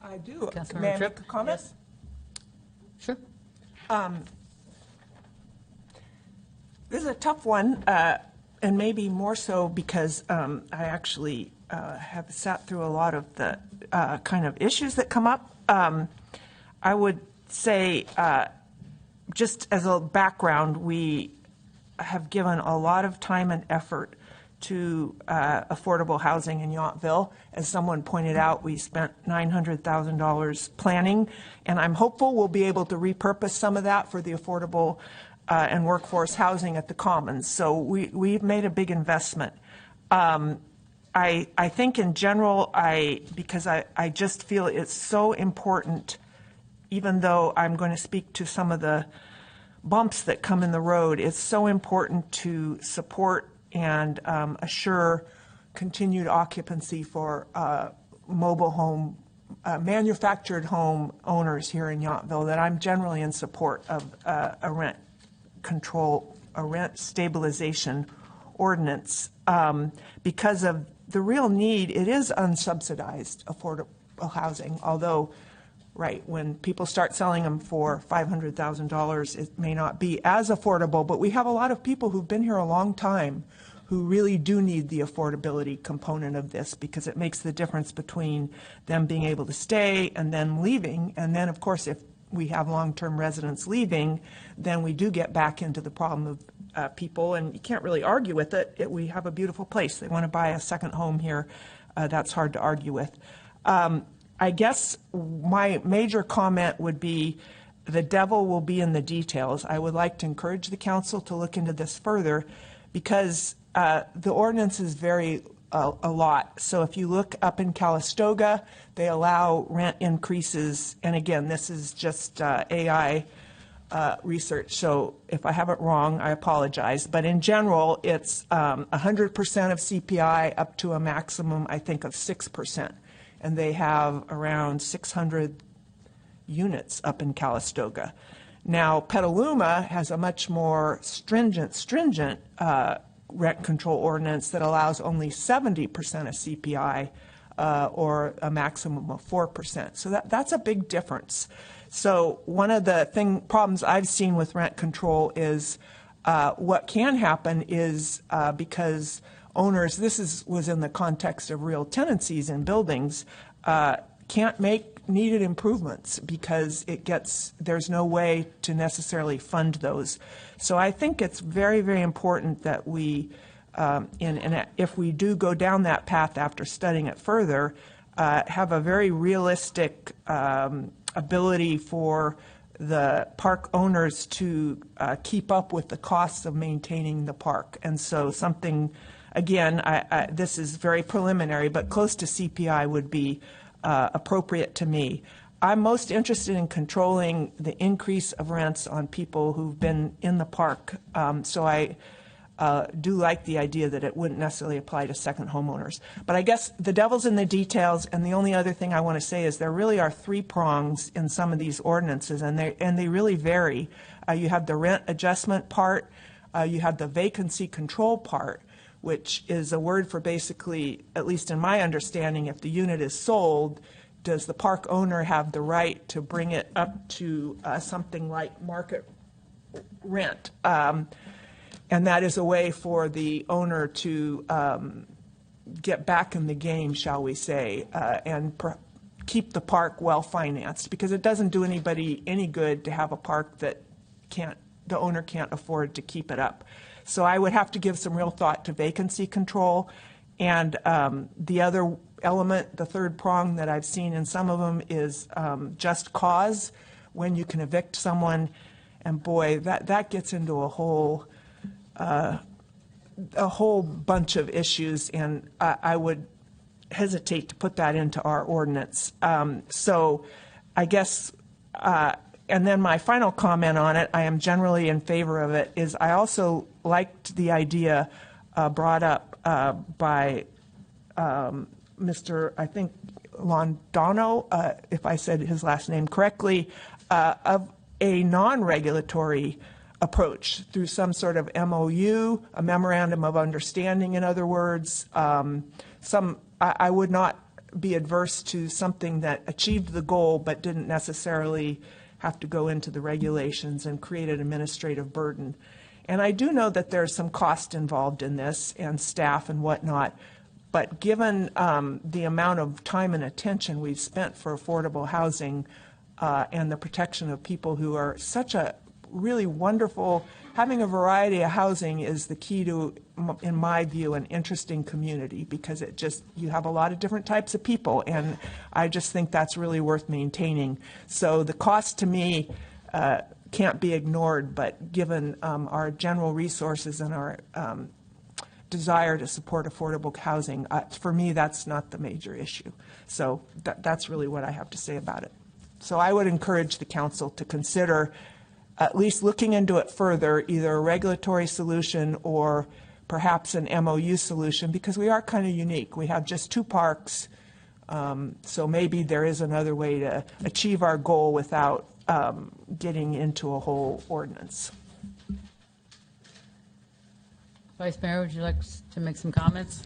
I do. Councilmember May I Tripp? make a comment? Yes. Sure. This is a tough one, and maybe more so because I actually have sat through a lot of the kind of issues that come up. I would say, just as a background, we have given a lot of time and effort to affordable housing in Yountville. As someone pointed out, we spent $900,000 planning, and I'm hopeful we'll be able to repurpose some of that for the affordable and workforce housing at the Commons. So we've made a big investment. I think in general, because I just feel it's so important, even though I'm going to speak to some of the bumps that come in the road, it's so important to support and assure continued occupancy for mobile home, manufactured home owners here in Yountville, that I'm generally in support of a rent stabilization ordinance because of the real need. It is unsubsidized affordable housing, although, right, when people start selling them for $500,000, it may not be as affordable, but we have a lot of people who've been here a long time who really do need the affordability component of this, because it makes the difference between them being able to stay and then leaving. And then, of course, if we have long-term residents leaving, then we do get back into the problem of people, and you can't really argue with it. We have a beautiful place. They want to buy a second home here. That's hard to argue with. I guess my major comment would be the devil will be in the details. I would like to encourage the council to look into this further, because the ordinance is very a lot. So if you look up in Calistoga, they allow rent increases. And again, this is just AI research. So if I have it wrong, I apologize. But in general, it's 100% of CPI up to a maximum, I think, of 6%. And they have around 600 units up in Calistoga. Now, Petaluma has a much more stringent rent control ordinance that allows only 70% of CPI or a maximum of 4%. So that's a big difference. So one of the problems I've seen with rent control is what can happen is because owners, was in the context of real tenancies in buildings, can't make needed improvements because there's no way to necessarily fund those. So I think it's very, very important that we, if we do go down that path after studying it further, have a very realistic ability for the park owners to keep up with the costs of maintaining the park. And so something, again, this is very preliminary, but close to CPI would be appropriate to me. I'm most interested in controlling the increase of rents on people who've been in the park. So I do like the idea that it wouldn't necessarily apply to second homeowners. But I guess the devil's in the details, and the only other thing I want to say is there really are three prongs in some of these ordinances, and they really vary. You have the rent adjustment part, you have the vacancy control part, which is a word for basically, at least in my understanding, if the unit is sold, does the park owner have the right to bring it up to something like market rent? And that is a way for the owner to get back in the game, shall we say, and keep the park well financed, because it doesn't do anybody any good to have a park that the owner can't afford to keep it up. So I would have to give some real thought to vacancy control. And the other element, the third prong that I've seen in some of them is just cause, when you can evict someone. And boy, that gets into a whole bunch of issues, and I would hesitate to put that into our ordinance. So I guess, and then my final comment on it, I am generally in favor of it, is I also liked the idea brought up by Mr. I think Londano, if I said his last name correctly, of a non-regulatory approach through some sort of MOU, a memorandum of understanding, in other words. I would not be adverse to something that achieved the goal but didn't necessarily have to go into the regulations and create an administrative burden. And I do know that there's some cost involved in this, and staff and whatnot, but given the amount of time and attention we've spent for affordable housing and the protection of people who are such a really wonderful having a variety of housing is the key to, in my view, an interesting community, because you have a lot of different types of people, and I just think that's really worth maintaining. So the cost to me can't be ignored, but given our general resources and our desire to support affordable housing, for me, that's not the major issue. So that's really what I have to say about it. So I would encourage the council to consider at least looking into it further, either a regulatory solution or perhaps an MOU solution, because we are kind of unique. We have just 2 parks, so maybe there is another way to achieve our goal without getting into a whole ordinance. Vice Mayor, would you like to make some comments?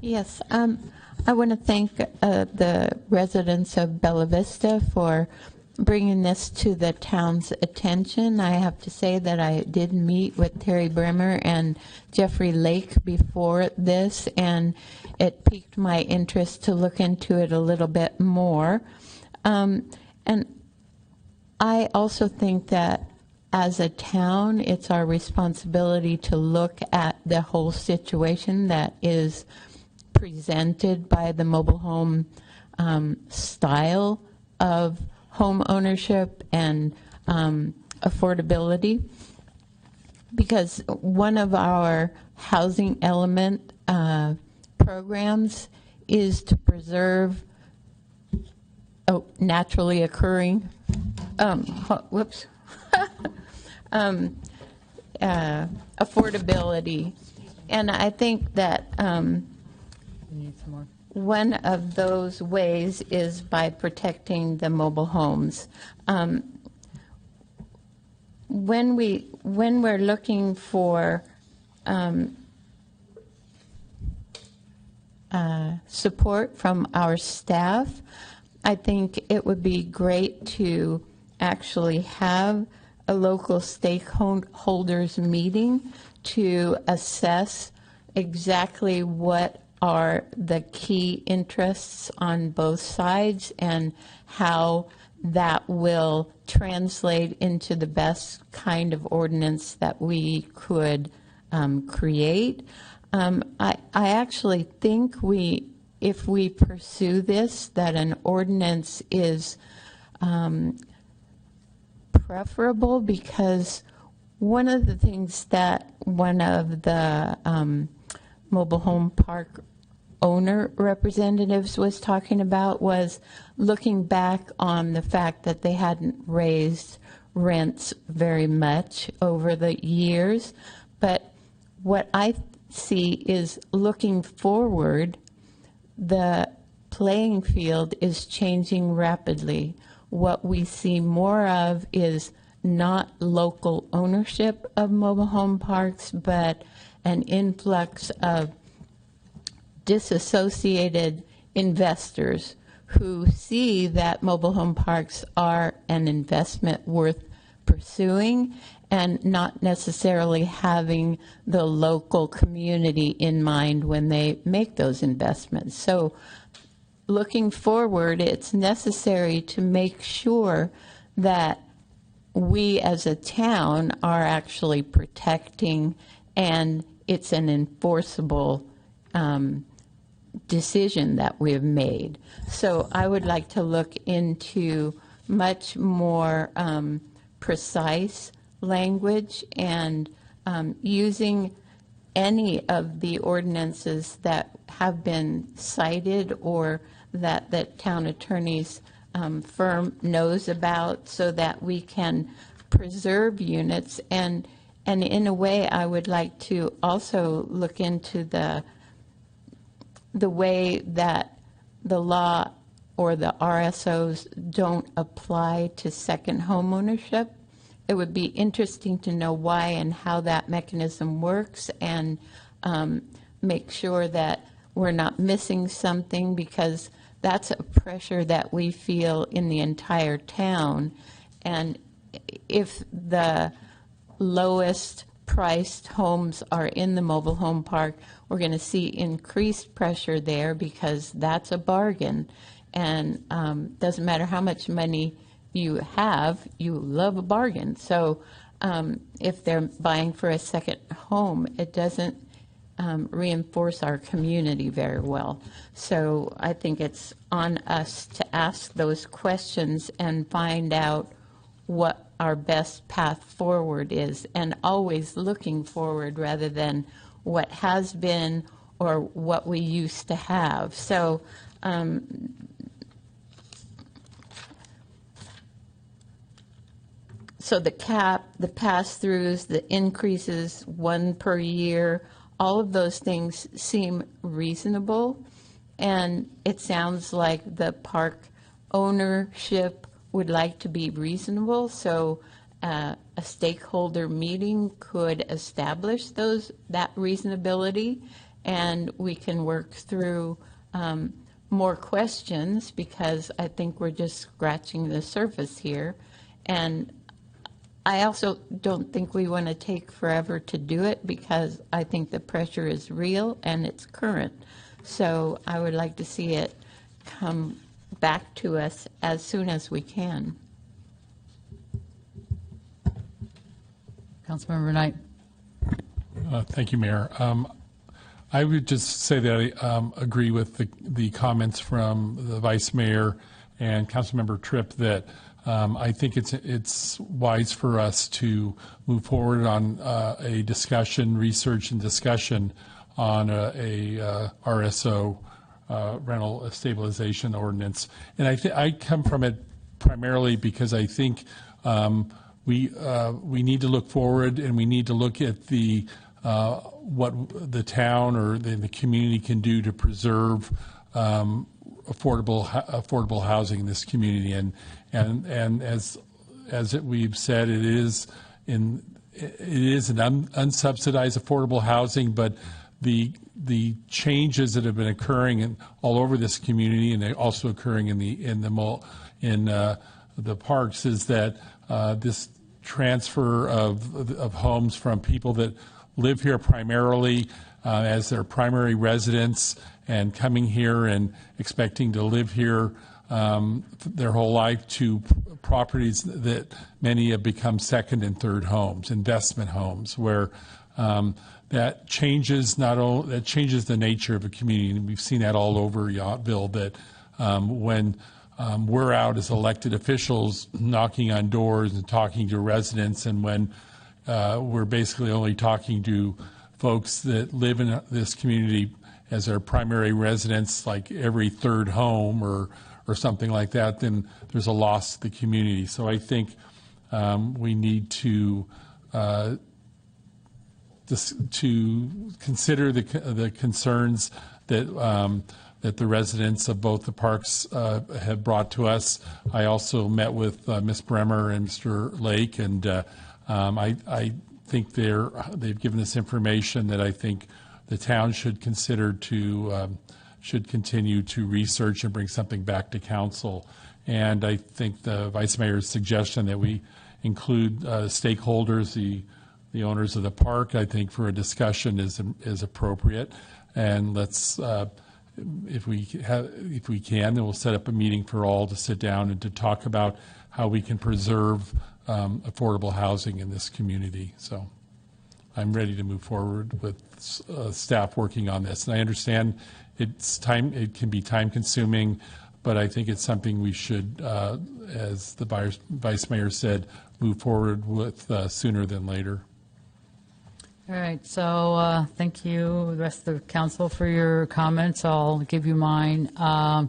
Yes, I want to thank the residents of Bella Vista for bringing this to the town's attention. I have to say that I did meet with Terry Bremer and Jeffrey Lake before this, and it piqued my interest to look into it a little bit more. And I also think that as a town, it's our responsibility to look at the whole situation that is presented by the mobile home style of home ownership and affordability, because one of our housing element programs is to preserve naturally occurring affordability. And I think that need some more. one of those ways is by protecting the mobile homes. When we're looking for support from our staff, I think it would be great to actually have a local stakeholders meeting to assess exactly what are the key interests on both sides and how that will translate into the best kind of ordinance that we could create. I actually think if we pursue this, that an ordinance is preferable, because one of the things that one of the mobile home park owner representatives was talking about was looking back on the fact that they hadn't raised rents very much over the years. But what I see is, looking forward, the playing field is changing rapidly. What we see more of is not local ownership of mobile home parks, but an influx of disassociated investors who see that mobile home parks are an investment worth pursuing and not necessarily having the local community in mind when they make those investments. So looking forward, it's necessary to make sure that we as a town are actually protecting, and it's an enforceable decision that we have made. So I would like to look into much more precise language and using any of the ordinances that have been cited or that the town attorney's firm knows about, so that we can preserve units. And in a way, I would like to also look into the way that the law or the RSOs don't apply to second home ownership. It would be interesting to know why and how that mechanism works, and make sure that we're not missing something, because that's a pressure that we feel in the entire town. And if the lowest priced homes are in the mobile home park, we're going to see increased pressure there, because that's a bargain. And doesn't matter how much money you have, you love a bargain. So if they're buying for a second home, it doesn't reinforce our community very well. So I think it's on us to ask those questions and find out what our best path forward is, and always looking forward rather than what has been or what we used to have. So so the cap, the pass-throughs, the increases, 1 per year, all of those things seem reasonable, and it sounds like the park ownership would like to be reasonable, so a stakeholder meeting could establish that reasonability, and we can work through more questions, because I think we're just scratching the surface here. And I also don't think we want to take forever to do it, because I think the pressure is real and it's current. So I would like to see it come back to us as soon as we can. Councilmember Knight. Thank you, Mayor. I would just say that I agree with the comments from the Vice Mayor and Councilmember Tripp that I think it's wise for us to move forward on a discussion, research and discussion on a RSO, rental stabilization ordinance. And I come from it primarily because I think we need to look forward, and we need to look at the what the town or the community can do to preserve affordable housing in this community. And as we've said, it is an unsubsidized affordable housing, but the changes that have been occurring all over this community, and they're also occurring in the parks, is that this transfer of homes from people that live here primarily as their primary residence and coming here and expecting to live here their whole life, to properties that many have become second and third homes, investment homes, where that changes the nature of a community. And we've seen that all over Yountville, that when we're out as elected officials knocking on doors and talking to residents, and when we're basically only talking to folks that live in this community as their primary residence, like every third home or something like that, then there's a loss to the community. So I think we need to consider the concerns that that the residents of both the parks have brought to us. I also met with Ms. Bremer and Mr. Lake, and I think they've given us information that I think the town should consider should continue to research and bring something back to council. And I think the Vice Mayor's suggestion that we include stakeholders, the owners of the park, I think for a discussion is appropriate. And let's, if we can, then we'll set up a meeting for all to sit down and to talk about how we can preserve affordable housing in this community. So I'm ready to move forward with staff working on this. And I understand it can be time consuming, but I think it's something we should, as the Vice Mayor said, move forward with sooner than later. All right, so thank you, the rest of the council, for your comments. I'll give you mine. I,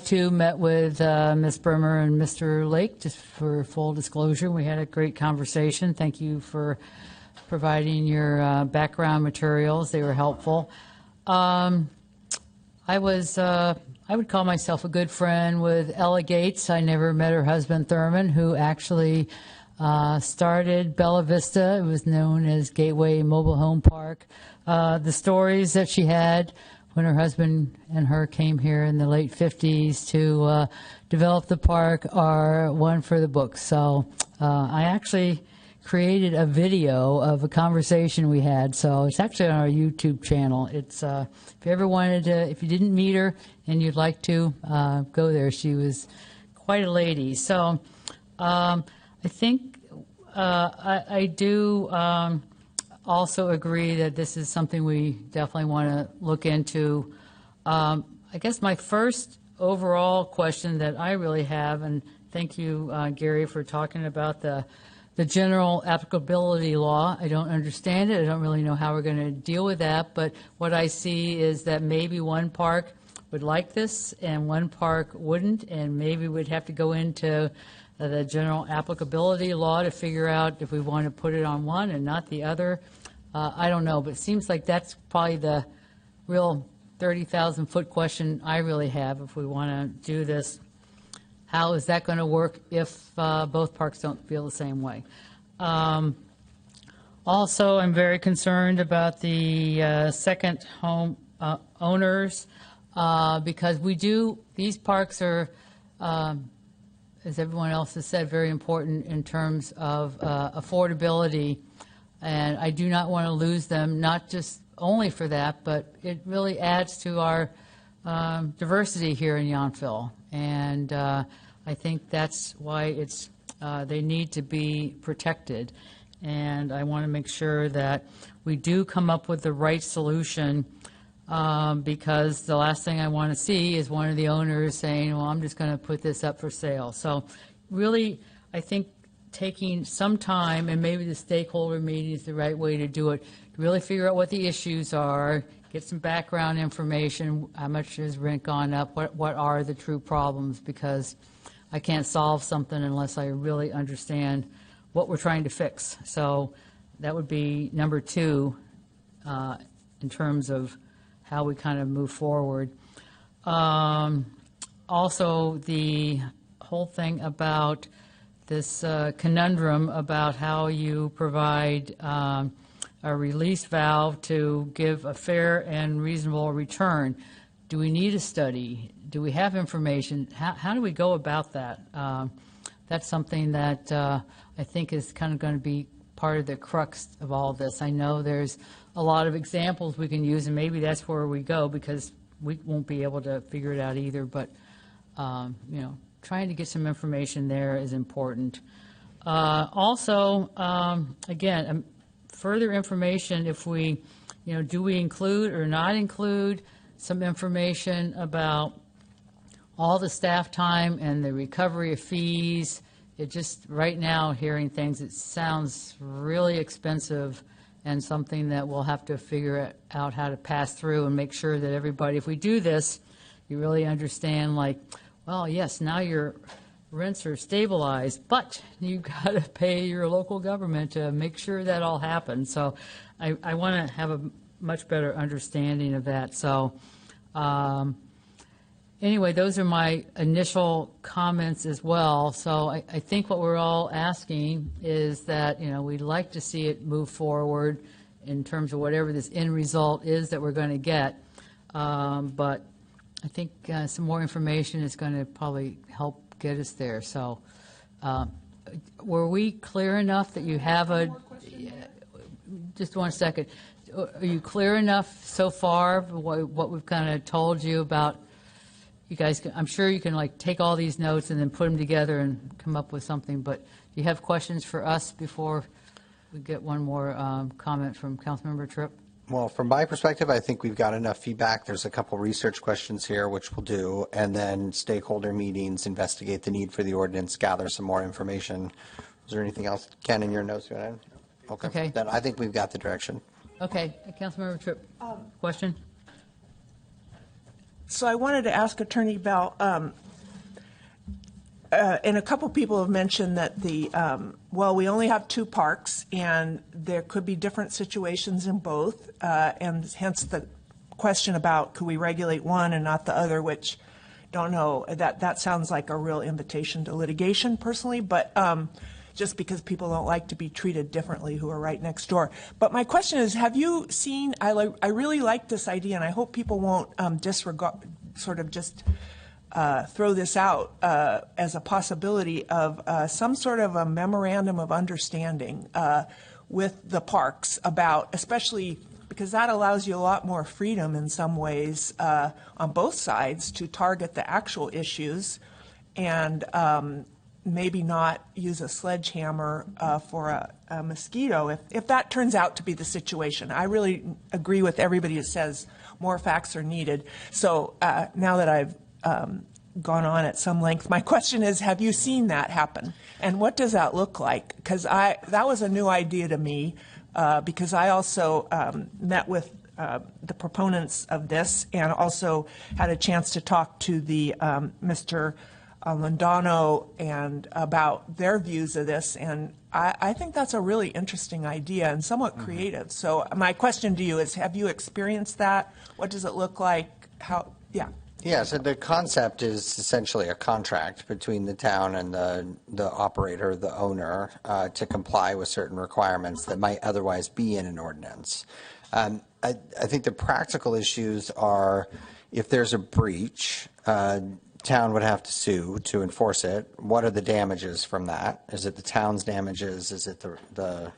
too, met with Ms. Bremer and Mr. Lake, just for full disclosure. We had a great conversation. Thank you for providing your background materials. They were helpful. I would call myself a good friend with Ella Gates. I never met her husband, Thurman, who actually started Bella Vista. It was known as Gateway Mobile Home Park. The stories that she had when her husband and her came here in the late 50s to develop the park are one for the books. So I actually created a video of a conversation we had. So it's actually on our YouTube channel. It's if you ever wanted to, if you didn't meet her and you'd like to, go there. She was quite a lady. So I think I do also agree that this is something we definitely want to look into. I guess my first overall question that I really have, and thank you, Gary, for talking about the general applicability law. I don't understand it. I don't really know how we're going to deal with that. But what I see is that maybe one park would like this and one park wouldn't, and maybe we'd have to go into the general applicability law to figure out if we want to put it on one and not the other. I don't know, but it seems like that's probably the real 30,000-foot question I really have if we want to do this. How is that going to work if both parks don't feel the same way? Also, I'm very concerned about the second home owners because these parks are, as everyone else has said, very important in terms of affordability, and I do not want to lose them, not just only for that, but it really adds to our diversity here in Yountville, and I think that's why they need to be protected, and I want to make sure that we do come up with the right solution. Because the last thing I want to see is one of the owners saying, well, I'm just going to put this up for sale. So really, I think taking some time, and maybe the stakeholder meeting is the right way to do it, to really figure out what the issues are, get some background information, how much has rent gone up, what are the true problems, because I can't solve something unless I really understand what we're trying to fix. So that would be number 2 in terms of how we kind of move forward. Also, the whole thing about this conundrum about how you provide a release valve to give a fair and reasonable return. Do we need a study? Do we have information? How do we go about that? That's something that I think is kind of going to be part of the crux of all this. I know there's a lot of examples we can use, and maybe that's where we go because we won't be able to figure it out either. But trying to get some information there is important. Also, again, further information. If we, do we include or not include some information about all the staff time and the recovery of fees? It just right now hearing things, it sounds really expensive. And something that we'll have to figure out how to pass through and make sure that everybody, if we do this, you really understand, like, well, yes, now your rents are stabilized, but you've got to pay your local government to make sure that all happens. So I want to have a much better understanding of that. So anyway, those are my initial comments as well. So I think what we're all asking is that, we'd like to see it move forward in terms of whatever this end result is that we're going to get. But I think some more information is going to probably help get us there. So were we clear enough that you have just 1 second. Are you clear enough so far what we've kind of told you about? You guys, I'm sure you can take all these notes and then put them together and come up with something. But do you have questions for us before we get one more comment from Councilmember Tripp? Well, from my perspective, I think we've got enough feedback. There's a couple research questions here, which we'll do, and then stakeholder meetings, investigate the need for the ordinance, gather some more information. Is there anything else, Ken, in your notes? Okay. Then I think we've got the direction. Okay. Councilmember Tripp, question? So I wanted to ask Attorney Bell, and a couple people have mentioned that we only have 2 parks, and there could be different situations in both, and hence the question about could we regulate one and not the other, which don't know. That sounds like a real invitation to litigation, personally, but just because people don't like to be treated differently who are right next door. But my question is, have you seen, I really like this idea, and I hope people won't disregard, sort of just throw this out as a possibility of some sort of a memorandum of understanding with the parks about, especially because that allows you a lot more freedom in some ways on both sides to target the actual issues and maybe not use a sledgehammer for a mosquito if that turns out to be the situation. I really agree with everybody that says more facts are needed. So now that I've gone on at some length, my question is, have you seen that happen? And what does that look like? Because that was a new idea to me, because I also met with the proponents of this and also had a chance to talk to the Mr. Londano and about their views of this. And I think that's a really interesting idea and somewhat creative. So my question to you is, have you experienced that? What does it look like? How? Yeah. Yeah, so the concept is essentially a contract between the town and the operator, the owner, to comply with certain requirements that might otherwise be in an ordinance. I think the practical issues are, if there's a breach, town would have to sue to enforce it. What are the damages from that? Is it the town's damages? Is it the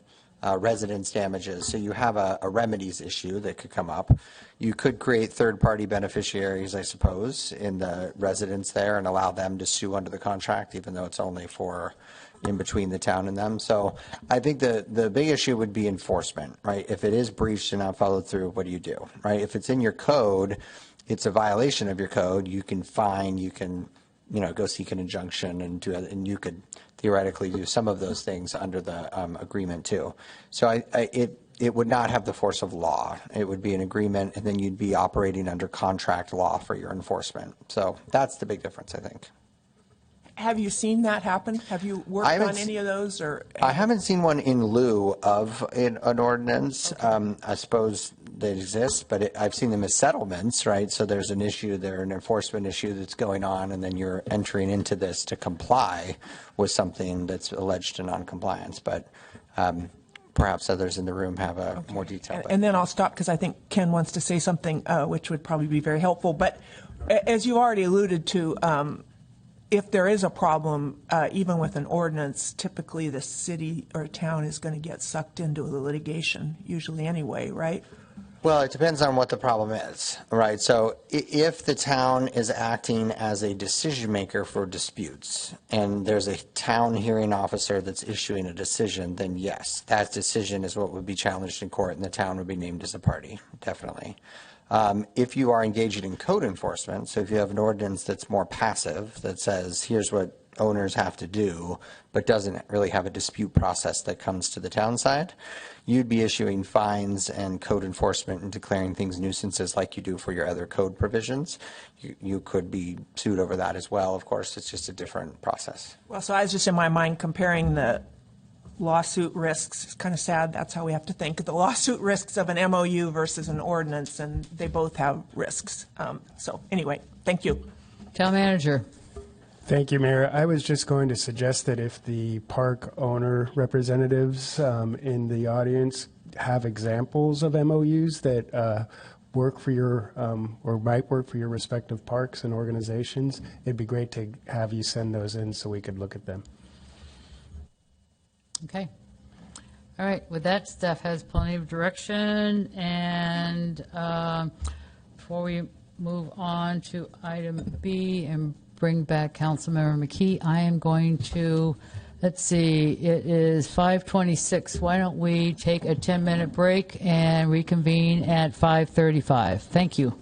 residents' damages? So you have a remedies issue that could come up. You could create third-party beneficiaries, I suppose, in the residents there and allow them to sue under the contract, even though it's only for in between the town and them. So I think the big issue would be enforcement, right? If it is breached and not followed through, what do you do, right? If it's in your code, it's a violation of your code, you can fine, you can, go seek an injunction and do it, and you could theoretically do some of those things under the agreement too. So it would not have the force of law. It would be an agreement, and then you'd be operating under contract law for your enforcement. So that's the big difference, I think. Have you seen that happen? Have you worked on any of those? Or I haven't seen one in lieu of an ordinance. Okay. I suppose they exist, but I've seen them as settlements, right? So there's an issue there, an enforcement issue that's going on, and then you're entering into this to comply with something that's alleged to noncompliance. But perhaps others in the room have a more detailed. And then I'll stop because I think Ken wants to say something which would probably be very helpful. But as you already alluded to, if there is a problem, even with an ordinance, typically the city or town is going to get sucked into the litigation, usually anyway, right? Well, it depends on what the problem is, right? So if the town is acting as a decision maker for disputes and there's a town hearing officer that's issuing a decision, then yes, that decision is what would be challenged in court and the town would be named as a party, definitely. If you are engaging in code enforcement, so if you have an ordinance that's more passive that says here's what owners have to do, but doesn't really have a dispute process that comes to the town side, you'd be issuing fines and code enforcement and declaring things nuisances like you do for your other code provisions. You could be sued over that as well. Of course, it's just a different process. Well, so I was just in my mind comparing the lawsuit risks. It's kind of sad. That's how we have to think. The lawsuit risks of an MOU versus an ordinance, and they both have risks. So anyway, thank you. Town manager. Thank you, Mayor. I was just going to suggest that if the park owner representatives in the audience have examples of MOUs that work for your or might work for your respective parks and organizations, it'd be great to have you send those in so we could look at them. Okay. All right. With that, staff has plenty of direction. And before we move on to item B and bring back Councilmember McKee, I am going to, let's see, it is 5:26. Why don't we take a 10-minute break and reconvene at 5:35? Thank you.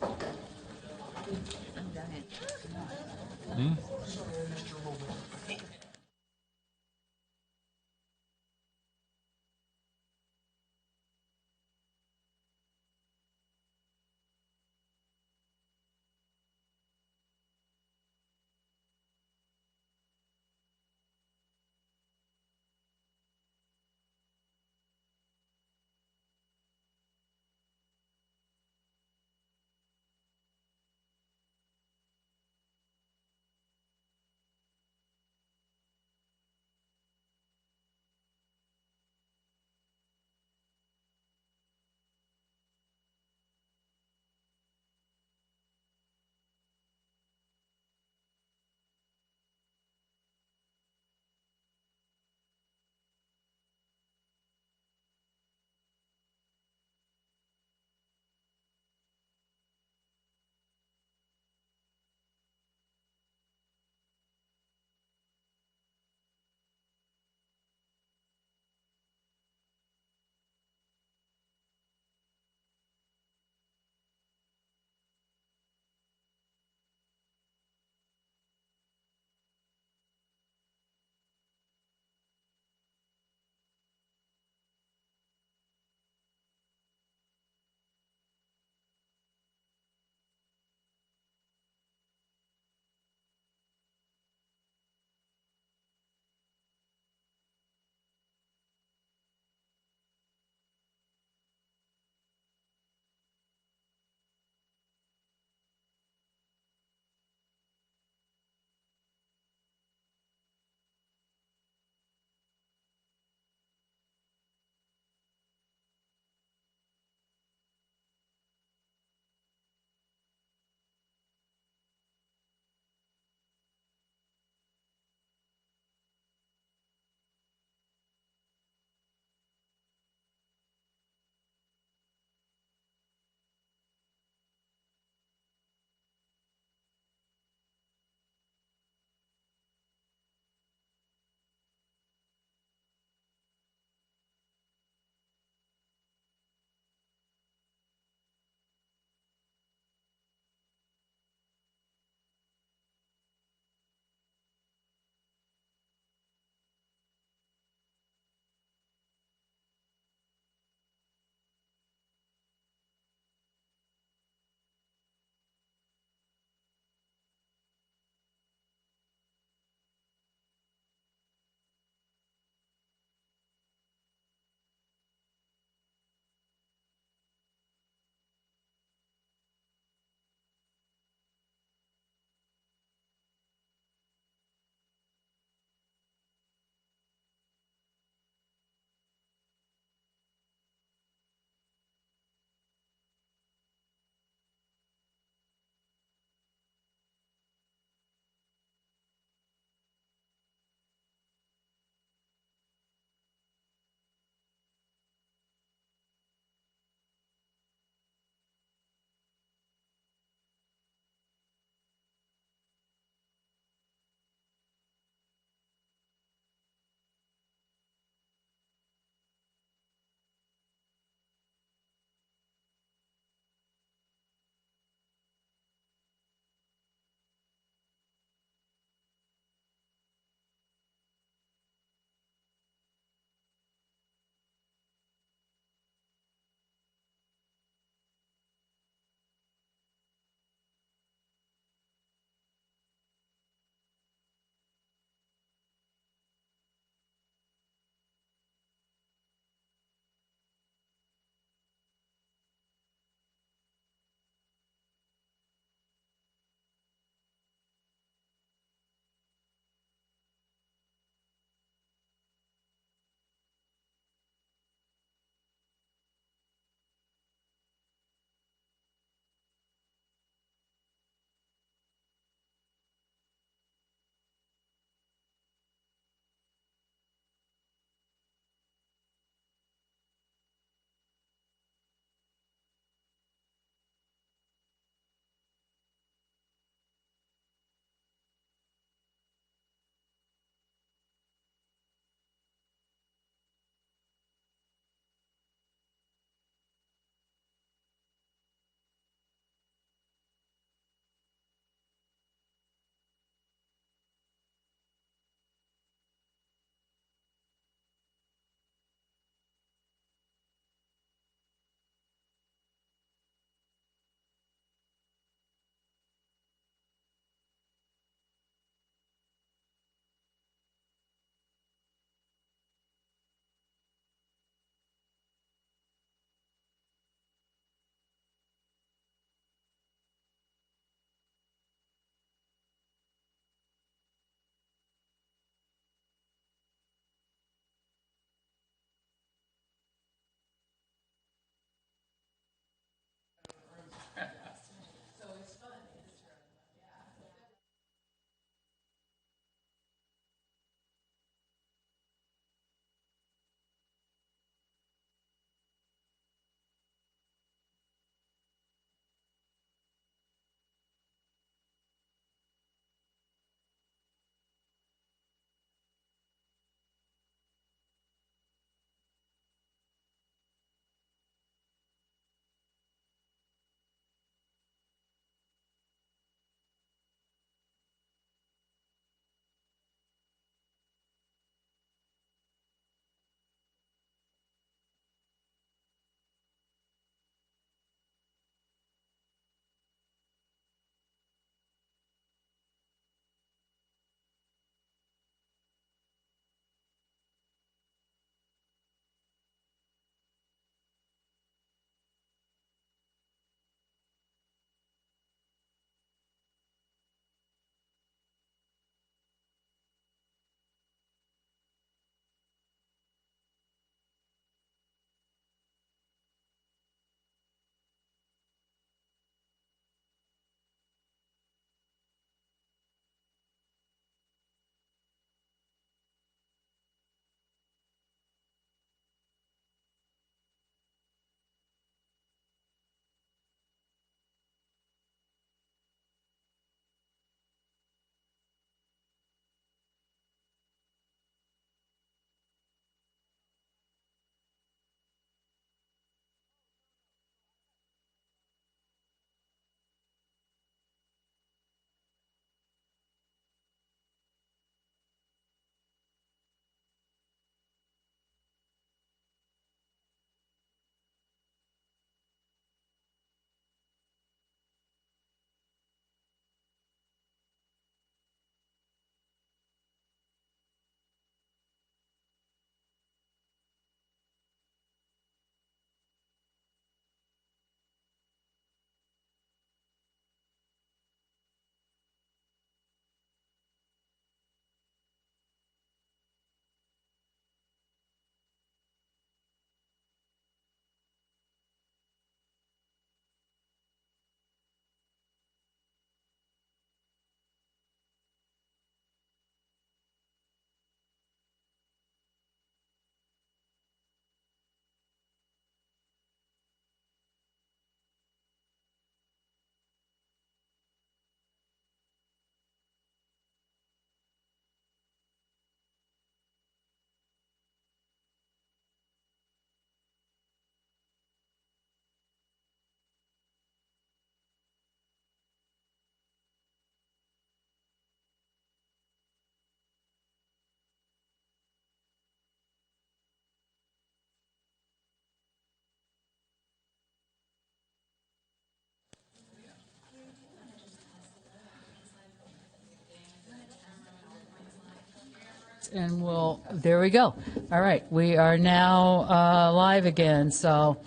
and there we go. All right, we are now live again. So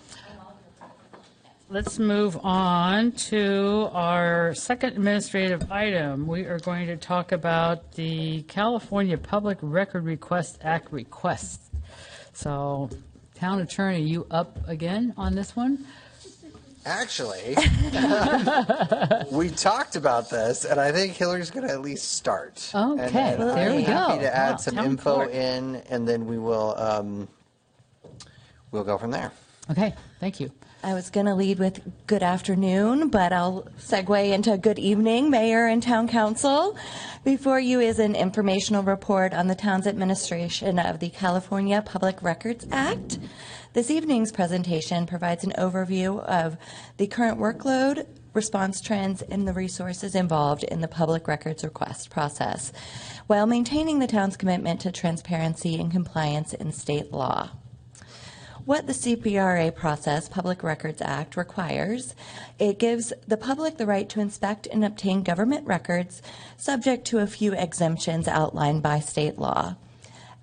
let's move on to our second administrative item. We are going to talk about the California Public Record Request Act request. So, Town Attorney, you up again on this one? Actually, we talked about this, and I think Hillary's going to at least start. Okay, and there we go. I'm happy to add some Town info clerk. in, and then we'll go from there. Okay, thank you. I was going to lead with good afternoon, but I'll segue into good evening, Mayor and Town Council. Before you is an informational report on the town's administration of the California Public Records Act. This evening's presentation provides an overview of the current workload, response trends, and the resources involved in the public records request process, while maintaining the town's commitment to transparency and compliance in state law. What the CPRA process, Public Records Act, requires, it gives the public the right to inspect and obtain government records subject to a few exemptions outlined by state law.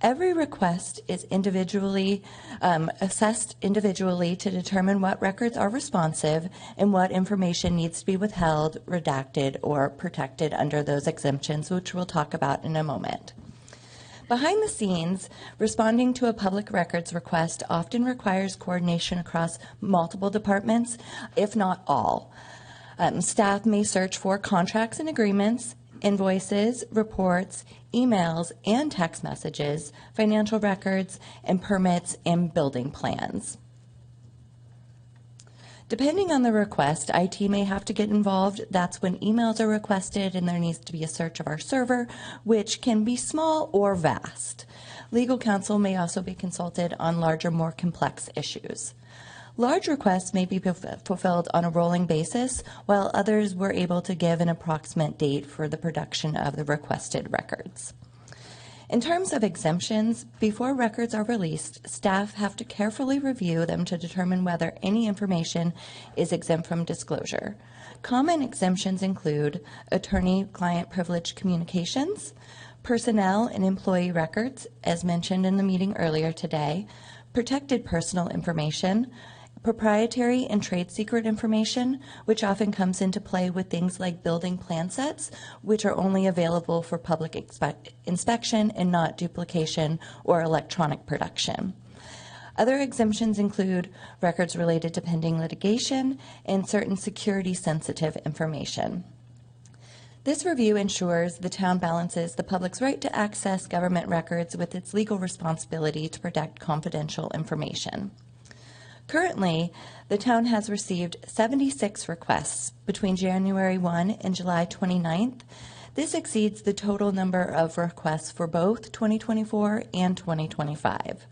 Every request is individually assessed individually to determine what records are responsive and what information needs to be withheld, redacted, or protected under those exemptions, which we'll talk about in a moment. Behind the scenes, responding to a public records request often requires coordination across multiple departments, if not all. Staff may search for contracts and agreements, invoices, reports, emails, and text messages, financial records, and permits and building plans. Depending on the request, IT may have to get involved. That's when emails are requested and there needs to be a search of our server, which can be small or vast. Legal counsel may also be consulted on larger, more complex issues. Large requests may be fulfilled on a rolling basis, while others were able to give an approximate date for the production of the requested records. In terms of exemptions, before records are released, staff have to carefully review them to determine whether any information is exempt from disclosure. Common exemptions include attorney-client privilege communications, personnel and employee records, as mentioned in the meeting earlier today, protected personal information, proprietary and trade secret information, which often comes into play with things like building plan sets, which are only available for public inspection and not duplication or electronic production. Other exemptions include records related to pending litigation and certain security-sensitive information. This review ensures the town balances the public's right to access government records with its legal responsibility to protect confidential information. Currently, the town has received 76 requests between January 1 and July 29th. This exceeds the total number of requests for both 2024 and 2025.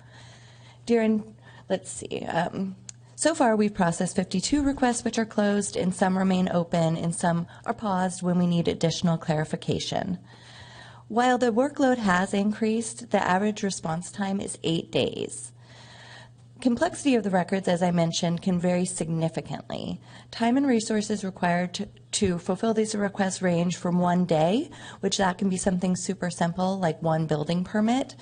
So far we've processed 52 requests which are closed, and some remain open, and some are paused when we need additional clarification. While the workload has increased, the average response time is 8 days. Complexity of the records, as I mentioned, can vary significantly. Time and resources required to fulfill these requests range from 1 day, which that can be something super simple like one building permit,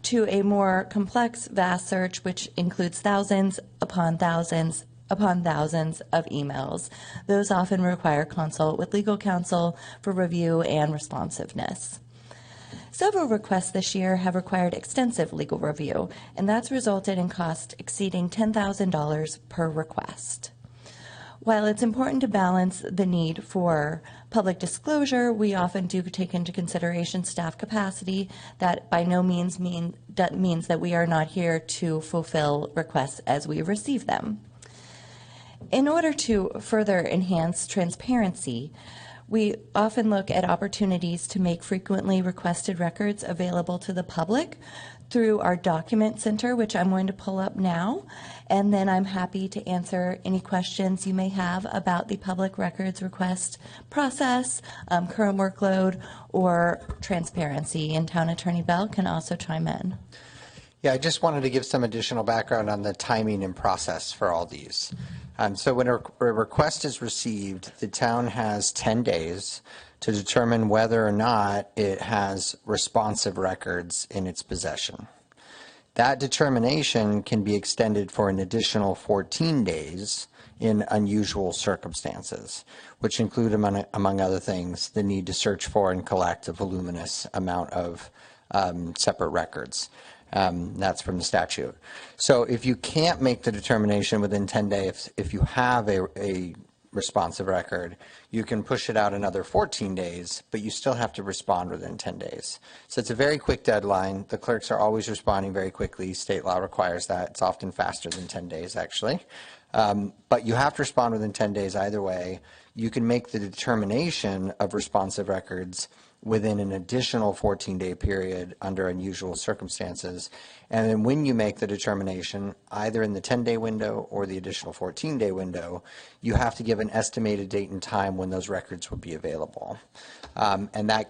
to a more complex, vast search, which includes thousands upon thousands upon thousands of emails. Those often require consult with legal counsel for review and responsiveness. Several requests this year have required extensive legal review, and that's resulted in costs exceeding $10,000 per request. While it's important to balance the need for public disclosure, we often do take into consideration staff capacity. That by no means means that we are not here to fulfill requests as we receive them. In order to further enhance transparency, we often look at opportunities to make frequently requested records available to the public through our document center, which I'm going to pull up now, and then I'm happy to answer any questions you may have about the public records request process, current workload, or transparency, and Town Attorney Bell can also chime in. Yeah, I just wanted to give some additional background on the timing and process for all these. So when a request is received, the town has 10 days to determine whether or not it has responsive records in its possession. That determination can be extended for an additional 14 days in unusual circumstances, which include, among other things, the need to search for and collect a voluminous amount of separate records. That's from the statute. So if you can't make the determination within 10 days, if you have a responsive record, you can push it out another 14 days, but you still have to respond within 10 days. So it's a very quick deadline. The clerks are always responding very quickly. State law requires that. It's often faster than 10 days, actually. But you have to respond within 10 days either way. You can make the determination of responsive records within an additional 14-day period under unusual circumstances. And then when you make the determination, either in the 10-day window or the additional 14-day window, you have to give an estimated date and time when those records will be available. And that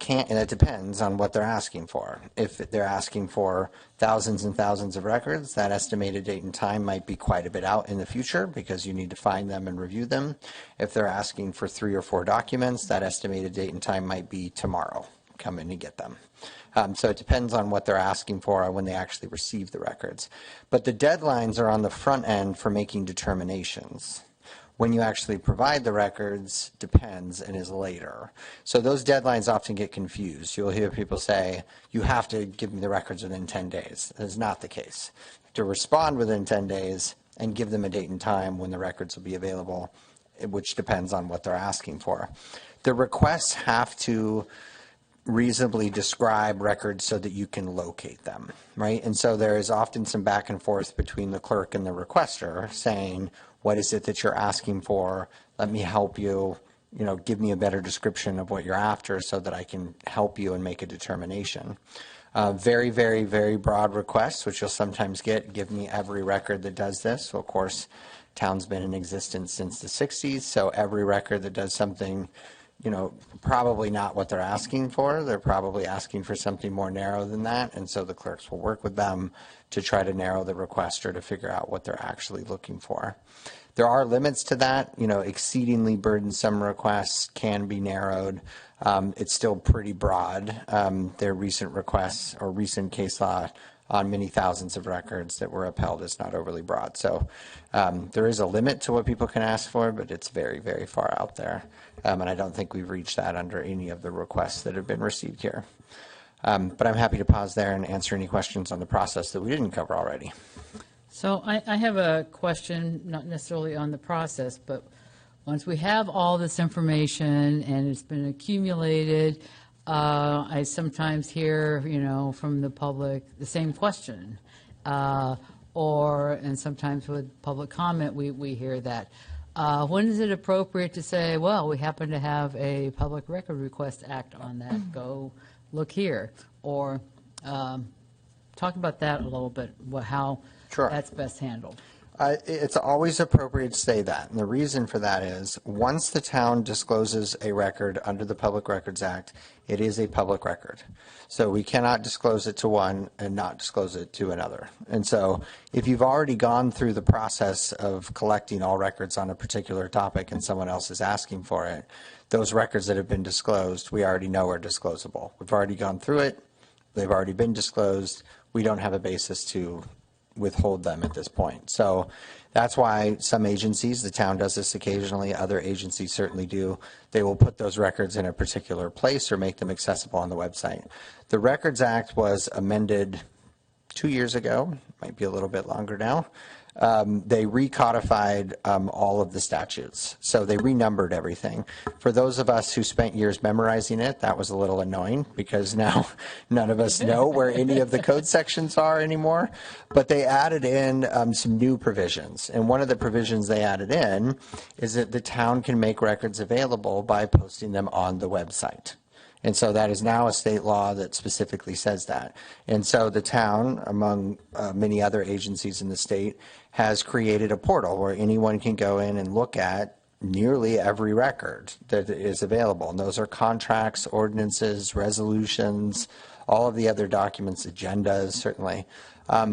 depends on what they're asking for. If they're asking for thousands and thousands of records, that estimated date and time might be quite a bit out in the future because you need to find them and review them. If they're asking for 3 or 4 documents, that estimated date and time might be tomorrow. Come in and get them. So it depends on what they're asking for and when they actually receive the records. But the deadlines are on the front end for making determinations. When you actually provide the records depends and is later. So those deadlines often get confused. You'll hear people say, you have to give me the records within 10 days. That is not the case. To respond within 10 days and give them a date and time when the records will be available, which depends on what they're asking for. The requests have to reasonably describe records so that you can locate them, right? And so there is often some back and forth between the clerk and the requester saying, what is it that you're asking for? Let me help you, give me a better description of what you're after so that I can help you and make a determination. Very, very, very broad requests, which you'll sometimes get, give me every record that does this. So of course, town's been in existence since the 60s, so every record that does something probably not what they're asking for. They're probably asking for something more narrow than that, and so the clerks will work with them to try to narrow the request or to figure out what they're actually looking for. There are limits to that. Exceedingly burdensome requests can be narrowed. It's still pretty broad. There are recent requests or recent case law on many thousands of records that were upheld as not overly broad. So there is a limit to what people can ask for, but it's very, very far out there. And I don't think we've reached that under any of the requests that have been received here. But I'm happy to pause there and answer any questions on the process that we didn't cover already. So I have a question, not necessarily on the process, but once we have all this information and it's been accumulated, I sometimes hear, from the public the same question, and sometimes with public comment we hear that. When is it appropriate to say, well, we happen to have a Public Record Request Act on that, go look here, or talk about that a little bit, how that's best handled. It's always appropriate to say that, and the reason for that is once the town discloses a record under the Public Records Act, it is a public record. So we cannot disclose it to one and not disclose it to another. And so if you've already gone through the process of collecting all records on a particular topic and someone else is asking for it, those records that have been disclosed, we already know are disclosable. We've already gone through it. They've already been disclosed. We don't have a basis to withhold them at this point. So that's why some agencies, the town does this occasionally, other agencies certainly do, they will put those records in a particular place or make them accessible on the website. The Records Act was amended 2 years ago, might be a little bit longer now. They recodified all of the statutes. So they renumbered everything. For those of us who spent years memorizing it, that was a little annoying because now none of us know where any of the code sections are anymore. But they added in some new provisions. And one of the provisions they added in is that the town can make records available by posting them on the website. And so that is now a state law that specifically says that. And so the town, among many other agencies in the state, has created a portal where anyone can go in and look at nearly every record that is available. And those are contracts, ordinances, resolutions, all of the other documents, agendas, certainly.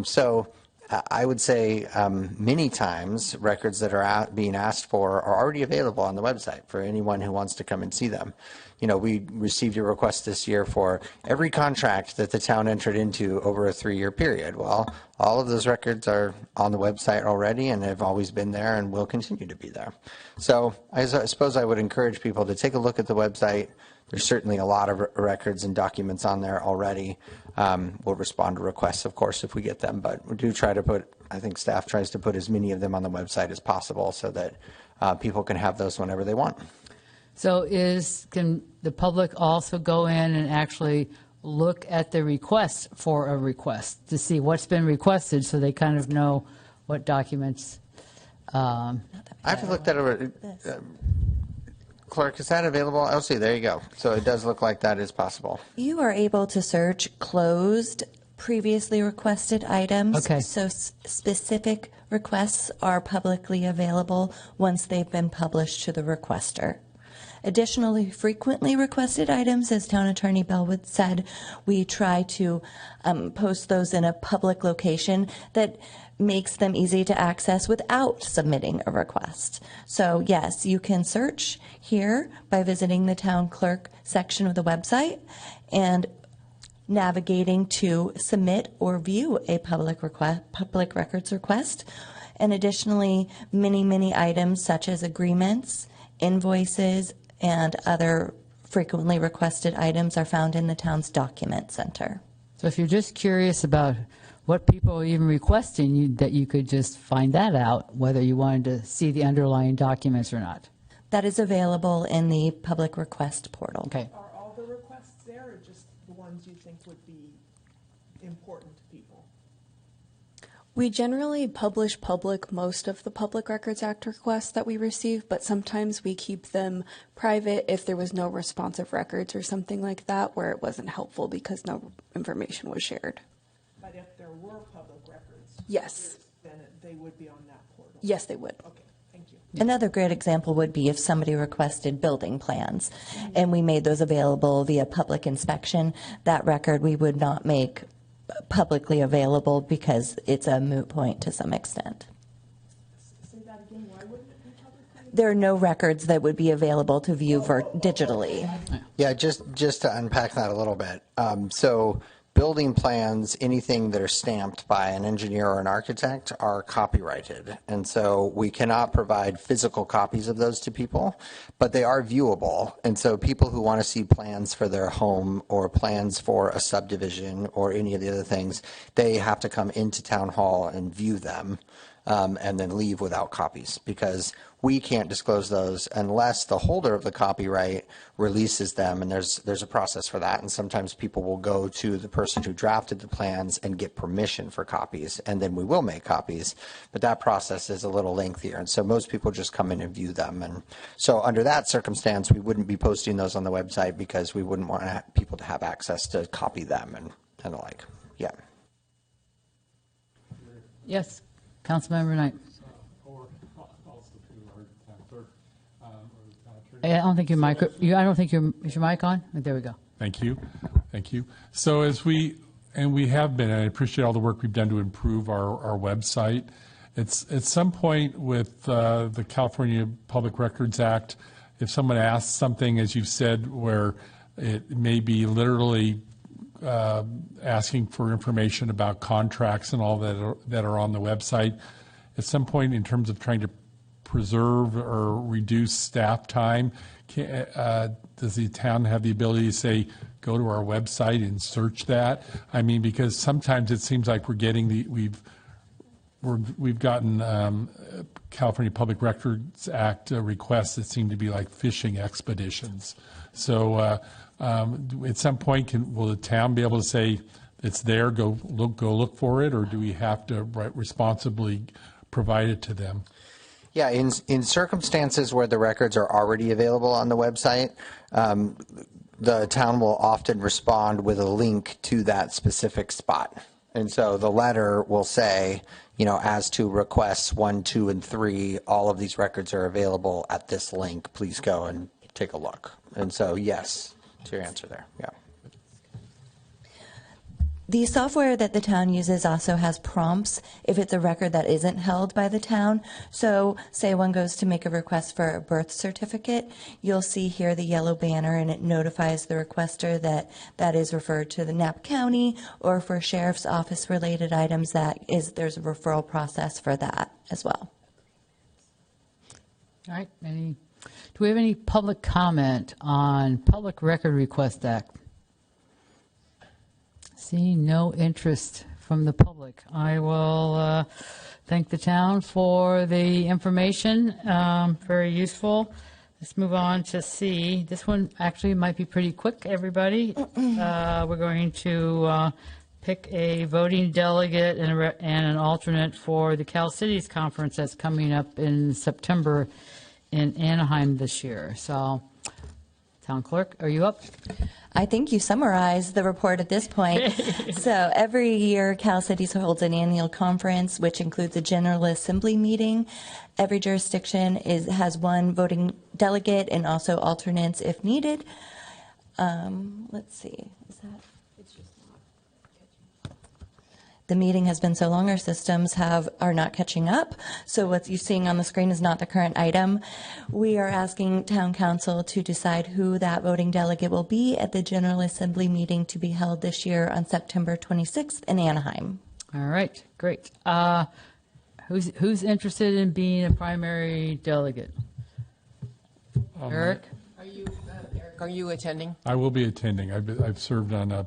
So I would say many times records that are being asked for are already available on the website for anyone who wants to come and see them. You know, we received a request this year for every contract that the town entered into over a 3-year period. Well, all of those records are on the website already and have always been there and will continue to be there. So I suppose I would encourage people to take a look at the website. There's certainly a lot of records and documents on there already. We'll respond to requests, of course, if we get them, but we do try to put, I think staff tries to put as many of them on the website as possible so that people can have those whenever they want. So can the public also go in and actually look at the request for a request to see what's been requested so they kind of know what documents? I have to look that over. Clerk, is that available? Oh, see, there you go. So it does look like that is possible. You are able to search closed previously requested items. Okay. So specific requests are publicly available once they've been published to the requester. Additionally, frequently requested items, as Town Attorney Bellwood said, we try to post those in a public location that makes them easy to access without submitting a request. So yes, you can search here by visiting the town clerk section of the website and navigating to submit or view a public records request. And additionally, many items such as agreements, invoices, and other frequently requested items are found in the town's document center. So if you're just curious about what people are even requesting, that you could just find that out, whether you wanted to see the underlying documents or not. That is available in the public request portal. Okay. Are all the requests there, or just the ones you think would be important to people? We generally publish most of the Public Records Act requests that we receive, but sometimes we keep them private if there was no responsive records or something like that, where it wasn't helpful because no information was shared. But if there were public records, yes, then they would be on that portal. Yes, they would. Okay, thank you. Another great example would be if somebody requested building plans and we made those available via public inspection. That record we would not make publicly available because it's a moot point to some extent. Say that again, why wouldn't it be publicly? There are no records that would be available to view digitally. Yeah, just to unpack that a little bit. So building plans, anything that are stamped by an engineer or an architect, are copyrighted. And so we cannot provide physical copies of those to people, but they are viewable. And so people who want to see plans for their home or plans for a subdivision or any of the other things, they have to come into Town Hall and view them. And then leave without copies, because we can't disclose those unless the holder of the copyright releases them, and there's a process for that. And sometimes people will go to the person who drafted the plans and get permission for copies, and then we will make copies. But that process is a little lengthier, and so most people just come in and view them. And so under that circumstance, we wouldn't be posting those on the website because we wouldn't want people to have access to copy them and the like. Yeah. Yes. Councilmember Knight. I don't think your mic. I don't think is your mic on. There we go. Thank you. So as we have been, and I appreciate all the work we've done to improve our website. It's at some point with the California Public Records Act, if someone asks something, as you've said, where it may be literally asking for information about contracts and all that are on the website, at some point in terms of trying to preserve or reduce staff time, does the town have the ability to say, go to our website and search that? I mean, because sometimes it seems like we're getting we've gotten California Public Records Act requests that seem to be like fishing expeditions. So at some point, will the town be able to say it's there, go look for it, or do we have to responsibly provide it to them? Yeah, in circumstances where the records are already available on the website, the town will often respond with a link to that specific spot. And so the letter will say, as to requests 1, 2, and 3, all of these records are available at this link. Please go and take a look. And so, yes, to your answer there. Yeah. The software that the town uses also has prompts if it's a record that isn't held by the town. So say one goes to make a request for a birth certificate, you'll see here the yellow banner and it notifies the requester that that is referred to the Knapp County, or for sheriff's office related items there's a referral process for that as well. All right. Do we have any public comment on Public Record Request Act? Seeing no interest from the public, I will thank the town for the information. Very useful. Let's move on to C. This one actually might be pretty quick, everybody. We're going to pick a voting delegate and an alternate for the Cal Cities Conference that's coming up in September in Anaheim this year. So, Town Clerk, are you up? I think you summarized the report at this point. So every year, Cal Cities holds an annual conference, which includes a General Assembly meeting. Every jurisdiction has one voting delegate and also alternates if needed. Let's see. Is that? The meeting has been so long, our systems are not catching up. So what you're seeing on the screen is not the current item. We are asking Town Council to decide who that voting delegate will be at the General Assembly meeting to be held this year on September 26th in Anaheim. All right, great. Who's interested in being a primary delegate? Eric? Eric, are you attending? I will be attending. I've served on a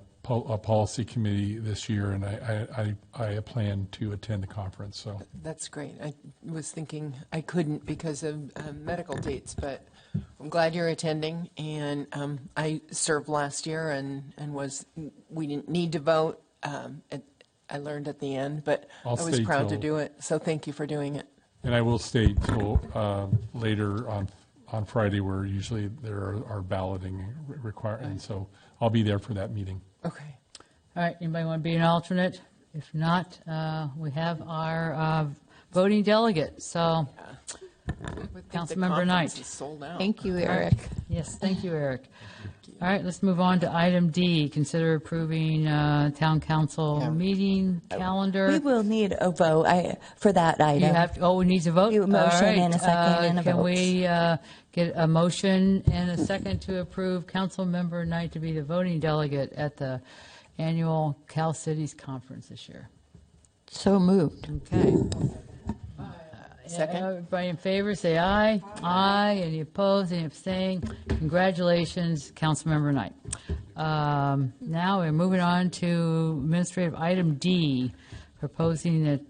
policy committee this year, and I plan to attend the conference. So That's great. I was thinking I couldn't because of medical dates, but I'm glad you're attending. And I served last year we didn't need to vote. I learned at the end, but I was proud to do it. So thank you for doing it. And I will stay till later on Friday, where usually there are balloting requirements. So I'll be there for that meeting. Okay. All right, anybody want to be an alternate? If not, we have our voting delegate. So, Councilmember Knight. Thank you, Eric. Yes, thank you, Eric. All right, let's move on to item D. Consider approving Town Council meeting calendar. We will need a vote for that item. We need to vote? A motion and a second and a vote. Can we get a motion and a second to approve Councilmember Knight to be the voting delegate at the annual Cal Cities Conference this year? So moved. Okay. Second. Everybody in favor, say aye. Aye. Any opposed, any abstain? Congratulations, Councilmember Knight. Now we're moving on to administrative item D, proposing the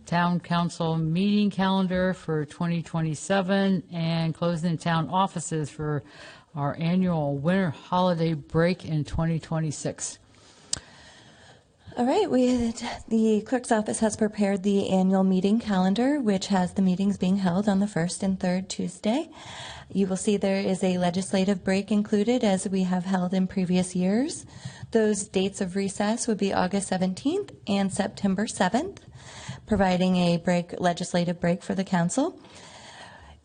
Town Council meeting calendar for 2027 and closing the town offices for our annual winter holiday break in 2026. All right, the clerk's office has prepared the annual meeting calendar, which has the meetings being held on the first and third Tuesday. You will see there is a legislative break included, as we have held in previous years. Those dates of recess would be August 17th and September 7th, providing a legislative break for the council.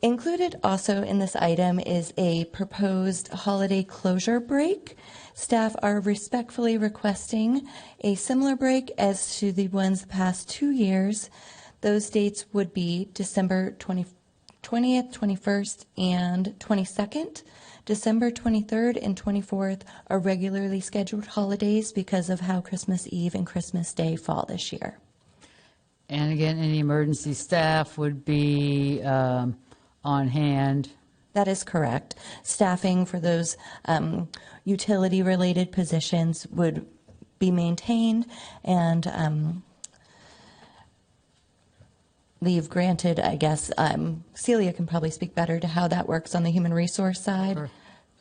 Included also in this item is a proposed holiday closure break. Staff are respectfully requesting a similar break as to the ones the past 2 years. Those dates would be December 20th, 21st, and 22nd. December 23rd and 24th are regularly scheduled holidays because of how Christmas Eve and Christmas Day fall this year. And again, any emergency staff would be on hand. That is correct. Staffing for those utility-related positions would be maintained, and leave granted, I guess. Celia can probably speak better to how that works on the human resource side.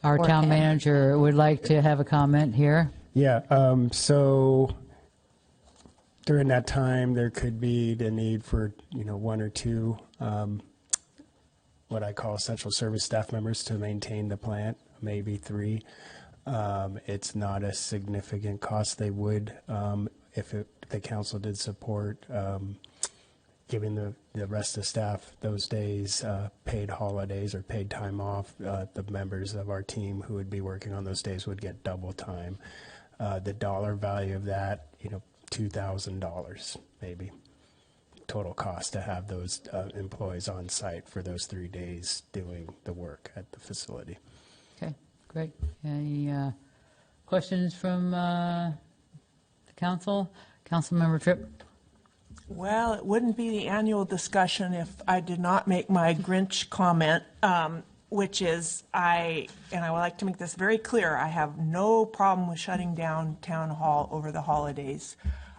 Our town manager would like to have a comment here. Yeah, so during that time, there could be the need for, one or two what I call essential service staff members to maintain the plant, maybe 3. It's not a significant cost. They would, if the council did support giving the rest of staff those days paid holidays or paid time off. The members of our team who would be working on those days would get double time. the dollar value of that, $2,000 maybe total cost to have those employees on site for those 3 days doing the work at the facility. Okay, great. Any questions from the council? Councilmember Tripp? Well, it wouldn't be the annual discussion if I did not make my Grinch comment, which is and I would like to make this very clear, I have no problem with shutting down Town Hall over the holidays.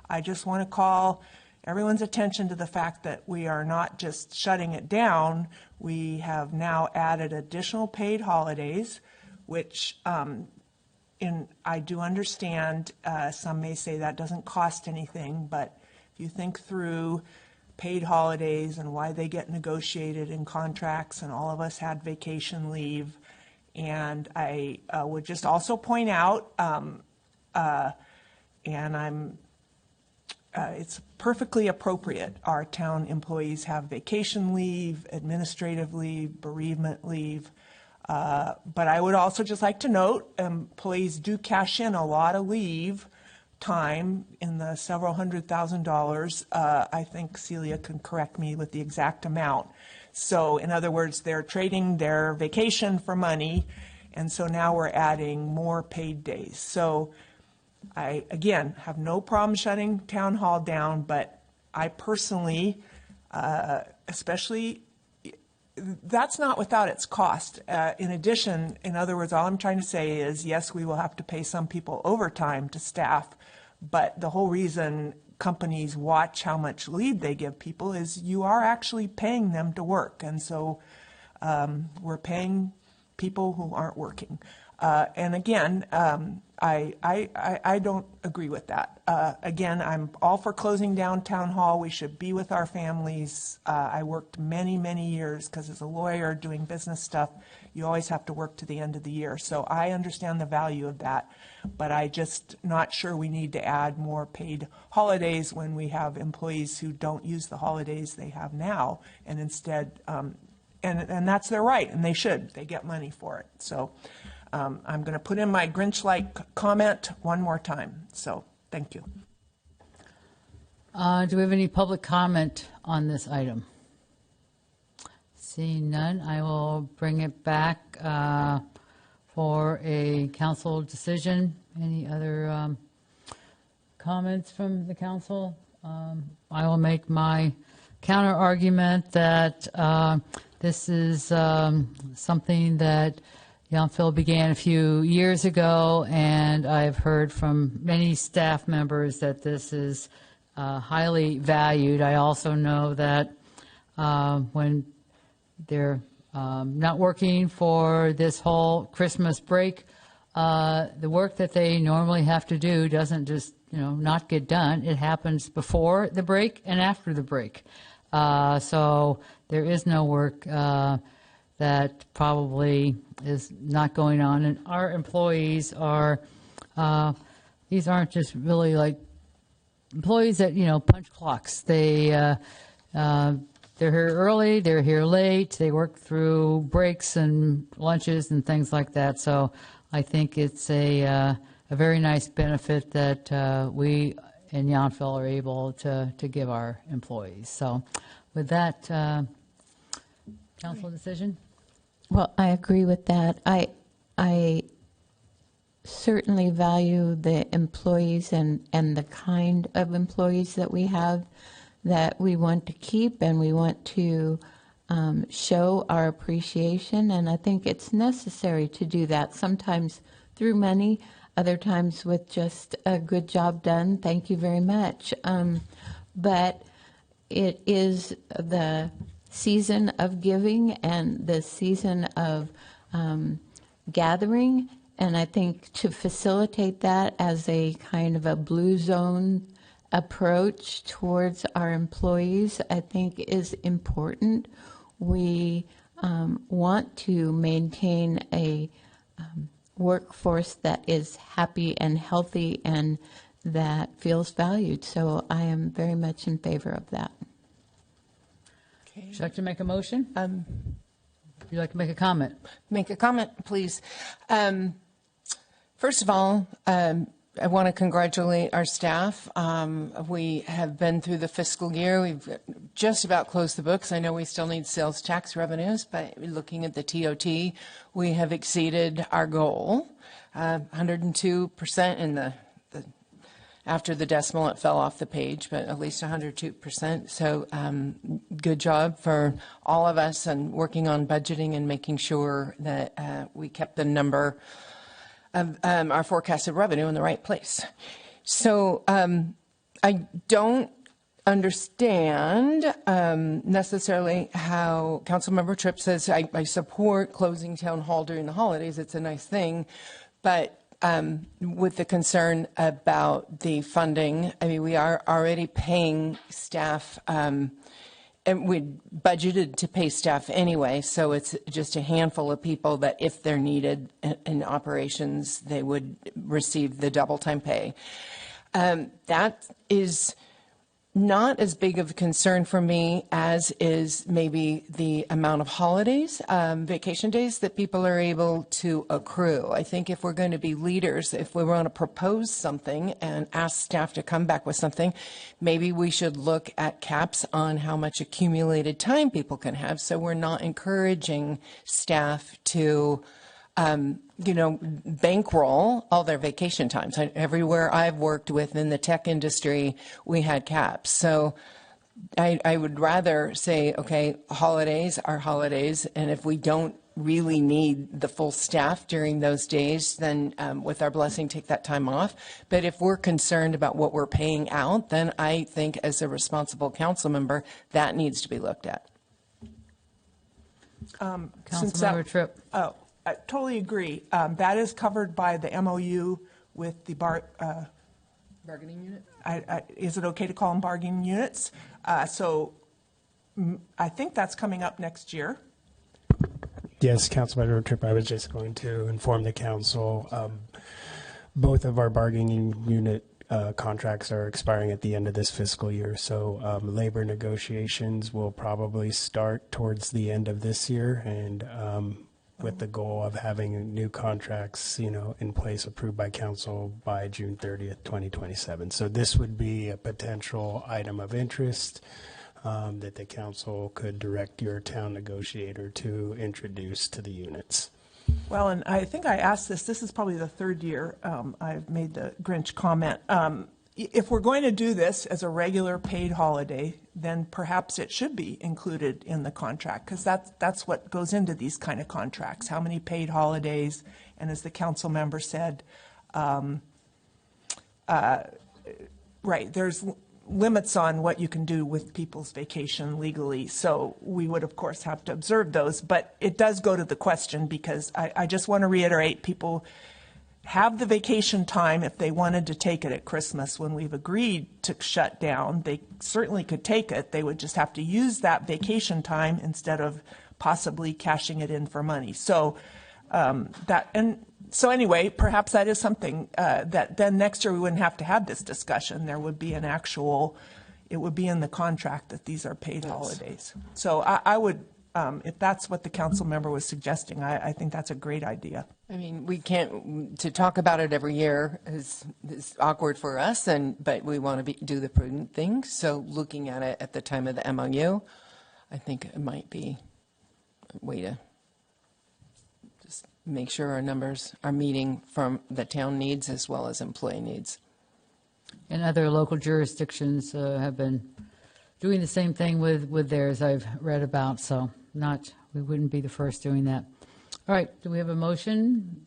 I just want to call everyone's attention to the fact that we are not just shutting it down, we have now added additional paid holidays, which I do understand, some may say that doesn't cost anything, but if you think through paid holidays and why they get negotiated in contracts, and all of us had vacation leave. And I would just also point out, it's perfectly appropriate. Our town employees have vacation leave, administrative leave, bereavement leave. But I would also just like to note, employees do cash in a lot of leave time in the several $100,000. I think Celia can correct me with the exact amount. So in other words, they're trading their vacation for money, and so now we're adding more paid days. So I, again, have no problem shutting Town Hall down, but I personally, especially, that's not without its cost. In addition, in other words, all I'm trying to say is, yes, we will have to pay some people overtime to staff, but the whole reason companies watch how much leave they give people is you are actually paying them to work. And so we're paying people who aren't working. And again, I don't agree with that. Again, I'm all for closing down Town Hall. We should be with our families. I worked many, many years because as a lawyer doing business stuff, you always have to work to the end of the year. So I understand the value of that, but I just not sure we need to add more paid holidays when we have employees who don't use the holidays they have now, and instead, and that's their right, and they should. They get money for it. So I'm going to put in my Grinch-like comment one more time. So thank you. Do we have any public comment on this item? Seeing none, I will bring it back for a council decision. Any other comments from the council? I will make my counter argument that this is something that Yountville began a few years ago, and I've heard from many staff members that this is highly valued. I also know that when they're not working for this whole Christmas break, the work that they normally have to do doesn't just not get done. It happens before the break and after the break. So there is no work that probably is not going on. And our employees are, these aren't just really like employees that, punch clocks. They're here early, they're here late, they work through breaks and lunches and things like that. So I think it's a very nice benefit that we in Yountville are able to give our employees. So with that, council decision? Well, I agree with that. I certainly value the employees and the kind of employees that we have that we want to keep, and we want to show our appreciation. And I think it's necessary to do that, sometimes through money, other times with just a good job done. Thank you very much. But it is the season of giving and the season of gathering. And I think to facilitate that as a kind of a blue zone approach towards our employees, I think is important. We want to maintain a workforce that is happy and healthy and that feels valued. So I am very much in favor of that. Okay. Would you like to make a motion? Would you like to make a comment? Make a comment, please. First of all, I want to congratulate our staff. We have been through the fiscal year. We've just about closed the books. I know we still need sales tax revenues, but looking at the TOT, we have exceeded our goal. 102% in the after the decimal, it fell off the page, but at least 102%. So good job for all of us and working on budgeting and making sure that we kept the number of our forecasted revenue in the right place. So I don't understand necessarily how Councilmember Tripp says, I support closing town hall during the holidays. It's a nice thing, but with the concern about the funding, I mean, we are already paying staff, and we budgeted to pay staff anyway, so it's just a handful of people that if they're needed in operations, they would receive the double time pay. That is not as big of a concern for me as is maybe the amount of holidays, vacation days that people are able to accrue. I think if we're going to be leaders, if we want to propose something and ask staff to come back with something, maybe we should look at caps on how much accumulated time people can have, so we're not encouraging staff to bankroll all their vacation times. Everywhere I've worked within the tech industry, we had caps. So I would rather say, okay, holidays are holidays, and if we don't really need the full staff during those days, then with our blessing, take that time off. But if we're concerned about what we're paying out, then I think as a responsible council member, that needs to be looked at. Councilmember Tripp. Oh, I totally agree. That is covered by the MOU with the bargaining unit. Is it okay to call them bargaining units? So I think that's coming up next year. Yes, Councilmember Tripp, I was just going to inform the council. Both of our bargaining unit contracts are expiring at the end of this fiscal year, so labor negotiations will probably start towards the end of this year, and with the goal of having new contracts, in place approved by council by June 30th, 2027. So this would be a potential item of interest that the council could direct your town negotiator to introduce to the units. Well, and I think I asked this is probably the third year I've made the Grinch comment. If we're going to do this as a regular paid holiday, then perhaps it should be included in the contract, because that's what goes into these kind of contracts. How many paid holidays? And as the council member said, right, there's limits on what you can do with people's vacation legally. So we would, of course, have to observe those. But it does go to the question, because I just want to reiterate, people have the vacation time if they wanted to take it at Christmas. When we've agreed to shut down, they certainly could take it. They would just have to use that vacation time instead of possibly cashing it in for money. So so anyway, perhaps that is something that then next year we wouldn't have to have this discussion. There would be it would be in the contract that these are paid holidays. So I would, if that's what the council member was suggesting, I think that's a great idea. I mean, we can't, to talk about it every year is awkward for us, but we want to do the prudent thing. So looking at it at the time of the MOU, I think it might be a way to just make sure our numbers are meeting from the town needs as well as employee needs. And other local jurisdictions have been doing the same thing with theirs, I've read about, so we wouldn't be the first doing that. All right, do we have a motion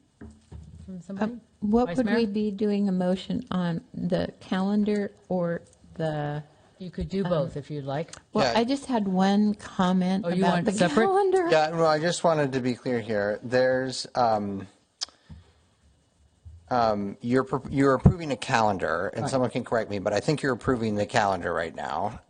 from somebody? What Vice would Mayor? we be doing a motion on, the calendar or the? You could do both if you'd like. Well, Yeah. I just had one comment you about want the separate? calendar. Yeah, well, I just wanted to be clear here. There's, you're approving a calendar, and someone can correct me, but I think you're approving the calendar right now.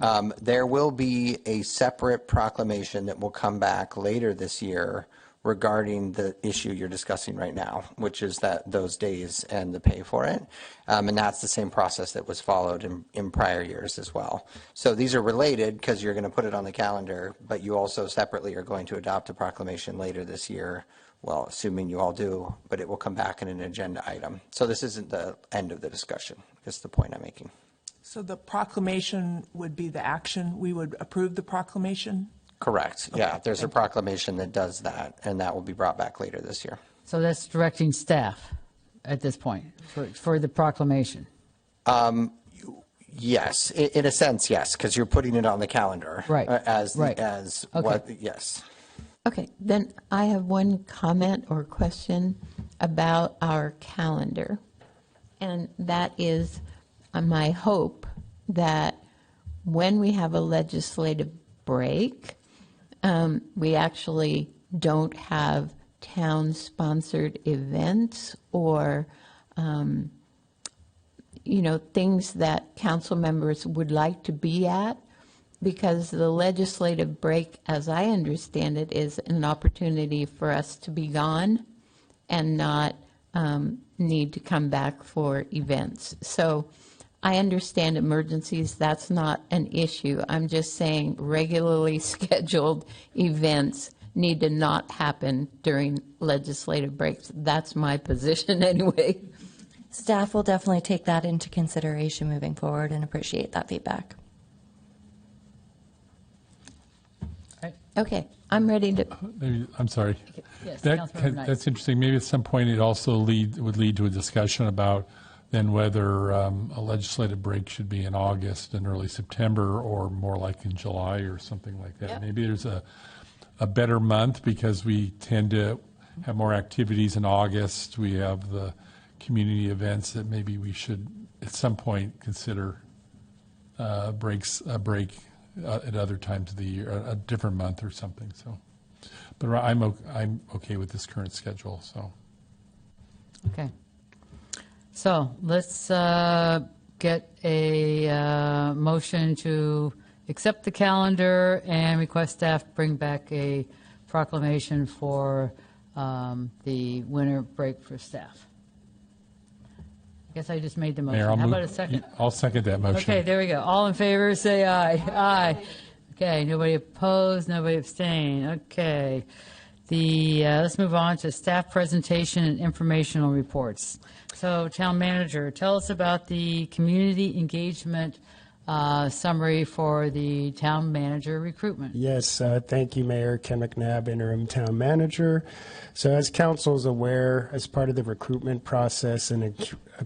There will be a separate proclamation that will come back later this year regarding the issue you're discussing right now, which is those days and the pay for it. And that's the same process that was followed in prior years as well. So these are related because you're going to put it on the calendar, but you also separately are going to adopt a proclamation later this year well, assuming you all do, but it will come back in an agenda item. So this isn't the end of the discussion. That's the point I'm making. So the proclamation would be the action. We would approve the proclamation? Correct. Yeah, there's a proclamation that does that, and that will be brought back later this year. So that's directing staff at this point for the proclamation. Yes, in a sense, yes, because you're putting it on the calendar. Right. As Okay. what, yes. Okay, then I have one comment or question about our calendar. And that is my hope that when we have a legislative break, we actually don't have town-sponsored events or things that council members would like to be at, because the legislative break, as I understand it, is an opportunity for us to be gone and not need to come back for events. So I understand emergencies, that's not an issue. I'm just saying regularly scheduled events need to not happen during legislative breaks. That's my position anyway. Staff will definitely take that into consideration moving forward and appreciate that feedback. Okay, I'm ready to. I'm sorry. Yes, That's interesting. Maybe at some point it also would lead to a discussion about then whether a legislative break should be in August and early September or more like in July or something like that. Yep. Maybe there's a better month because we tend to have more activities in August. We have the community events that maybe we should at some point consider a break at other times of the year, a different month or something. So, but I'm okay with this current schedule. So, okay. So let's get a motion to accept the calendar and request staff bring back a proclamation for the winter break for staff. I guess I just made the motion. Mayor, How about a second? I'll second that motion. Okay, there we go. All in favor, say aye. Aye. Okay, nobody opposed, nobody abstained. Okay. Let's move on to staff presentation and informational reports. So, Town Manager, tell us about the community engagement summary for the Town Manager recruitment. Yes, thank you, Mayor Ken McNabb, Interim Town Manager. So as Council is aware, as part of the recruitment process, a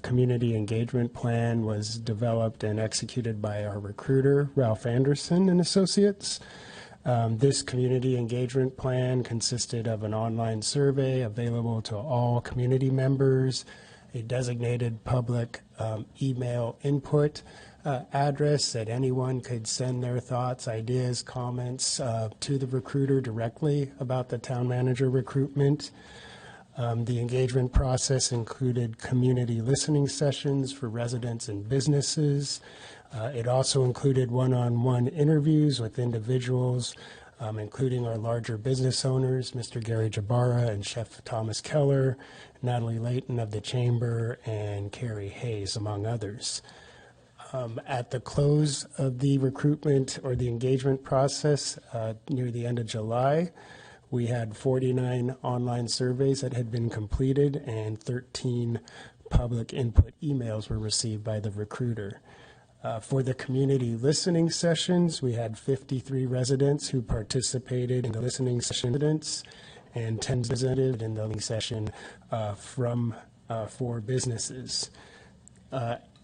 community engagement plan was developed and executed by our recruiter, Ralph Anderson and Associates. This community engagement plan consisted of an online survey available to all community members, a designated public email input address that anyone could send their thoughts, ideas, comments to the recruiter directly about the town manager recruitment. The engagement process included community listening sessions for residents and businesses. It also included one-on-one interviews with individuals, including our larger business owners, Mr. Gary Jabara and Chef Thomas Keller, Natalie Layton of the Chamber, and Carrie Hayes, among others. At the close of the recruitment or the engagement process near the end of July, we had 49 online surveys that had been completed and 13 public input emails were received by the recruiter. For the community listening sessions, we had 53 residents who participated in the listening sessions and 10 represented in the listening session from 4 businesses.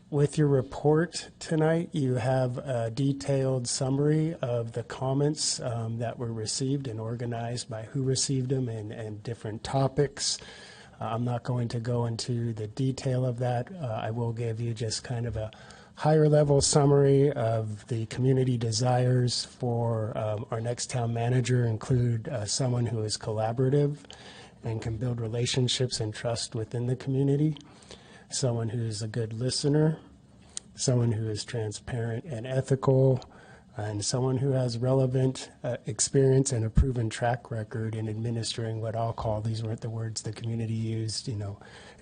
With your report tonight, you have a detailed summary of the comments that were received and organized by who received them and different topics. I'm not going to go into the detail of that. I will give you just kind of a higher level summary of the community desires for our next town manager include someone who is collaborative and can build relationships and trust within the community. Someone who is a good listener, someone who is transparent and ethical, and someone who has relevant experience and a proven track record in administering what I'll call, these weren't the words the community used,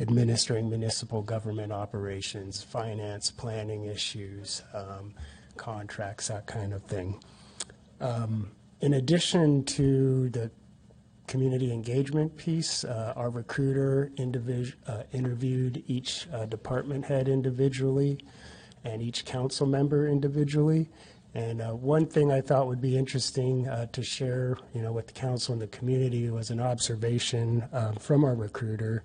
administering municipal government operations, finance, planning issues, contracts, that kind of thing. In addition to the community engagement piece. Our recruiter interviewed each department head individually and each council member individually. And one thing I thought would be interesting to share, with the council and the community was an observation from our recruiter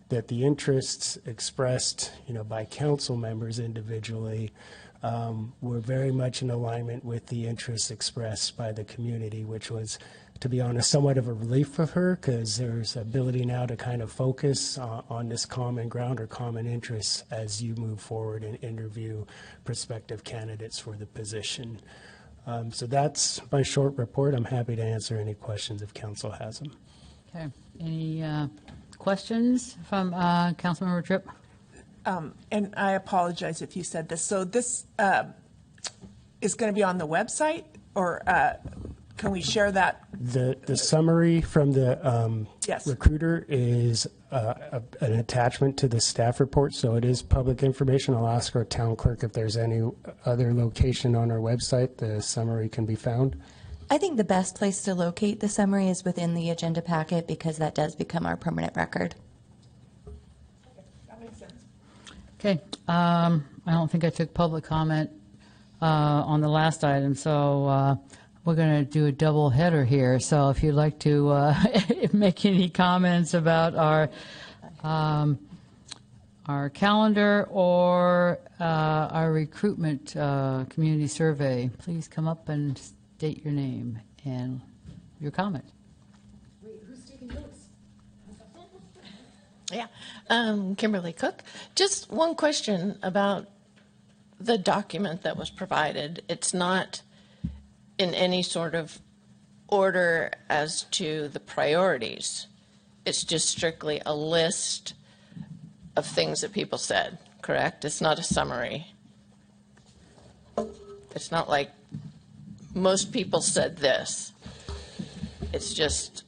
that the interests expressed, by council members individually were very much in alignment with the interests expressed by the community, which was, to be honest, somewhat of a relief for her, because there's ability now to kind of focus on this common ground or common interests as you move forward and interview prospective candidates for the position. So that's my short report. I'm happy to answer any questions if council has them. Okay. Any questions from Councilmember Tripp? And I apologize if you said this. So this is going to be on the website, or can we share that? The summary from the Yes. recruiter is an attachment to the staff report, so it is public information. I'll ask our town clerk if there's any other location on our website the summary can be found. I think the best place to locate the summary is within the agenda packet, because that does become our permanent record. That makes sense. Okay. I don't think I took public comment on the last item, so we're going to do a double header here. So if you'd like to make any comments about our calendar or our recruitment community survey, please come up and state your name and your comment. Wait, who's taking notes? Yeah, Kimberly Cook. Just one question about the document that was provided. It's not in any sort of order as to the priorities. It's just strictly a list of things that people said, correct? It's not a summary. It's not like most people said this. It's just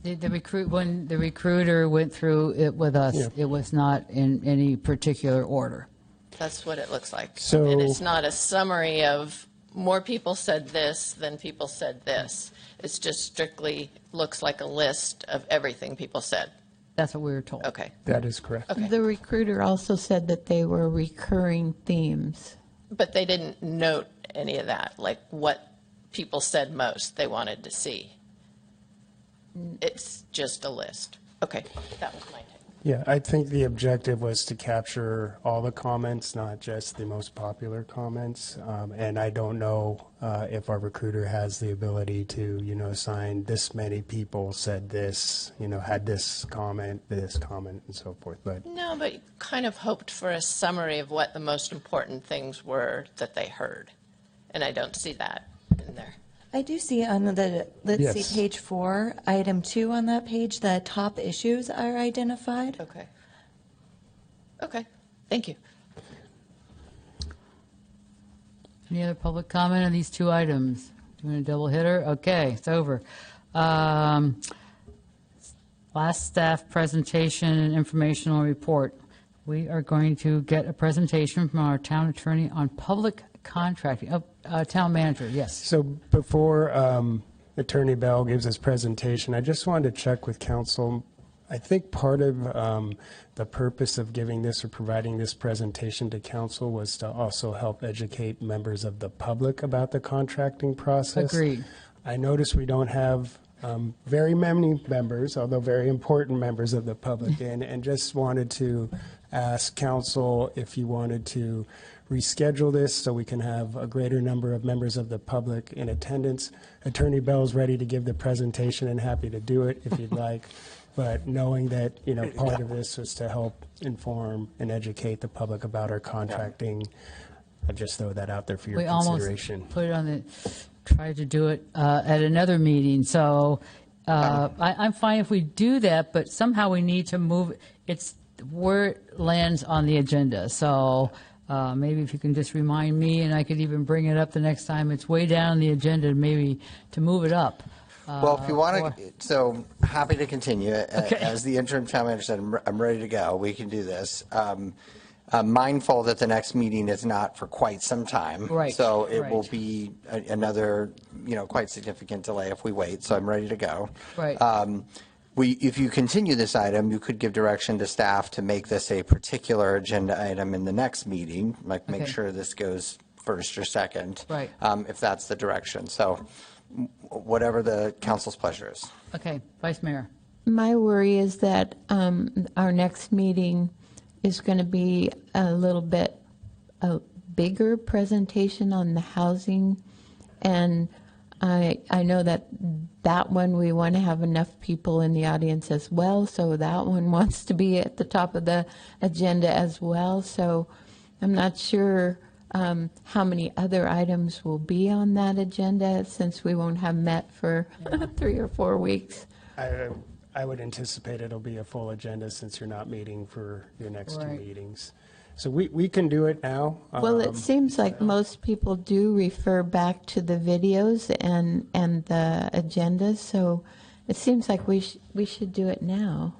when the recruiter went through it with us, it was not in any particular order. that's what it looks like. So- And it's not a summary of more people said this than people said this. It's just strictly looks like a list of everything people said. That's what we were told. Okay. That is correct. Okay. The recruiter also said that they were recurring themes. But they didn't note any of that, like what people said most they wanted to see. It's just a list. Okay, that was my take. Yeah, I think the objective was to capture all the comments, not just the most popular comments. And I don't know if our recruiter has the ability to, assign this many people said this, had this comment, and so forth. But No, but you kind of hoped for a summary of what the most important things were that they heard. And I don't see that in there. I do see on the, let's Yes. see, page 4, item 2 on that page, the top issues are identified. Okay. Okay, thank you. Any other public comment on these two items? Doing a double hitter? Okay, it's over. Last staff presentation and informational report. We are going to get a presentation from our town attorney on public contracting. Town manager, yes. So before Attorney Bell gives his presentation, I just wanted to check with council. I think part of the purpose of giving this or providing this presentation to council was to also help educate members of the public about the contracting process. Agreed. I notice we don't have very many members, although very important members of the public, and just wanted to ask council if you wanted to reschedule this so we can have a greater number of members of the public in attendance. Attorney Bell's ready to give the presentation and happy to do it if you'd like. But knowing that, part of this was to help inform and educate the public about our contracting, I just throw that out there for your We consideration. almost put it on tried to do it at another meeting. So I'm fine if we do that, but somehow we need to move. It's where it lands on the agenda. So maybe if you can just remind me, and I could even bring it up the next time it's way down the agenda, maybe to move it up. Well, if you want to, so happy to continue. As the interim town manager said, I'm ready to go. We can do this. mindful that the next meeting is not for quite some time. Right, So it will right. be another, quite significant delay if we wait, so I'm ready to go. Right. If you continue this item, you could give direction to staff to make this a particular agenda item in the next meeting, like make Okay. sure this goes first or second. Right. If that's the direction. So whatever the council's pleasure is. Okay, Vice Mayor. My worry is that our next meeting is going to be a little bit a bigger presentation on the housing, and I know that one we want to have enough people in the audience as well, so that one wants to be at the top of the agenda as well. So I'm not sure how many other items will be on that agenda since we won't have met for 3 or 4 weeks. I would anticipate it'll be a full agenda since you're not meeting for your next two Right. meetings. So we can do it now. Well, it seems like most people do refer back to the videos and the agendas, so it seems like we should do it now.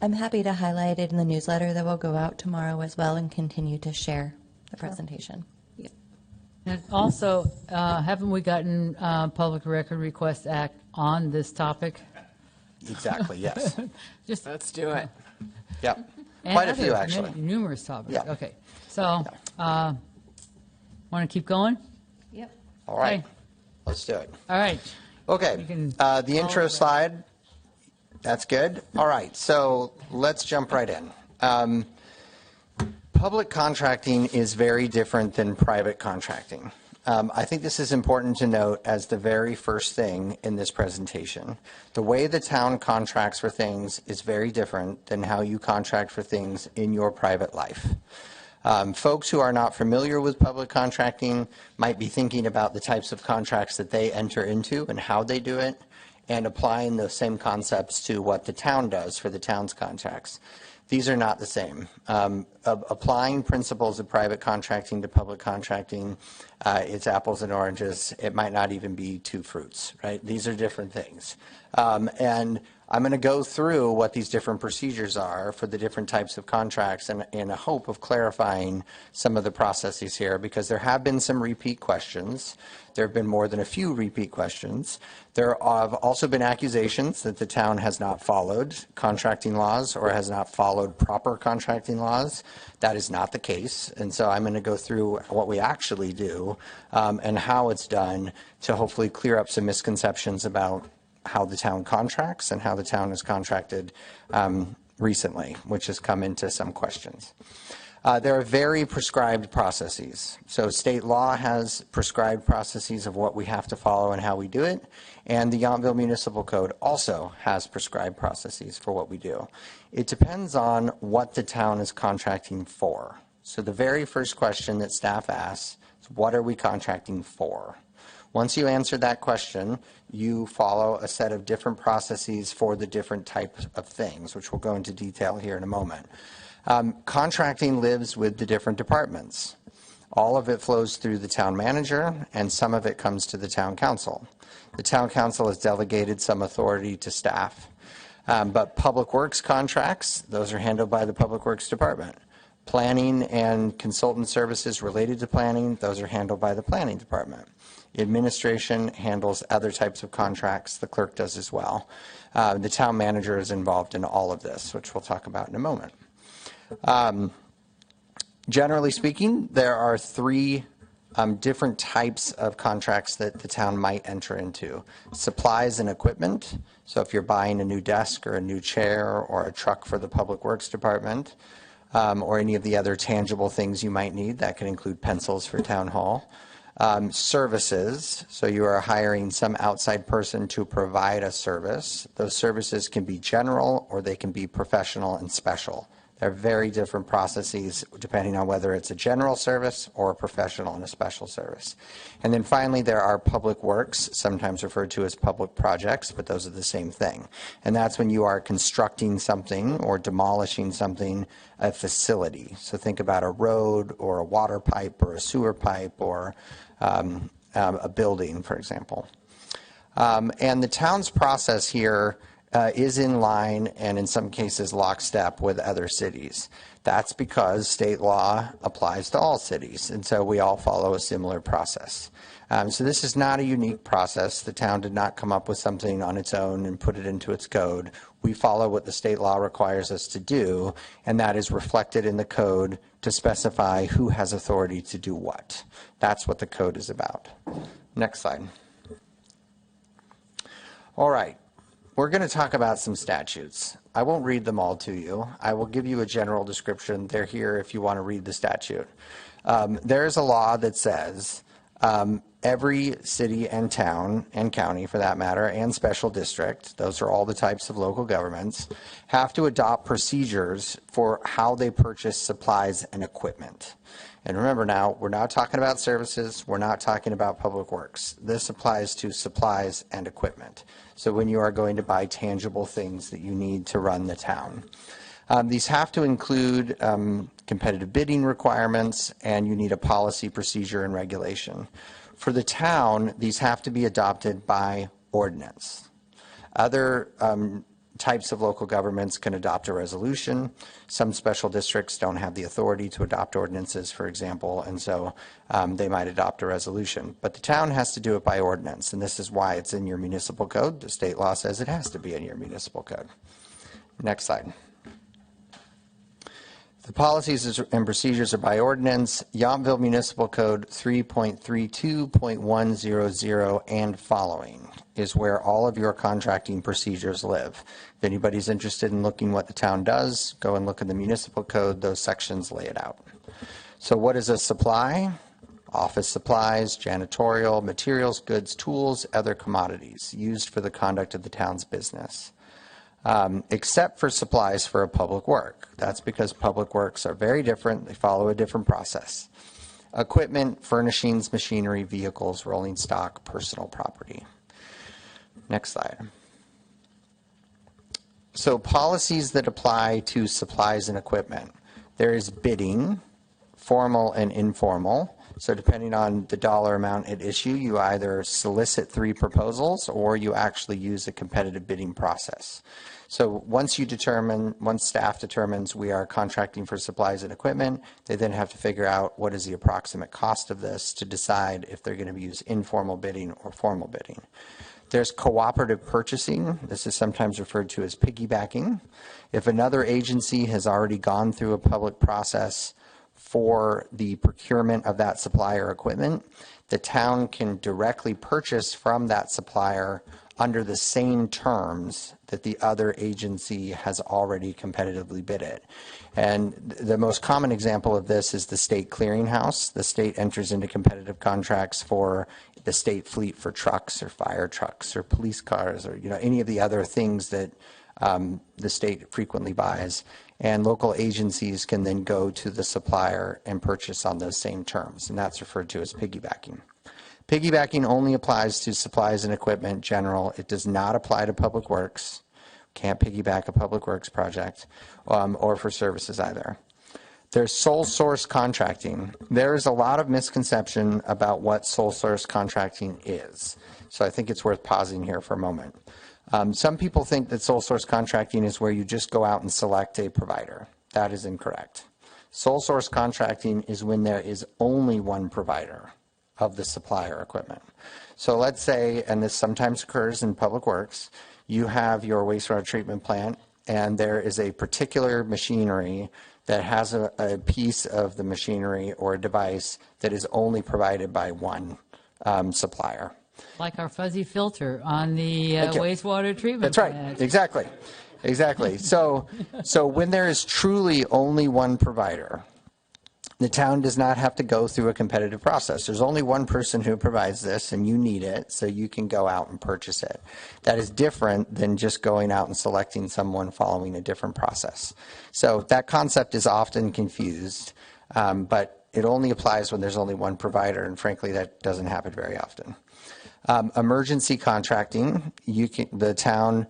I'm happy to highlight it in the newsletter that will go out tomorrow as well and continue to share the presentation. And also, haven't we gotten Public Record Request Act on this topic? Exactly, yes. Just Let's do it. Yep. And Quite a few, others, actually. numerous topics. Yeah. Okay. So, want to keep going? Yep. All right. Okay. Let's do it. All right. Okay. The intro slide, that's good. All right. So let's jump right in. Public contracting is very different than private contracting. I think this is important to note as the very first thing in this presentation. The way the town contracts for things is very different than how you contract for things in your private life. Folks who are not familiar with public contracting might be thinking about the types of contracts that they enter into and how they do it, and applying those same concepts to what the town does for the town's contracts. These are not the same. Applying principles of private contracting to public contracting, it's apples and oranges. It might not even be two fruits, right? These are different things. And I'm going to go through what these different procedures are for the different types of contracts in a hope of clarifying some of the processes here, because there have been some repeat questions. There have been more than a few repeat questions. There have also been accusations that the town has not followed contracting laws or has not followed proper contracting laws. That is not the case. And so I'm going to go through what we actually do and how it's done to hopefully clear up some misconceptions about how the town contracts and how the town has contracted recently, which has come into some questions. There are very prescribed processes. So state law has prescribed processes of what we have to follow and how we do it. And the Yountville Municipal Code also has prescribed processes for what we do. It depends on what the town is contracting for. So the very first question that staff asks is, what are we contracting for? Once you answer that question, you follow a set of different processes for the different types of things, which we'll go into detail here in a moment. Contracting lives with the different departments. All of it flows through the town manager, and some of it comes to the town council. The town council has delegated some authority to staff. But public works contracts, those are handled by the public works department. Planning and consultant services related to planning, those are handled by the planning department. Administration handles other types of contracts. The clerk does as well. The town manager is involved in all of this, which we'll talk about in a moment. Generally speaking, there are three different types of contracts that the town might enter into. Supplies and equipment. So if you're buying a new desk or a new chair or a truck for the Public Works Department, or any of the other tangible things you might need, that can include pencils for town hall. Services, so you are hiring some outside person to provide a service. Those services can be general or they can be professional and special. They're very different processes depending on whether it's a general service or a professional and a special service. And then finally, there are public works, sometimes referred to as public projects, but those are the same thing. And that's when you are constructing something or demolishing something, a facility. So think about a road or a water pipe or a sewer pipe or a building, for example. And the town's process here is in line and in some cases lockstep with other cities. That's because state law applies to all cities, and so we all follow a similar process. So this is not a unique process. The town did not come up with something on its own and put it into its code. We follow what the state law requires us to do, and that is reflected in the code to specify who has authority to do what. That's what the code is about. Next slide. All right. We're going to talk about some statutes. I won't read them all to you. I will give you a general description. They're here if you want to read the statute. There's a law that says every city and town and county, for that matter, and special district, those are all the types of local governments, have to adopt procedures for how they purchase supplies and equipment. And remember now, we're not talking about services, we're not talking about public works. This applies to supplies and equipment. So when you are going to buy tangible things that you need to run the town. These have to include competitive bidding requirements, and you need a policy, procedure, and regulation. For the town, these have to be adopted by ordinance. Other types of local governments can adopt a resolution. Some special districts don't have the authority to adopt ordinances, for example, and so they might adopt a resolution. But the town has to do it by ordinance, and this is why it's in your municipal code. The state law says it has to be in your municipal code. Next slide. The policies and procedures are by ordinance. Yountville Municipal Code 3.32.100 and following is where all of your contracting procedures live. If anybody's interested in looking what the town does, go and look in the municipal code. Those sections lay it out. So what is a supply? Office supplies, janitorial, materials, goods, tools, other commodities used for the conduct of the town's business. Except for supplies for a public work. That's because public works are very different. They follow a different process. Equipment, furnishings, machinery, vehicles, rolling stock, personal property. Next slide. So policies that apply to supplies and equipment. There is bidding, formal and informal. So depending on the dollar amount at issue, you either solicit 3 proposals or you actually use a competitive bidding process. So once staff determines we are contracting for supplies and equipment, they then have to figure out what is the approximate cost of this to decide if they're going to use informal bidding or formal bidding. There's cooperative purchasing. This is sometimes referred to as piggybacking. If another agency has already gone through a public process for the procurement of that supplier equipment, the town can directly purchase from that supplier under the same terms that the other agency has already competitively bid it. And the most common example of this is the state clearinghouse. The state enters into competitive contracts for the state fleet for trucks or fire trucks or police cars or any of the other things that the state frequently buys. And local agencies can then go to the supplier and purchase on those same terms, and that's referred to as piggybacking. Piggybacking only applies to supplies and equipment general. It does not apply to public works. Can't piggyback a public works project or for services either. There's sole source contracting. There is a lot of misconception about what sole source contracting is. So I think it's worth pausing here for a moment. Some people think that sole source contracting is where you just go out and select a provider. That is incorrect. Sole source contracting is when there is only one provider of the supplier equipment. So let's say, and this sometimes occurs in public works, you have your wastewater treatment plant and there is a particular machinery that has a piece of the machinery or a device that is only provided by one supplier. Like our fuzzy filter on the wastewater treatment That's right, plant. exactly. So when there is truly only one provider, the town does not have to go through a competitive process. There's only one person who provides this, and you need it, so you can go out and purchase it. That is different than just going out and selecting someone following a different process. So that concept is often confused, but it only applies when there's only one provider, and frankly, that doesn't happen very often. Emergency contracting, the town,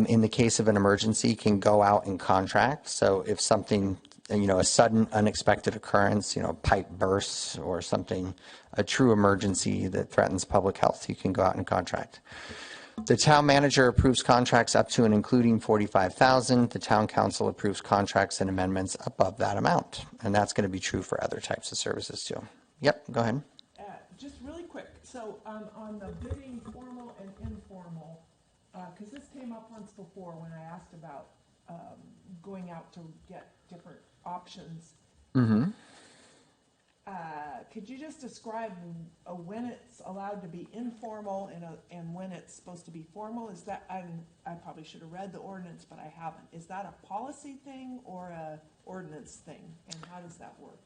in the case of an emergency, can go out and contract. So if something, a sudden unexpected occurrence, pipe bursts or something, a true emergency that threatens public health, you can go out and contract. The town manager approves contracts up to and including $45,000. The town council approves contracts and amendments above that amount. And that's going to be true for other types of services too. Yep, go ahead. Just really quick, so on the bidding, formal and informal, because this came up once before when I asked about going out to get different options. Mm-hmm. Could you just describe when it's allowed to be informal and when it's supposed to be formal? Is that, I probably should have read the ordinance, but I haven't. Is that a policy thing or a ordinance thing? And how does that work?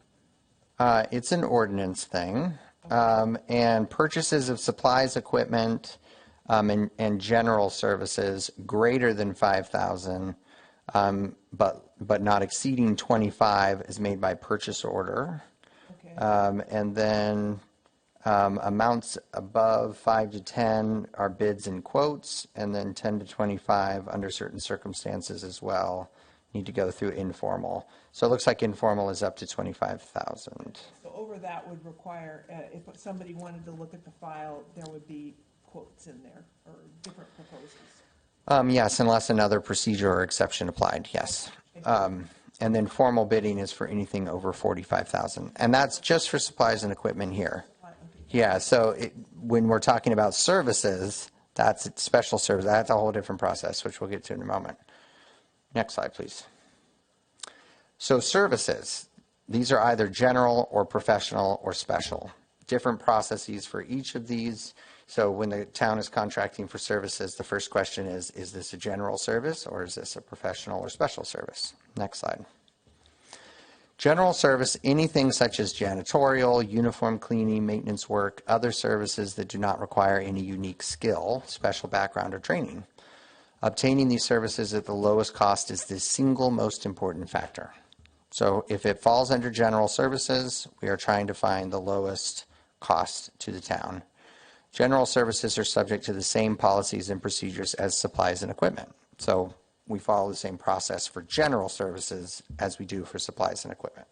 It's an ordinance thing. And purchases of supplies, equipment, and general services greater than $5,000, but not exceeding 25 is made by purchase order. And then amounts above 5 to 10 are bids and quotes, and then 10 to 25 under certain circumstances as well need to go through informal. So it looks like informal is up to 25,000. So over that would require, if somebody wanted to look at the file, there would be quotes in there or different proposals. Yes, unless another procedure or exception applied, yes. And then formal bidding is for anything over 45,000. And that's just for supplies and equipment here. Yeah, so when we're talking about services, that's special service. That's a whole different process, which we'll get to in a moment. Next slide, please. So services, these are either general or professional or special. Different processes for each of these. So when the town is contracting for services, the first question is this a general service or is this a professional or special service? Next slide. General service, anything such as janitorial, uniform cleaning, maintenance work, other services that do not require any unique skill, special background, or training. Obtaining these services at the lowest cost is the single most important factor. So if it falls under general services, we are trying to find the lowest cost to the town. General services are subject to the same policies and procedures as supplies and equipment. So we follow the same process for general services as we do for supplies and equipment.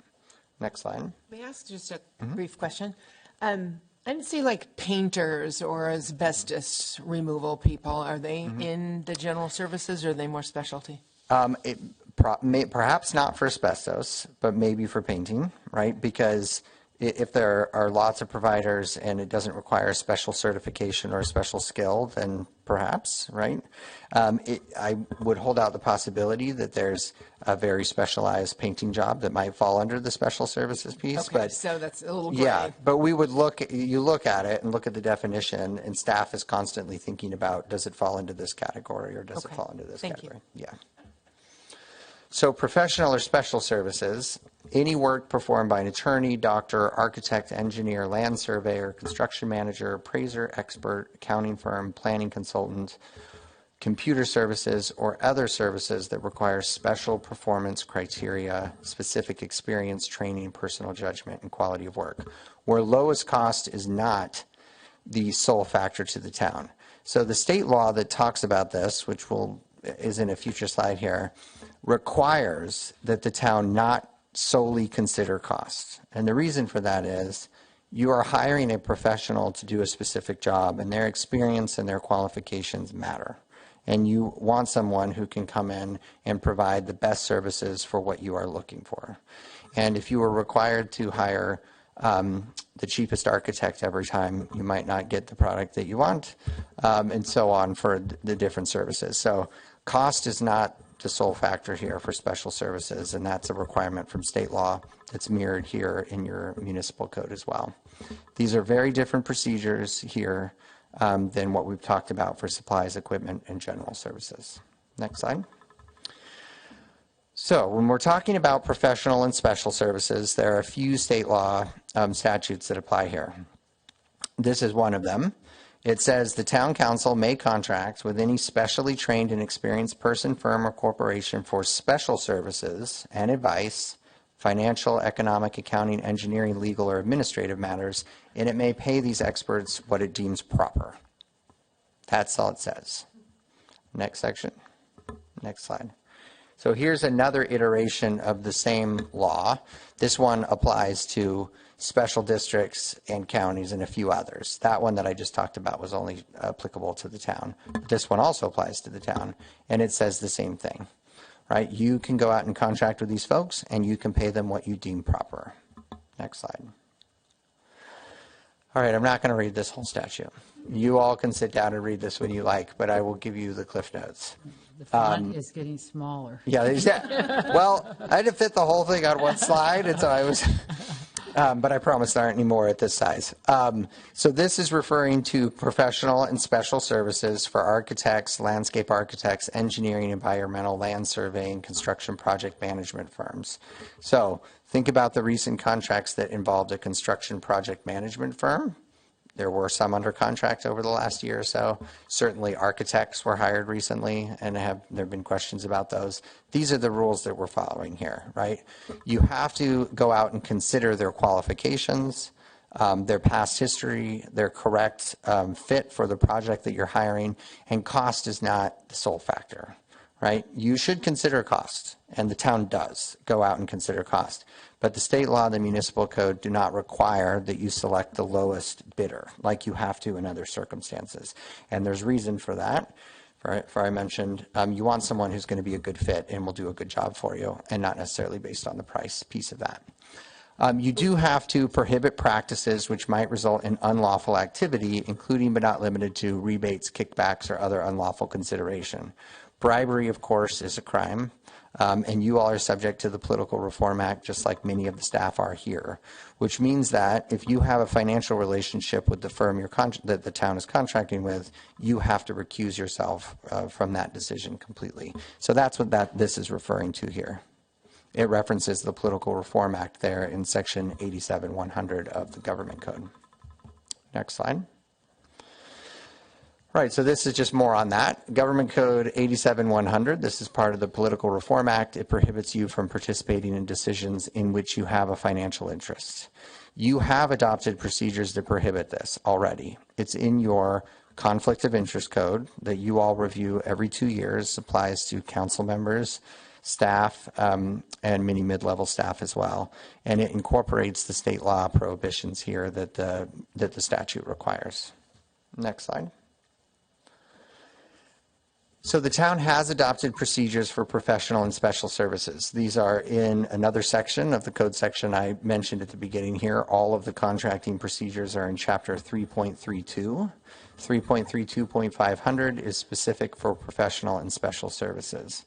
Next slide. May I ask just a brief question? I didn't see like painters or asbestos removal people. Are they in the general services or are they more specialty? Perhaps not for asbestos, but maybe for painting, right? Because if there are lots of providers and it doesn't require a special certification or a special skill, then perhaps, right? I would hold out the possibility that there's a very specialized painting job that might fall under the special services piece. Okay, but so that's a little gray. Yeah, but we would you look at it and look at the definition, and staff is constantly thinking about, does it fall into this category or does it fall into this category? Yeah. So professional or special services, any work performed by an attorney, doctor, architect, engineer, land surveyor, construction manager, appraiser, expert, accounting firm, planning consultant, computer services, or other services that require special performance criteria, specific experience, training, personal judgment, and quality of work, where lowest cost is not the sole factor to the town. So the state law that talks about this, which is in a future slide here, requires that the town not solely consider costs. And the reason for that is you are hiring a professional to do a specific job, and their experience and their qualifications matter. And you want someone who can come in and provide the best services for what you are looking for. And if you were required to hire the cheapest architect every time, you might not get the product that you want, and so on for the different services. So cost is not the sole factor here for special services, and that's a requirement from state law that's mirrored here in your municipal code as well. These are very different procedures here than what we've talked about for supplies, equipment, and general services. Next slide. So when we're talking about professional and special services, there are a few state law statutes that apply here. This is one of them. It says the town council may contract with any specially trained and experienced person, firm, or corporation for special services and advice, financial, economic, accounting, engineering, legal, or administrative matters, and it may pay these experts what it deems proper. That's all it says. Next section. Next slide. So here's another iteration of the same law. This one applies to special districts and counties and a few others. That one that I just talked about was only applicable to the town. This one also applies to the town, and it says the same thing, right? You can go out and contract with these folks, and you can pay them what you deem proper. Next slide. All right, I'm not going to read this whole statute. You all can sit down and read this when you like, but I will give you the Cliff Notes. The font is getting smaller. Yeah, well, I had to fit the whole thing on one slide, and so I was, but I promise there aren't any more at this size. So this is referring to professional and special services for architects, landscape architects, engineering, environmental, land surveying, construction project management firms. So think about the recent contracts that involved a construction project management firm. There were some under contract over the last year or so. Certainly architects were hired recently, and there have been questions about those. These are the rules that we're following here, right? You have to go out and consider their qualifications, their past history, their correct fit for the project that you're hiring, and cost is not the sole factor, right? You should consider cost, and the town does go out and consider cost. But the state law and the municipal code do not require that you select the lowest bidder like you have to in other circumstances. And there's reason for that. For I mentioned, you want someone who's going to be a good fit and will do a good job for you, and not necessarily based on the price piece of that. You do have to prohibit practices which might result in unlawful activity, including but not limited to rebates, kickbacks, or other unlawful consideration. Bribery, of course, is a crime. And you all are subject to the Political Reform Act, just like many of the staff are here, which means that if you have a financial relationship with the firm that the town is contracting with, you have to recuse yourself from that decision completely. So that's what this is referring to here. It references the Political Reform Act there in section 87-100 of the Government Code. Next slide. Right, so this is just more on that. Government Code 87-100, this is part of the Political Reform Act. It prohibits you from participating in decisions in which you have a financial interest. You have adopted procedures that prohibit this already. It's in your Conflict of Interest Code that you all review every 2 years, applies to council members, staff, and many mid-level staff as well. And it incorporates the state law prohibitions here that the statute requires. Next slide. So the town has adopted procedures for professional and special services. These are in another section of the code section I mentioned at the beginning here. All of the contracting procedures are in chapter 3.32. 3.32.500 is specific for professional and special services.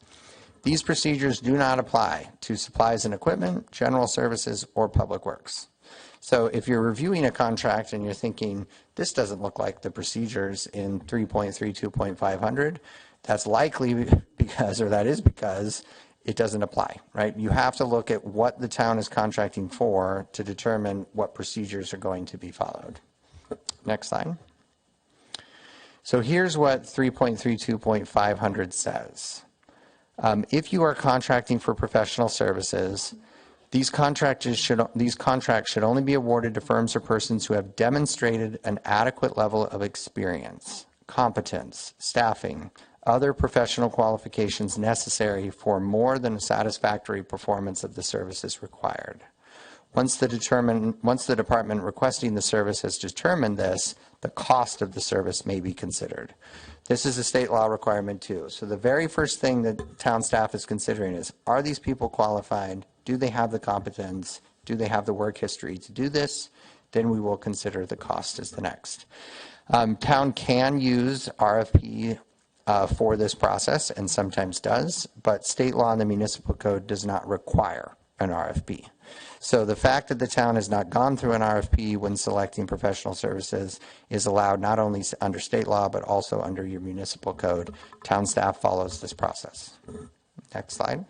These procedures do not apply to supplies and equipment, general services, or public works. So if you're reviewing a contract and you're thinking, this doesn't look like the procedures in 3.32.500, that's likely because, or that is because, it doesn't apply, right? You have to look at what the town is contracting for to determine what procedures are going to be followed. Next slide. So here's what 3.32.500 says. If you are contracting for professional services, these contracts should only be awarded to firms or persons who have demonstrated an adequate level of experience, competence, staffing, other professional qualifications necessary for more than a satisfactory performance of the services required. Once the department requesting the service has determined this, the cost of the service may be considered. This is a state law requirement too. So the very first thing that town staff is considering is, are these people qualified? Do they have the competence? Do they have the work history to do this? Then we will consider the cost as the next. Town can use RFP for this process, and sometimes does, but state law and the municipal code does not require an RFP. So the fact that the town has not gone through an RFP when selecting professional services is allowed not only under state law, but also under your municipal code. Town staff follows this process. Next slide.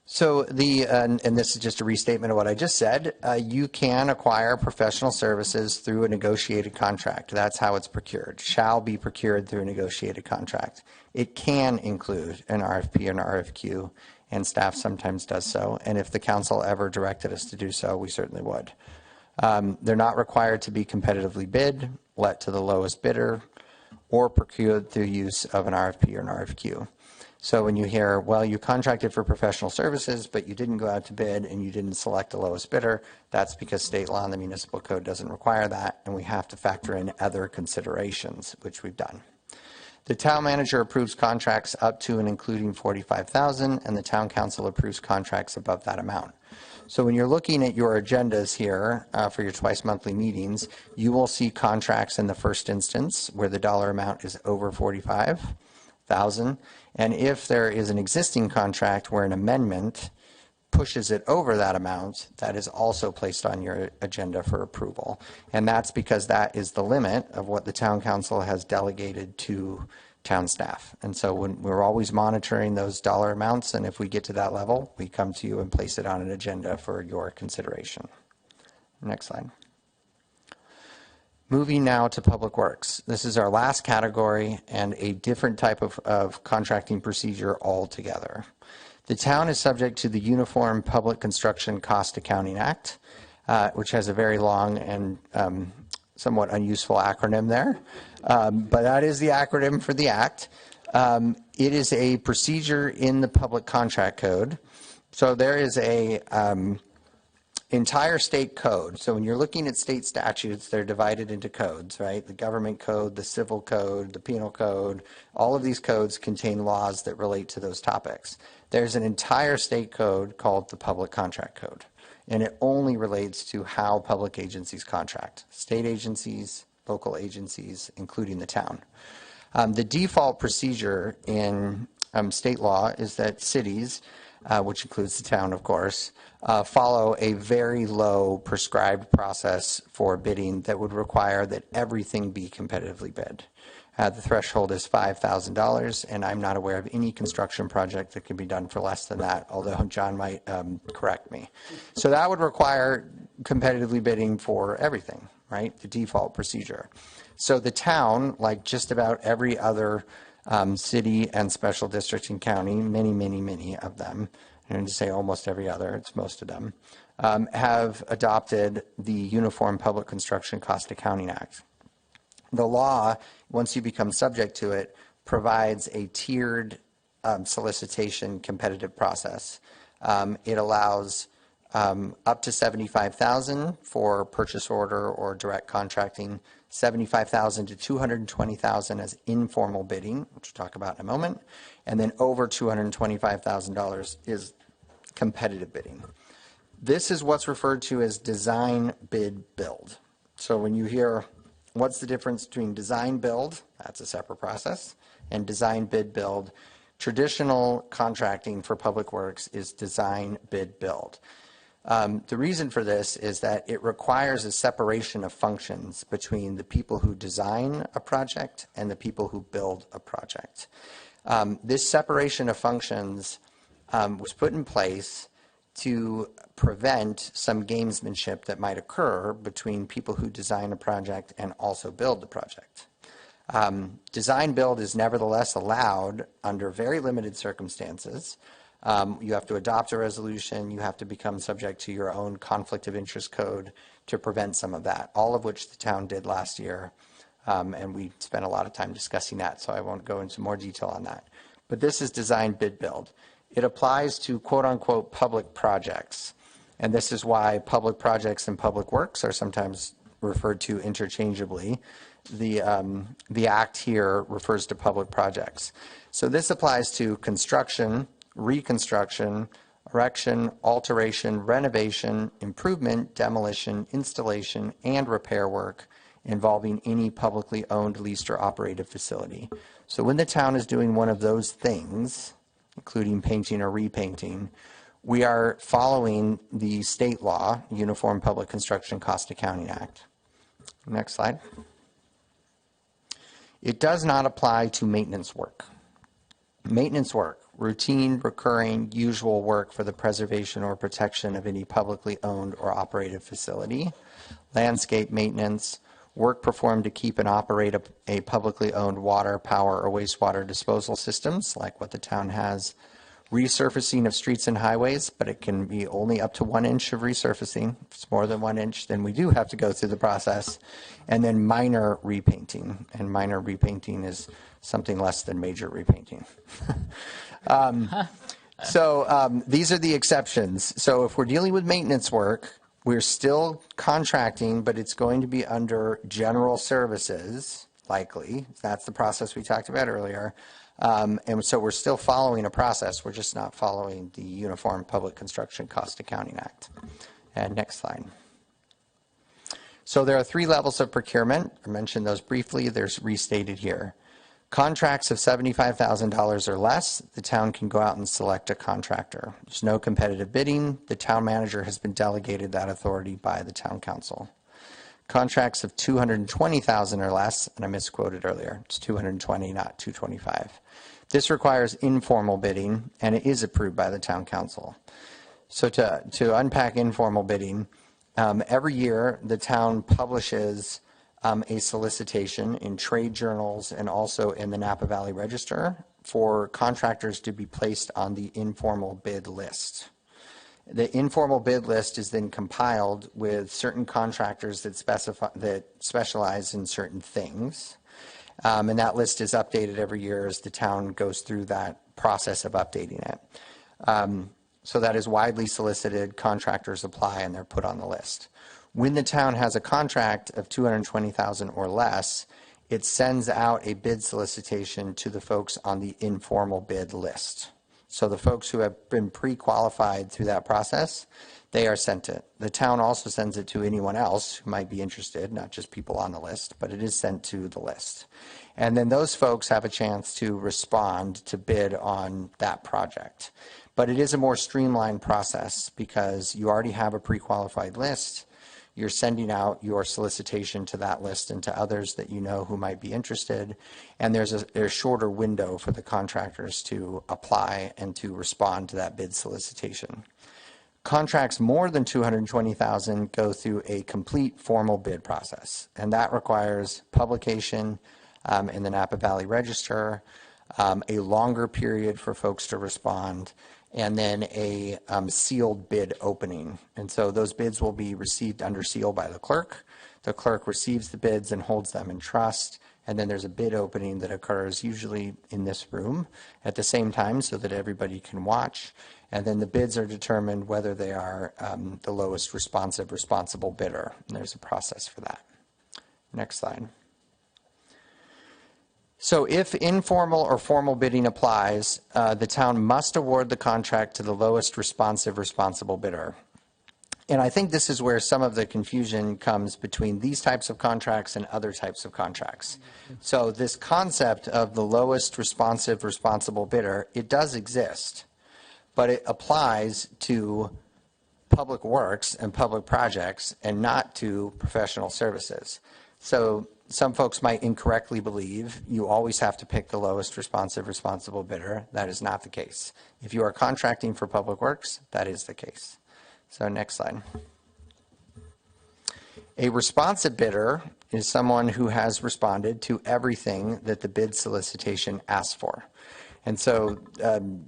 So and this is just a restatement of what I just said, you can acquire professional services through a negotiated contract. That's how it's procured. Shall be procured through a negotiated contract. It can include an RFP or an RFQ, and staff sometimes does so. And if the council ever directed us to do so, we certainly would. They're not required to be competitively bid, let to the lowest bidder, or procured through use of an RFP or an RFQ. So when you hear, well, you contracted for professional services, but you didn't go out to bid and you didn't select the lowest bidder, that's because state law and the municipal code doesn't require that, and we have to factor in other considerations, which we've done. The town manager approves contracts up to and including $45,000, and the town council approves contracts above that amount. So when you're looking at your agendas here for your twice monthly meetings, you will see contracts in the first instance where the dollar amount is over $45,000. And if there is an existing contract where an amendment pushes it over that amount, that is also placed on your agenda for approval. And that's because that is the limit of what the town council has delegated to town staff. And so when we're always monitoring those dollar amounts, and if we get to that level, we come to you and place it on an agenda for your consideration. Next slide. Moving now to Public Works. This is our last category and a different type of contracting procedure altogether. The town is subject to the Uniform Public Construction Cost Accounting Act, which has a very long and somewhat unuseful acronym there. But that is the acronym for the act. It is a procedure in the Public Contract Code. So there is a entire state code. So when you're looking at state statutes, they're divided into codes, right? The government code, the civil code, the penal code, all of these codes contain laws that relate to those topics. There's an entire state code called the Public Contract Code, and it only relates to how public agencies contract, state agencies, local agencies, including the town. The default procedure in state law is that cities, which includes the town, of course, follow a very low prescribed process for bidding that would require that everything be competitively bid. The threshold is $5,000, and I'm not aware of any construction project that can be done for less than that, although John might correct me. So that would require competitively bidding for everything, right? The default procedure. So the town, like just about every other city and special district and county, many of them, I'm going to say almost every other, it's most of them, have adopted the Uniform Public Construction Cost Accounting Act. The law, once you become subject to it, provides a tiered solicitation competitive process. It allows up to $75,000 for purchase order or direct contracting, $75,000 to $220,000 as informal bidding, which we'll talk about in a moment, and then over $225,000 is competitive bidding. This is what's referred to as design, bid, build. So when you hear what's the difference between design, build, that's a separate process, and design, bid, build, traditional contracting for public works is design, bid, build. The reason for this is that it requires a separation of functions between the people who design a project and the people who build a project. This separation of functions was put in place to prevent some gamesmanship that might occur between people who design a project and also build the project. Design build is nevertheless allowed under very limited circumstances. You have to adopt a resolution, you have to become subject to your own conflict of interest code to prevent some of that, all of which the town did last year. And we spent a lot of time discussing that, so I won't go into more detail on that. But this is design, bid, build. It applies to quote-unquote public projects. And this is why public projects and public works are sometimes referred to interchangeably. The act here refers to public projects. So this applies to construction, reconstruction, erection, alteration, renovation, improvement, demolition, installation, and repair work involving any publicly owned, leased, or operated facility. So when the town is doing one of those things, including painting or repainting, we are following the state law, Uniform Public Construction Cost Accounting Act. Next slide. It does not apply to maintenance work. Maintenance work, routine, recurring, usual work for the preservation or protection of any publicly owned or operated facility, landscape maintenance, work performed to keep and operate a publicly owned water, power, or wastewater disposal systems, like what the town has, resurfacing of streets and highways, but it can be only up to 1 inch of resurfacing. If it's more than 1 inch, then we do have to go through the process. And then minor repainting, and minor repainting is something less than major repainting. These are the exceptions. So if we're dealing with maintenance work, we're still contracting, but it's going to be under general services, likely. That's the process we talked about earlier. And so we're still following a process. We're just not following the Uniform Public Construction Cost Accounting Act. And next slide. So there are 3 levels of procurement. I mentioned those briefly. There's restated here. Contracts of $75,000 or less, the town can go out and select a contractor. There's no competitive bidding. The town manager has been delegated that authority by the town council. Contracts of $220,000 or less, and I misquoted earlier, it's $220, not $225. This requires informal bidding, and it is approved by the town council. So to unpack informal bidding, every year the town publishes a solicitation in trade journals and also in the Napa Valley Register for contractors to be placed on the informal bid list. The informal bid list is then compiled with certain contractors that specialize in certain things. And that list is updated every year as the town goes through that process of updating it. So that is widely solicited. Contractors apply and they're put on the list. When the town has a contract of $220,000 or less, it sends out a bid solicitation to the folks on the informal bid list. So the folks who have been pre-qualified through that process, they are sent it. The town also sends it to anyone else who might be interested, not just people on the list, but it is sent to the list. And then those folks have a chance to respond to bid on that project. But it is a more streamlined process because you already have a pre-qualified list. You're sending out your solicitation to that list and to others that you know who might be interested. And there's a shorter window for the contractors to apply and to respond to that bid solicitation. Contracts more than $220,000 go through a complete formal bid process. And that requires publication in the Napa Valley Register, a longer period for folks to respond, and then a sealed bid opening. And so those bids will be received under seal by the clerk. The clerk receives the bids and holds them in trust. And then there's a bid opening that occurs usually in this room at the same time so that everybody can watch. And then the bids are determined whether they are the lowest responsible bidder. And there's a process for that. Next slide. So if informal or formal bidding applies, the town must award the contract to the lowest responsible bidder. And I think this is where some of the confusion comes between these types of contracts and other types of contracts. So this concept of the lowest responsible bidder, it does exist, but it applies to public works and public projects and not to professional services. So some folks might incorrectly believe you always have to pick the lowest responsible bidder. That is not the case. If you are contracting for public works, that is the case. So next slide. A responsive bidder is someone who has responded to everything that the bid solicitation asks for. And so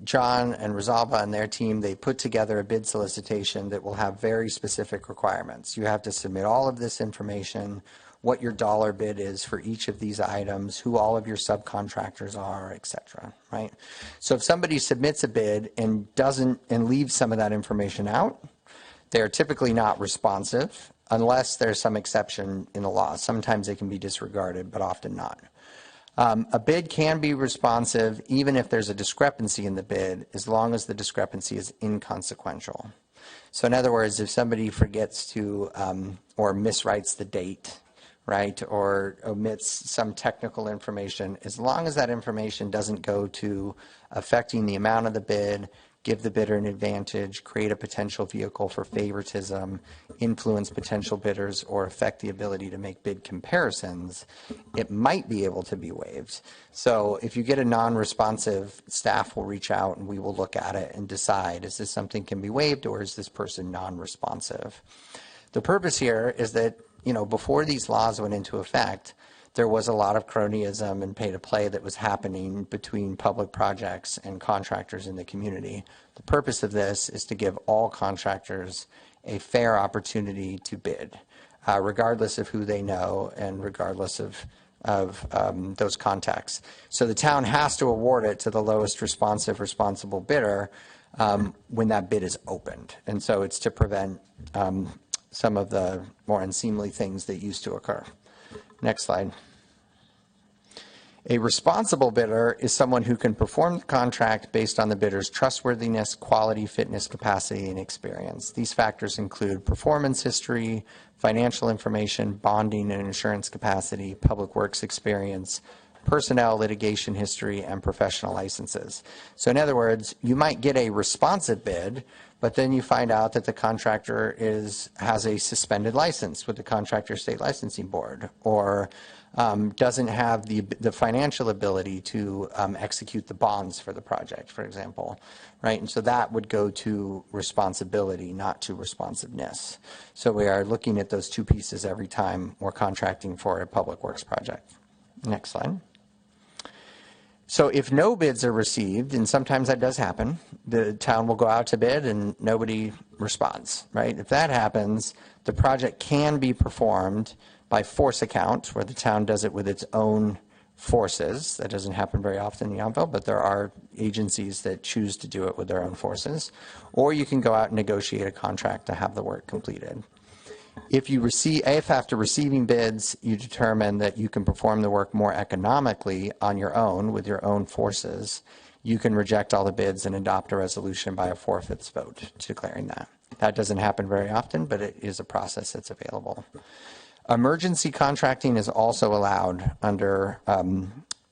John and Rosalba and their team, they put together a bid solicitation that will have very specific requirements. You have to submit all of this information, what your dollar bid is for each of these items, who all of your subcontractors are, et cetera, right? So if somebody submits a bid and leaves some of that information out, they're typically not responsive unless there's some exception in the law. Sometimes they can be disregarded, but often not. A bid can be responsive even if there's a discrepancy in the bid, as long as the discrepancy is inconsequential. So in other words, if somebody forgets to or miswrites the date, right, or omits some technical information, as long as that information doesn't go to affecting the amount of the bid, give the bidder an advantage, create a potential vehicle for favoritism, influence potential bidders, or affect the ability to make bid comparisons, it might be able to be waived. So if you get a non-responsive, staff will reach out and we will look at it and decide, is this something can be waived or is this person non-responsive? The purpose here is that, before these laws went into effect, there was a lot of cronyism and pay-to-play that was happening between public projects and contractors in the community. The purpose of this is to give all contractors a fair opportunity to bid, regardless of who they know and regardless of those contacts. So the town has to award it to the lowest responsible bidder when that bid is opened. And so it's to prevent some of the more unseemly things that used to occur. Next slide. A responsible bidder is someone who can perform the contract based on the bidder's trustworthiness, quality, fitness, capacity, and experience. These factors include performance history, financial information, bonding and insurance capacity, public works experience, personnel, litigation history, and professional licenses. So in other words, you might get a responsive bid, but then you find out that the contractor has a suspended license with the Contractor State Licensing Board, or doesn't have the financial ability to execute the bonds for the project, for example, right? And so that would go to responsibility, not to responsiveness. So we are looking at those two pieces every time we're contracting for a public works project. Next slide. So if no bids are received, and sometimes that does happen, the town will go out to bid and nobody responds, right? If that happens, the project can be performed by force account, where the town does it with its own forces. That doesn't happen very often in Yountville, but there are agencies that choose to do it with their own forces. Or you can go out and negotiate a contract to have the work completed. If after receiving bids, you determine that you can perform the work more economically on your own with your own forces, you can reject all the bids and adopt a resolution by a 4/5 vote declaring that. That doesn't happen very often, but it is a process that's available. Emergency contracting is also allowed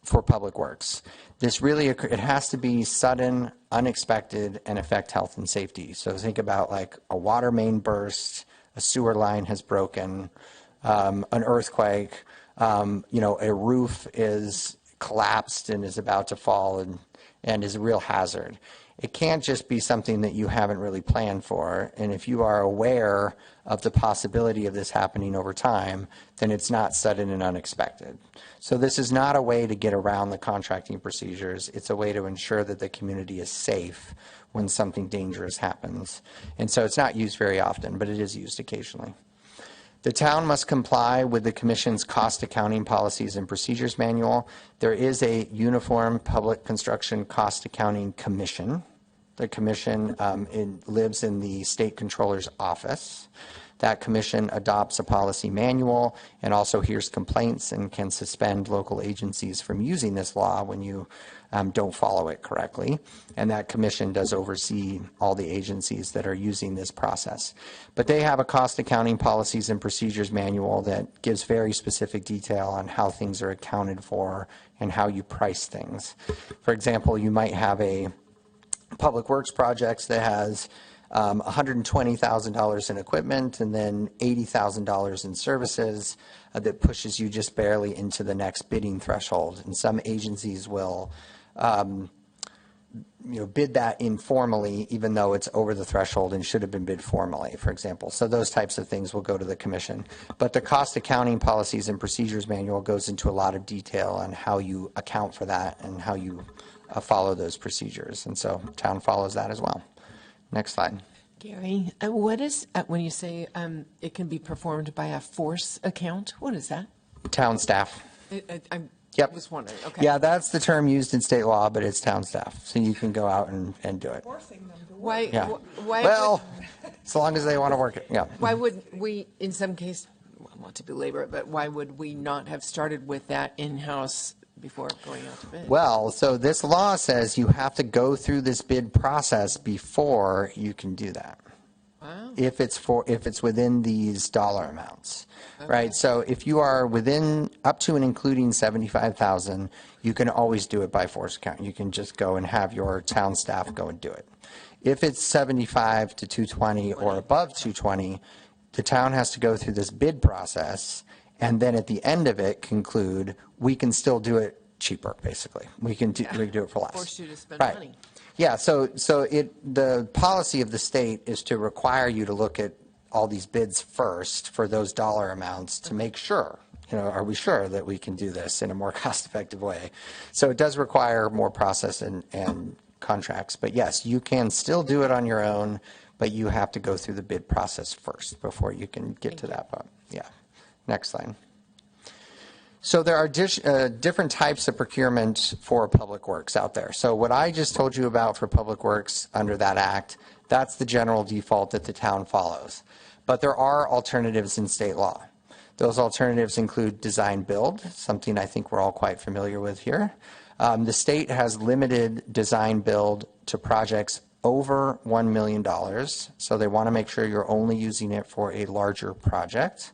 for public works. It has to be sudden, unexpected, and affect health and safety. So think about like a water main burst, a sewer line has broken, an earthquake, a roof is collapsed and is about to fall and is a real hazard. It can't just be something that you haven't really planned for. And if you are aware of the possibility of this happening over time, then it's not sudden and unexpected. So this is not a way to get around the contracting procedures. It's a way to ensure that the community is safe when something dangerous happens. And so it's not used very often, but it is used occasionally. The town must comply with the Commission's Cost Accounting Policies and Procedures Manual. There is a Uniform Public Construction Cost Accounting Commission. The commission lives in the State Controller's office. That commission adopts a policy manual and also hears complaints and can suspend local agencies from using this law when you don't follow it correctly. And that commission does oversee all the agencies that are using this process. But they have a cost accounting policies and procedures manual that gives very specific detail on how things are accounted for and how you price things. For example, you might have a public works projects that has $120,000 in equipment and then $80,000 in services that pushes you just barely into the next bidding threshold. And some agencies will bid that informally, even though it's over the threshold and should have been bid formally, for example. So those types of things will go to the commission. But the Cost Accounting Policies and Procedures Manual goes into a lot of detail on how you account for that and how you follow those procedures. And so town follows that as well. Next slide. Gary, what is, when you say it can be performed by a force account, what is that? Town staff. I Yep. was wondering. Okay. Yeah, that's the term used in state law, but it's town staff. So you can go out and do it. Why? Yeah. Why? Well, as long as they want to work it. Yeah. Why would we, in some case, well, not to belabor it, but why would we not have started with that in-house before going out to bid? Well, so this law says you have to go through this bid process before you can do that. Wow. If it's within these dollar amounts, right? So if you are within up to and including $75,000, you can always do it by force account. You can just go and have your town staff go and do it. If it's 75 to 220 or above 220, the town has to go through this bid process, and then at the end of it conclude we can still do it cheaper. Basically, we can do it for less. Force you to spend right. money. Yeah, so the policy of the state is to require you to look at all these bids first for those dollar amounts to make sure. are we sure that we can do this in a more cost-effective way? So it does require more process and contracts. But yes, you can still do it on your own, but you have to go through the bid process first before you can get to that point. Yeah. Next slide. So there are different types of procurement for public works out there. So what I just told you about for public works under that act, that's the general default that the town follows. But there are alternatives in state law. Those alternatives include design build, something I think we're all quite familiar with here. The state has limited design build to projects over $1 million. So they want to make sure you're only using it for a larger project.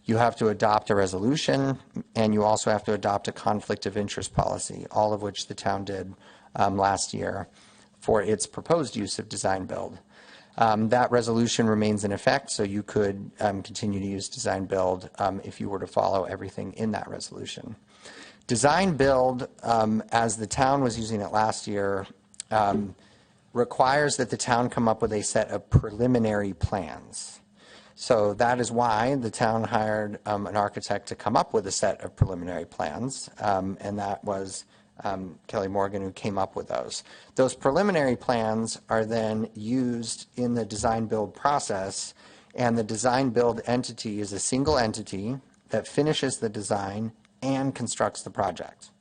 You have to adopt a resolution, and you also have to adopt a conflict of interest policy, all of which the town did last year for its proposed use of design build. That resolution remains in effect, so you could continue to use design build if you were to follow everything in that resolution. Design build, as the town was using it last year, requires that the town come up with a set of preliminary plans. So that is why the town hired an architect to come up with a set of preliminary plans, and that was Kelly Morgan who came up with those. Those preliminary plans are then used in the design build process, and the design build entity is a single entity that finishes the design and constructs the project.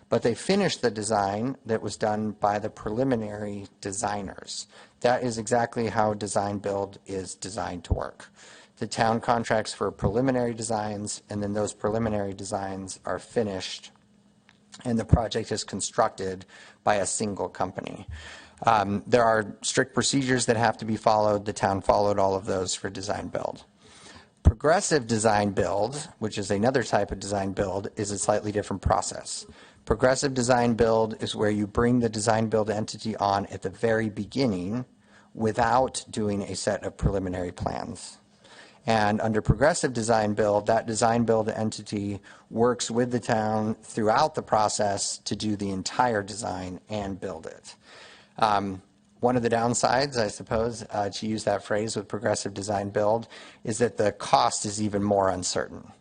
But they finish the design that was done by the preliminary designers. That is exactly how design build is designed to work. The town contracts for preliminary designs, and then those preliminary designs are finished, and the project is constructed by a single company. There are strict procedures that have to be followed. The town followed all of those for design build. Progressive design build, which is another type of design build, is a slightly different process. Progressive design build is where you bring the design build entity on at the very beginning without doing a set of preliminary plans. And under progressive design build, that design build entity works with the town throughout the process to do the entire design and build it. One of the downsides, I suppose, to use that phrase with progressive design build, is that the cost is even more uncertain.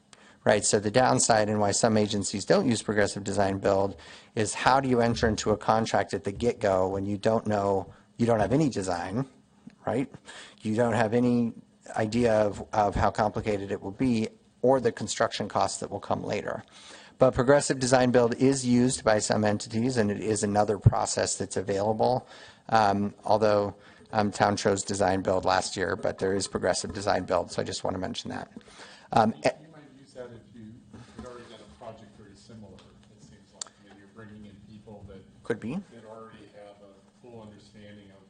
Right, so the downside and why some agencies don't use progressive design build is how do you enter into a contract at the get-go when you don't know, you don't have any design, right? You don't have any idea of how complicated it will be or the construction costs that will come later. But progressive design build is used by some entities, and it is another process that's available, although town chose design build last year, but there is progressive design build, so I just want to mention that. That if you had already done a project very similar, it seems like maybe you're bringing in people that could be that already have a full understanding of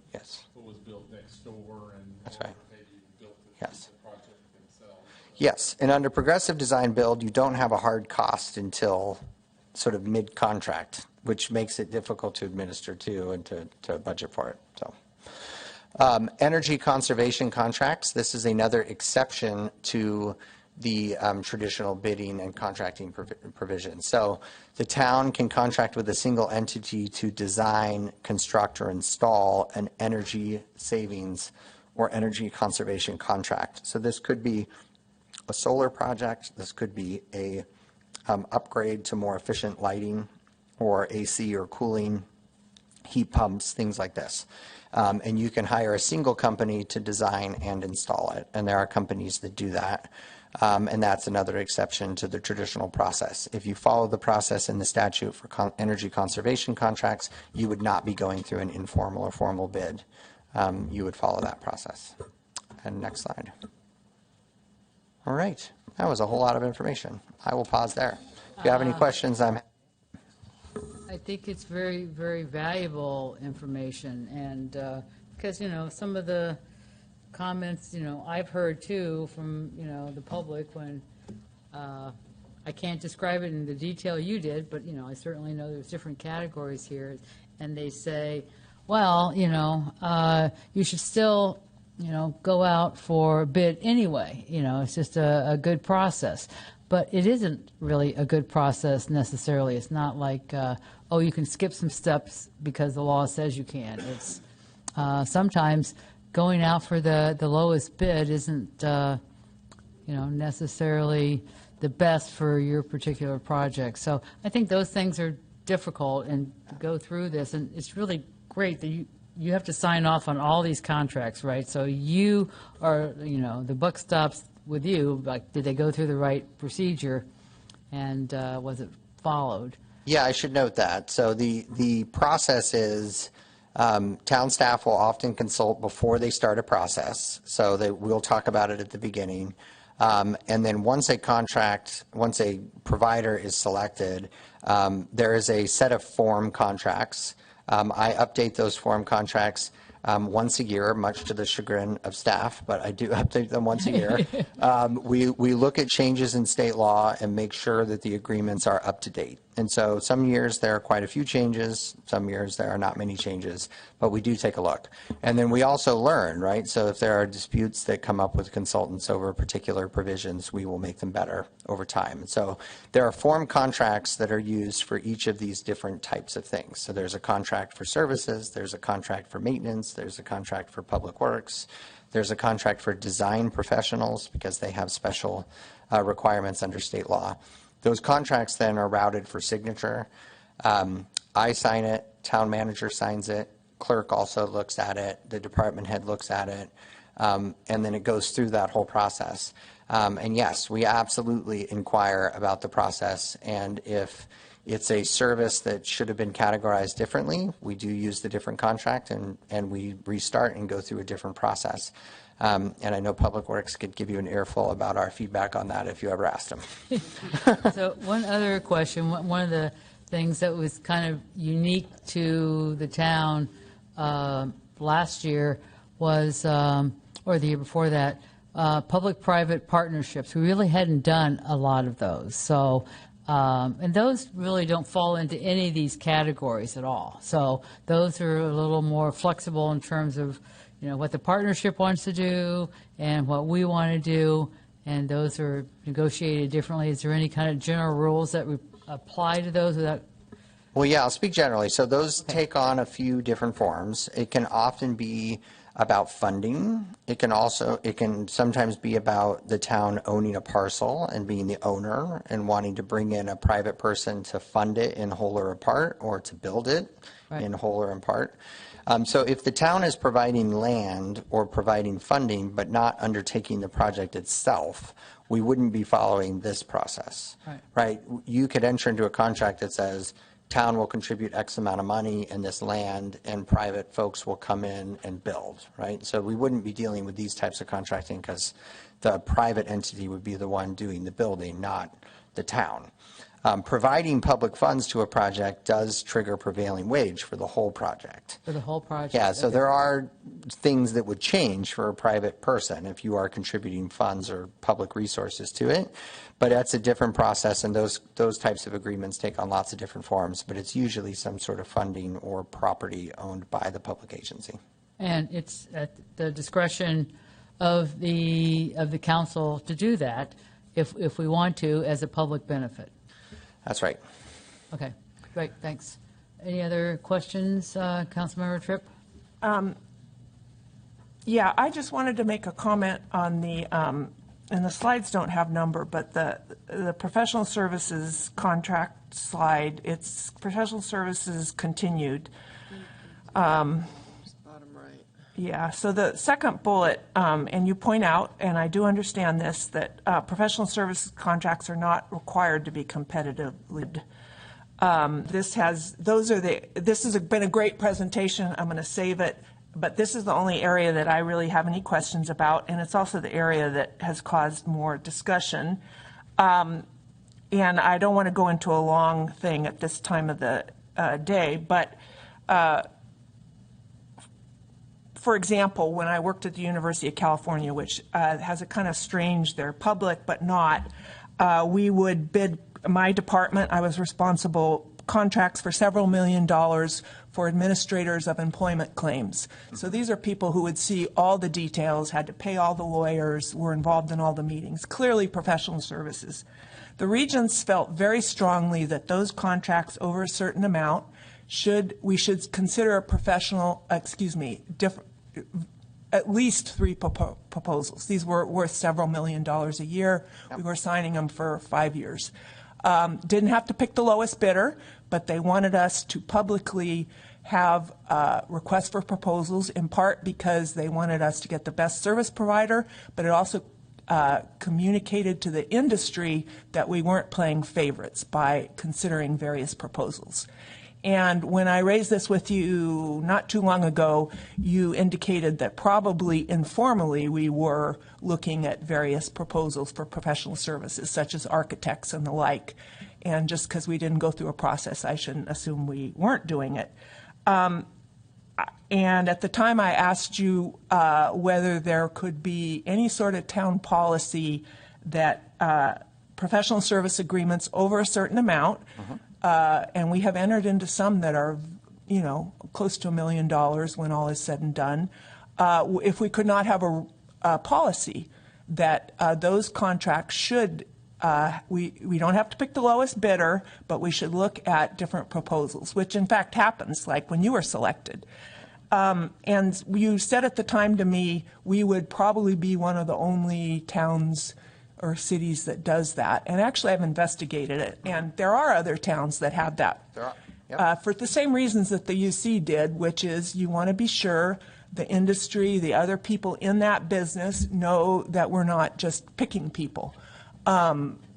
what was built next door and that's right. Maybe built the project themselves. Yes, and under progressive design build, you don't have a hard cost until sort of mid-contract, which makes it difficult to administer too and to budget for it. So, energy conservation contracts. This is another exception to the traditional bidding and contracting provision. So the town can contract with a single entity to design, construct, or install an energy savings or energy conservation contract. So this could be a solar project. This could be a upgrade to more efficient lighting or AC or cooling, heat pumps, things like this. And you can hire a single company to design and install it. And there are companies that do that. And that's another exception to the traditional process. If you follow the process in the statute for energy conservation contracts, you would not be going through an informal or formal bid. You would follow that process. And next slide. All right. That was a whole lot of information. I will pause there. If you have any questions, I think it's very, very valuable information. And because, some of the comments, I've heard too from, the public when I can't describe it in the detail you did, but, I certainly know there's different categories here. And they say, well, you should still, go out for bid anyway. It's just a good process. But it isn't really a good process necessarily. It's not like, oh, you can skip some steps because the law says you can. It's sometimes going out for the lowest bid isn't, necessarily the best for your particular project. So I think those things are difficult and to go through this, and it's really great that you have to sign off on all these contracts, right? So you are, the buck stops with you. Like, did they go through the right procedure, and was it followed? Yeah, I should note that. So the process is town staff will often consult before they start a process. So we'll talk about it at the beginning. And then once a provider is selected, there is a set of form contracts. I update those form contracts once a year, much to the chagrin of staff, but I do update them once a year. We look at changes in state law and make sure that the agreements are up to date. And so some years there are quite a few changes, some years there are not many changes, but we do take a look. And then we also learn, right? So if there are disputes that come up with consultants over particular provisions, we will make them better over time. And so there are form contracts that are used for each of these different types of things. So there's a contract for services, there's a contract for maintenance, there's a contract for public works, there's a contract for design professionals because they have special requirements under state law. Those contracts then are routed for signature. I sign it, town manager signs it, clerk also looks at it, the department head looks at it, and then it goes through that whole process. And yes, we absolutely inquire about the process, and if it's a service that should have been categorized differently, we do use the different contract and we restart and go through a different process. And I know Public Works could give you an earful about our feedback on that if you ever asked them. So one other question, one of the things that was kind of unique to the town last year was, or the year before that, public-private partnerships. We really hadn't done a lot of those. So, and those really don't fall into any of these categories at all. So those are a little more flexible in terms of what the partnership wants to do and what we want to do, and those are negotiated differently. Is there any kind of general rules that would apply to those without? Well, yeah, I'll speak generally. So those take on a few different forms. It can often be about funding. It can sometimes be about the town owning a parcel and being the owner and wanting to bring in a private person to fund it in whole or in part, or to build it in whole or in part. So if the town is providing land or providing funding but not undertaking the project itself, we wouldn't be following this process, right? You could enter into a contract that says town will contribute X amount of money in this land and private folks will come in and build, right? So we wouldn't be dealing with these types of contracting because the private entity would be the one doing the building, not the town. Providing public funds to a project does trigger prevailing wage for the whole project. For the whole project? Yeah, so there are things that would change for a private person if you are contributing funds or public resources to it, but that's a different process, and those types of agreements take on lots of different forms, but it's usually some sort of funding or property owned by the public agency. And it's at the discretion of the council to do that if we want to as a public benefit. That's right. Okay, great, thanks. Any other questions, Councilmember Tripp? Yeah, I just wanted to make a comment on the, and the slides don't have number, but the professional services contract slide, it's professional services continued. Bottom right. Yeah, so the second bullet, and you point out, and I do understand this, that professional services contracts are not required to be competitively. This has been a great presentation. I'm going to save it, but this is the only area that I really have any questions about, and it's also the area that has caused more discussion. And I don't want to go into a long thing at this time of the day, but for example, when I worked at the University of California, which has a kind of strange, they're public but not, we would bid, my department, I was responsible contracts for several $1 million for administrators of employment claims. So these are people who would see all the details, had to pay all the lawyers, were involved in all the meetings, clearly professional services. The regents felt very strongly that those contracts over a certain amount we should consider a at least 3 proposals. These were worth several $1 million a year. We were signing them for 5 years. Didn't have to pick the lowest bidder, but they wanted us to publicly have requests for proposals, in part because they wanted us to get the best service provider, but it also communicated to the industry that we weren't playing favorites by considering various proposals. And when I raised this with you not too long ago, you indicated that probably informally we were looking at various proposals for professional services, such as architects and the like. And just because we didn't go through a process, I shouldn't assume we weren't doing it. And at the time, I asked you whether there could be any sort of town policy that professional service agreements over a certain amount, and we have entered into some that are, close to $1 million when all is said and done. If we could not have a policy that those contracts should, we don't have to pick the lowest bidder, but we should look at different proposals, which in fact happens, like when you were selected. And you said at the time to me, we would probably be one of the only towns or cities that does that. And actually, I've investigated it, and there are other towns that have that. There are. Yep. For the same reasons that the UC did, which is you want to be sure the industry, the other people in that business know that we're not just picking people.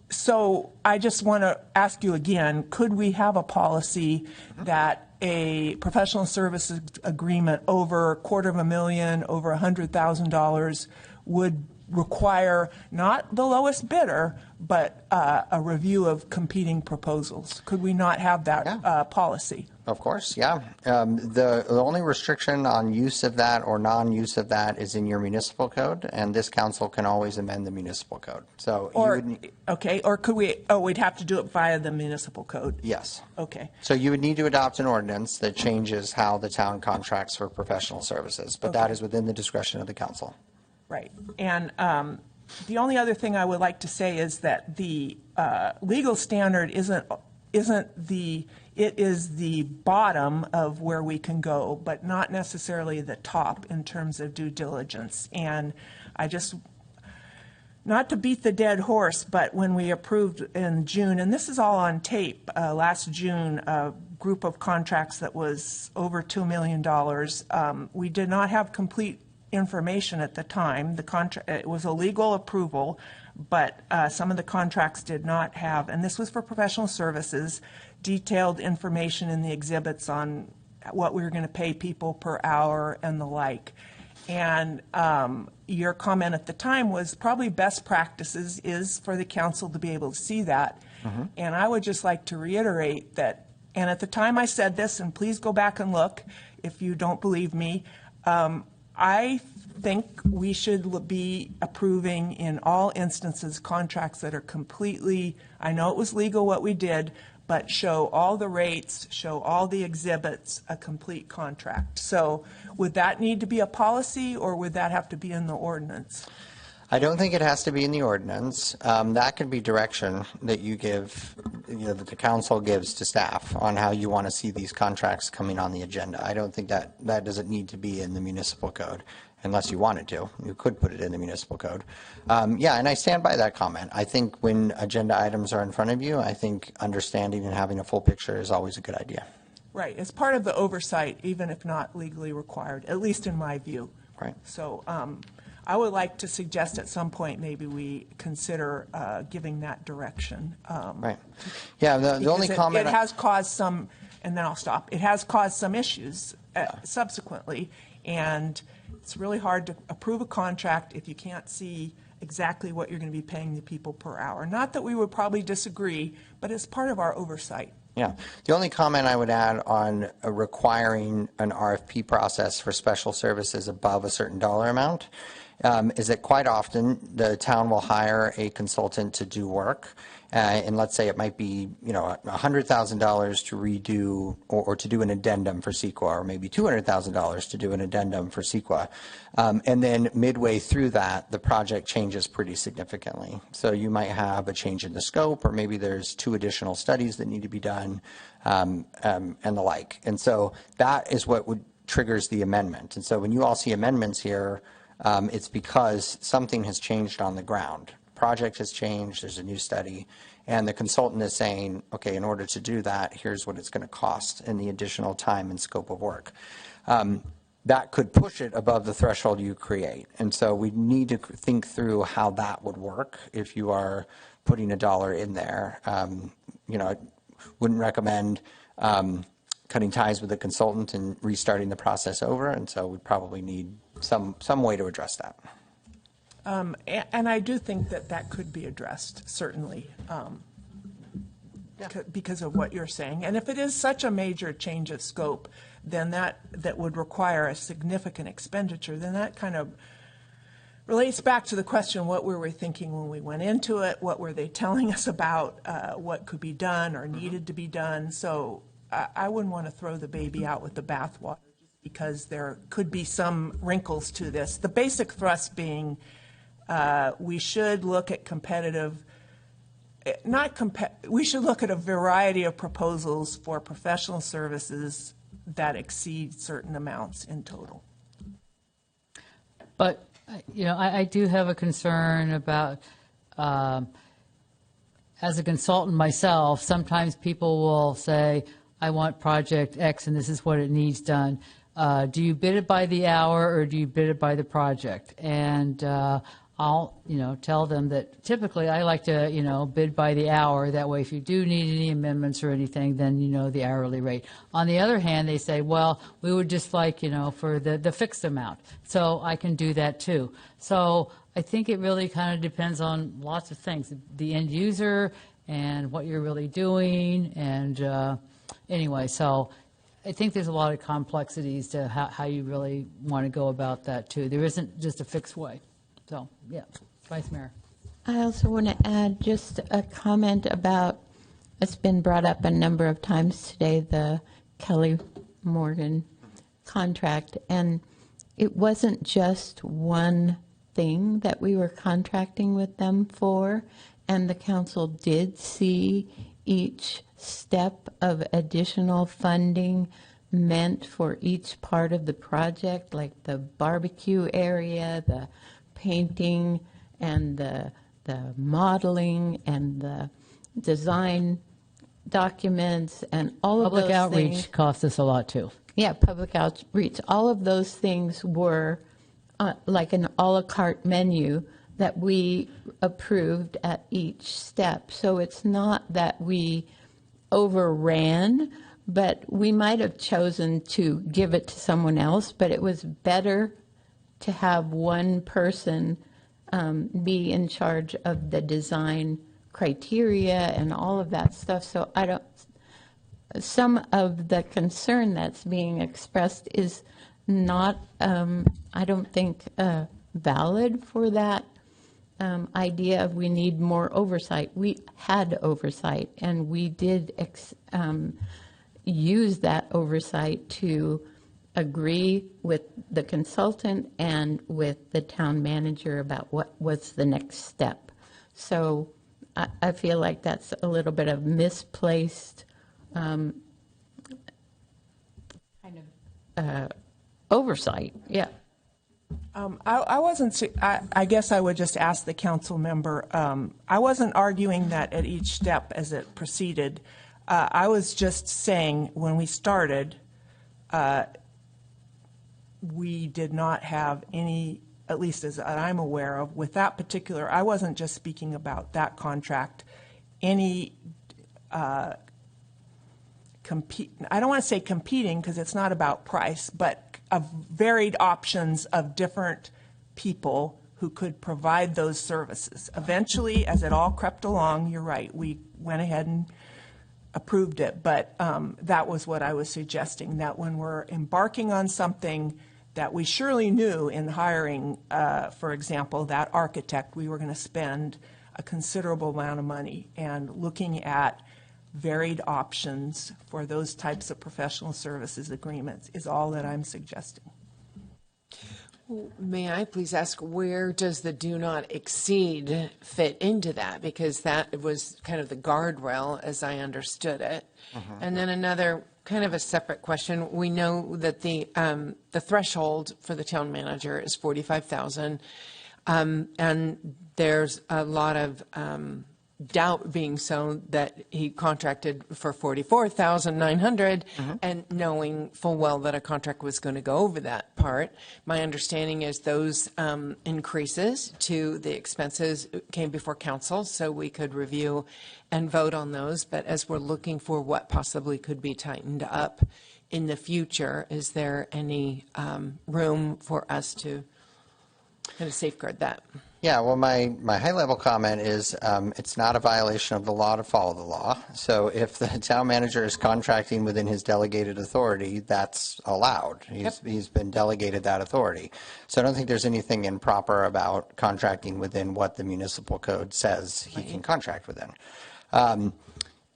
So I just want to ask you again, could we have a policy that a professional services agreement over $250,000, over $100,000 would require not the lowest bidder, but a review of competing proposals? Could we not have that policy? Of course, yeah. The only restriction on use of that or non-use of that is in your municipal code, and this council can always amend the municipal code. So or could we? Oh, we'd have to do it via the municipal code. Yes. Okay. So you would need to adopt an ordinance that changes how the town contracts for professional services, but that is within the discretion of the council. Right. And the only other thing I would like to say is that the legal standard it is the bottom of where we can go, but not necessarily the top in terms of due diligence. And I just, not to beat the dead horse, but when we approved in June, and this is all on tape, last June, a group of contracts that was over $2 million, we did not have complete information at the time. It was a legal approval, but some of the contracts did not have, and this was for professional services, detailed information in the exhibits on what we were going to pay people per hour and the like. And your comment at the time was probably best practices is for the council to be able to see that. And I would just like to reiterate that, and at the time I said this, and please go back and look if you don't believe me, I think we should be approving in all instances contracts that are completely, I know it was legal what we did, but show all the rates, show all the exhibits, a complete contract. So would that need to be a policy, or would that have to be in the ordinance? I don't think it has to be in the ordinance. That could be direction that you give, that the council gives to staff on how you want to see these contracts coming on the agenda. I don't think that doesn't need to be in the municipal code. Unless you wanted to, you could put it in the municipal code. Yeah, and I stand by that comment. I think when agenda items are in front of you, I think understanding and having a full picture is always a good idea. Right, it's part of the oversight, even if not legally required, at least in my view. Right. So I would like to suggest at some point maybe we consider giving that direction. Right. Yeah, the only comment... It has caused some, and then I'll stop, it has caused some issues subsequently, and it's really hard to approve a contract if you can't see exactly what you're going to be paying the people per hour. Not that we would probably disagree, but it's part of our oversight. Yeah. The only comment I would add on requiring an RFP process for special services above a certain dollar amount is that quite often the town will hire a consultant to do work. And let's say it might be, $100,000 to redo or to do an addendum for CEQA, or maybe $200,000 to do an addendum for CEQA. And then midway through that, the project changes pretty significantly. So you might have a change in the scope, or maybe there's 2 additional studies that need to be done, and the like. And so that is what would triggers the amendment. And so when you all see amendments here, it's because something has changed on the ground. Project has changed, there's a new study, and the consultant is saying, okay, in order to do that, here's what it's going to cost and the additional time and scope of work. That could push it above the threshold you create. And so we need to think through how that would work if you are putting $1 in there. You know, I wouldn't recommend cutting ties with the consultant and restarting the process over, and so we probably need some way to address that. And I do think that that could be addressed, certainly, because of what you're saying. And if it is such a major change of scope, then that would require a significant expenditure, then that kind of relates back to the question, what were we thinking when we went into it? What were they telling us about what could be done or needed to be done? So I wouldn't want to throw the baby out with the bathwater because there could be some wrinkles to this. The basic thrust being we should look at we should look at a variety of proposals for professional services that exceed certain amounts in total. But, you know, I do have a concern about, as a consultant myself, sometimes people will say, I want project X and this is what it needs done. Do you bid it by the hour or do you bid it by the project? And I'll, you know, tell them that typically I like to, you know, bid by the hour. That way, if you do need any amendments or anything, then you know the hourly rate. On the other hand, they say, well, we would just like, you know, for the fixed amount. So I can do that too. So I think it really kind of depends on lots of things, the end user and what you're really doing. And anyway, so I think there's a lot of complexities to how you really want to go about that too. There isn't just a fixed way. So, yeah, Vice Mayor. I also want to add just a comment about, it's been brought up a number of times today, the Kelly Morgan contract. And it wasn't just one thing that we were contracting with them for. And the council did see each step of additional funding meant for each part of the project, like the barbecue area, the painting and the modeling and the design documents and all of those things. Public outreach costs us a lot too. Yeah, public outreach. All of those things were like an a la carte menu that we approved at each step. So it's not that we overran, but we might have chosen to give it to someone else, but it was better to have one person be in charge of the design criteria and all of that stuff. So some of the concern that's being expressed is not, I don't think, valid for that idea of we need more oversight. We had oversight, and we did use that oversight to agree with the consultant and with the town manager about what was the next step. So I feel like that's a little bit of misplaced oversight. Yeah. I guess I would just ask the council member, I wasn't arguing that at each step as it proceeded. I was just saying when we started, we did not have any, at least as I'm aware of, with that particular, I wasn't just speaking about that contract, any I don't want to say competing because it's not about price, but of varied options of different people who could provide those services. Eventually, as it all crept along, you're right, we went ahead and approved it, but that was what I was suggesting, that when we're embarking on something that we surely knew in hiring, for example, that architect, we were going to spend a considerable amount of money, and looking at varied options for those types of professional services agreements is all that I'm suggesting. May I please ask, where does the do not exceed fit into that? Because that was kind of the guardrail as I understood it. And then another kind of a separate question. We know that the threshold for the town manager is 45,000, and there's a lot of doubt being sown that he contracted for 44,900, and knowing full well that a contract was going to go over that part. My understanding is those increases to the expenses came before council, so we could review and vote on those. But as we're looking for what possibly could be tightened up in the future, is there any room for us to kind of safeguard that? Yeah, well, my high-level comment is it's not a violation of the law to follow the law. So if the town manager is contracting within his delegated authority, that's allowed. He's been delegated that authority. So I don't think there's anything improper about contracting within what the municipal code says he can contract within.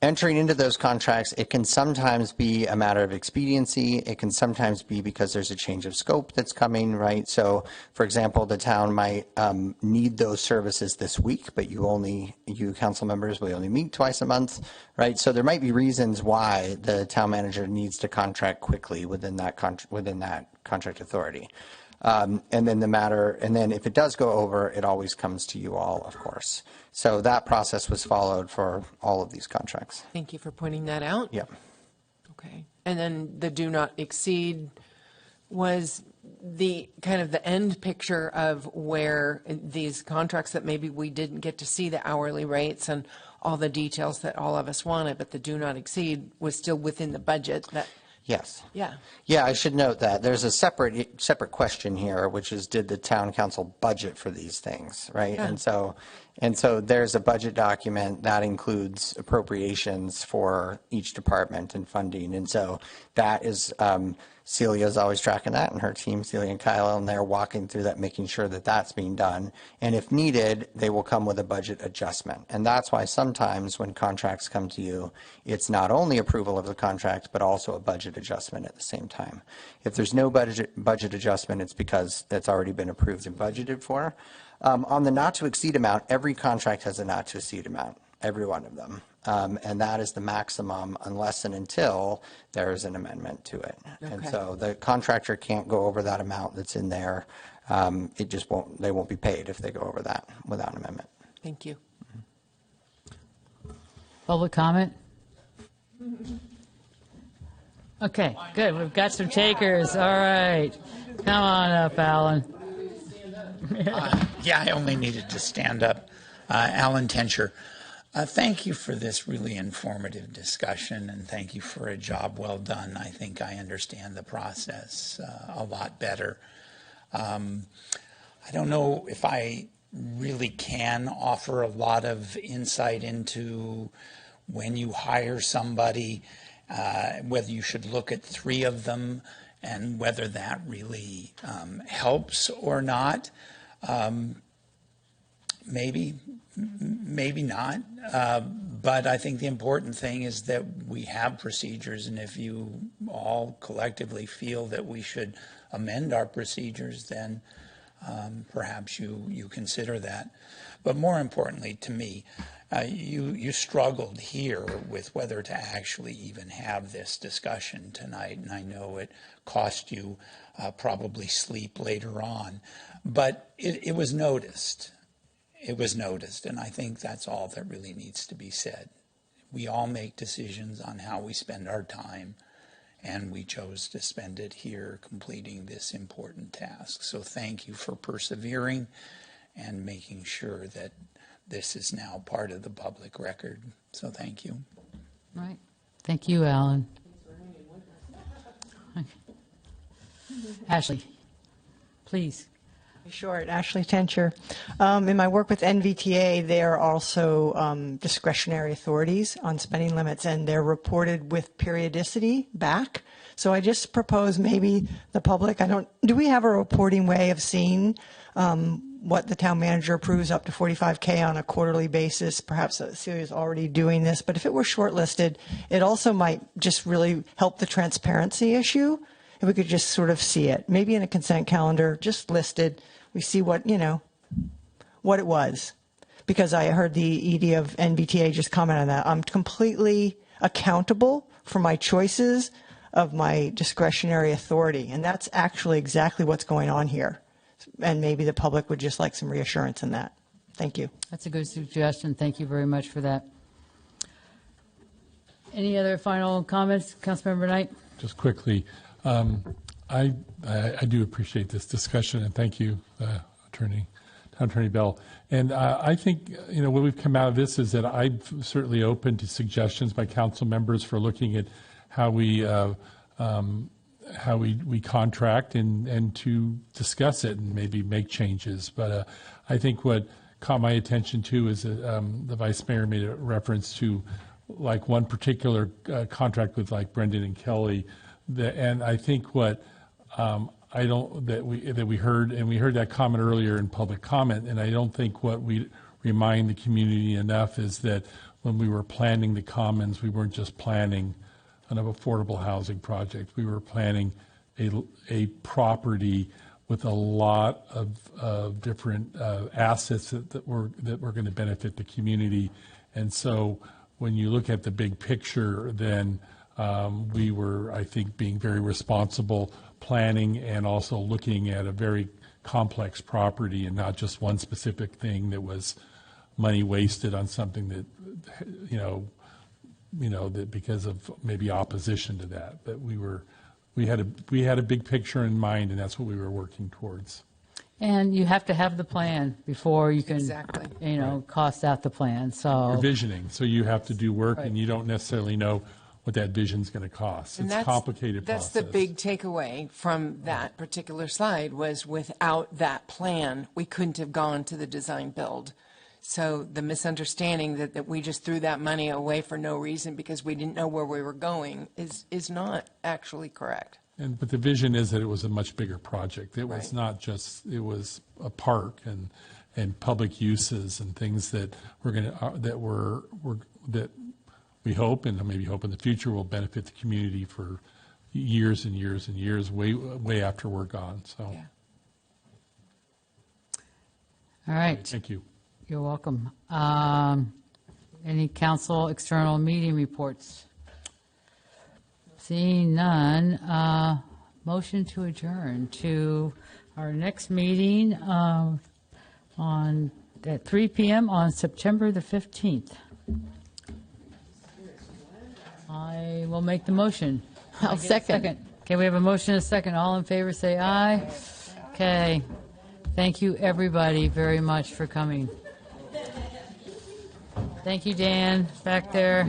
Entering into those contracts, it can sometimes be a matter of expediency. It can sometimes be because there's a change of scope that's coming, right? So, for example, the town might need those services this week, but you council members will only meet twice a month, right? So there might be reasons why the town manager needs to contract quickly within that contract authority. And then if it does go over, it always comes to you all, of course. So that process was followed for all of these contracts. Thank you for pointing that out. Yeah. Okay. And then the do not exceed was the kind of the end picture of where these contracts that maybe we didn't get to see the hourly rates and all the details that all of us wanted, but the do not exceed was still within the budget. Yes. Yeah. Yeah, I should note that there's a separate question here, which is, did the town council budget for these things, right? Yeah. And so there's a budget document that includes appropriations for each department and funding. And so that is, Celia's always tracking that, and her team, Celia and Kyle, and they're walking through that, making sure that that's being done. And if needed, they will come with a budget adjustment. And that's why sometimes when contracts come to you, it's not only approval of the contract, but also a budget adjustment at the same time. If there's no budget adjustment, it's because it's already been approved and budgeted for. On the not to exceed amount, every contract has a not to exceed amount, every one of them. And that is the maximum unless and until there is an amendment to it. Okay. And so the contractor can't go over that amount that's in there. It just they won't be paid if they go over that without an amendment. Thank you. Public comment? Okay, good. We've got some takers. All right. Come on up, Alan. Yeah, I only needed to stand up. Alan Tencher. Thank you for this really informative discussion, and thank you for a job well done. I think I understand the process a lot better. I don't know if I really can offer a lot of insight into when you hire somebody, whether you should look at 3 of them and whether that really helps or not. Maybe not. But I think the important thing is that we have procedures, and if you all collectively feel that we should amend our procedures, then perhaps you consider that. But more importantly to me, you struggled here with whether to actually even have this discussion tonight, and I know it cost you probably sleep later on, but it was noticed. It was noticed, and I think that's all that really needs to be said. We all make decisions on how we spend our time, and we chose to spend it here completing this important task. So thank you for persevering and making sure that this is now part of the public record. So thank you. Right. Thank you, Alan. Ashley, please. Short, Ashley Tencher. In my work with NVTA, they are also discretionary authorities on spending limits, and they're reported with periodicity back. So I just propose maybe the public, do we have a reporting way of seeing what the town manager approves up to 45K on a quarterly basis? Perhaps Celia's already doing this, but if it were shortlisted, it also might just really help the transparency issue. If we could just sort of see it, maybe in a consent calendar, just listed, we see what it was. Because I heard the ED of NVTA just comment on that. accountable for my choices of my discretionary authority. And that's actually exactly what's going on here. And maybe the public would just like some reassurance in that. Thank you. That's a good suggestion. Thank you very much for that. Any other final comments, Councilmember Knight? Just quickly, I do appreciate this discussion, and thank you, Town Attorney Bell. And I think, what we've come out of this is that I'm certainly open to suggestions by council members for looking at how we contract and to discuss it and maybe make changes. But I think what caught my attention too is that the Vice Mayor made a reference to like one particular contract with like Brendan and Kelly, and I think what that we heard, and we heard that comment earlier in public comment, and I don't think what we remind the community enough is that when we were planning the commons, we weren't just planning an affordable housing project. We were planning a property with a lot of different assets that were going to benefit the community, and so when you look at the big picture, then we were, I think, being very responsible planning and also looking at a very complex property and not just one specific thing that was money wasted on something that, that because of maybe opposition to that. But we had a big picture in mind, and that's what we were working towards. And you have to have the plan before you can, Exactly. cost out the plan. So You're visioning, so you have to do work, Right. and you don't necessarily know what that vision's going to cost. And It's a complicated That's process. the big takeaway from that particular slide was without that plan, we couldn't have gone to the design build. So the misunderstanding that we just threw that money away for no reason because we didn't know where we were going is not actually correct. But the vision is that it was a much bigger project. It was Right. not just, it was a park and public uses and things that we're going to, that we hope and maybe hope in the future will benefit the community for years and years and years, way after we're gone. So, Yeah. all right. Thank you. You're welcome. Any council external meeting reports? Seeing none, motion to adjourn to our next meeting at 3 p.m. on September the 15th. I will make the motion. I'll second. Okay, we have a motion and a second. All in favor, say aye. Okay. Thank you, everybody, very much for coming. Thank you, Dan, back there.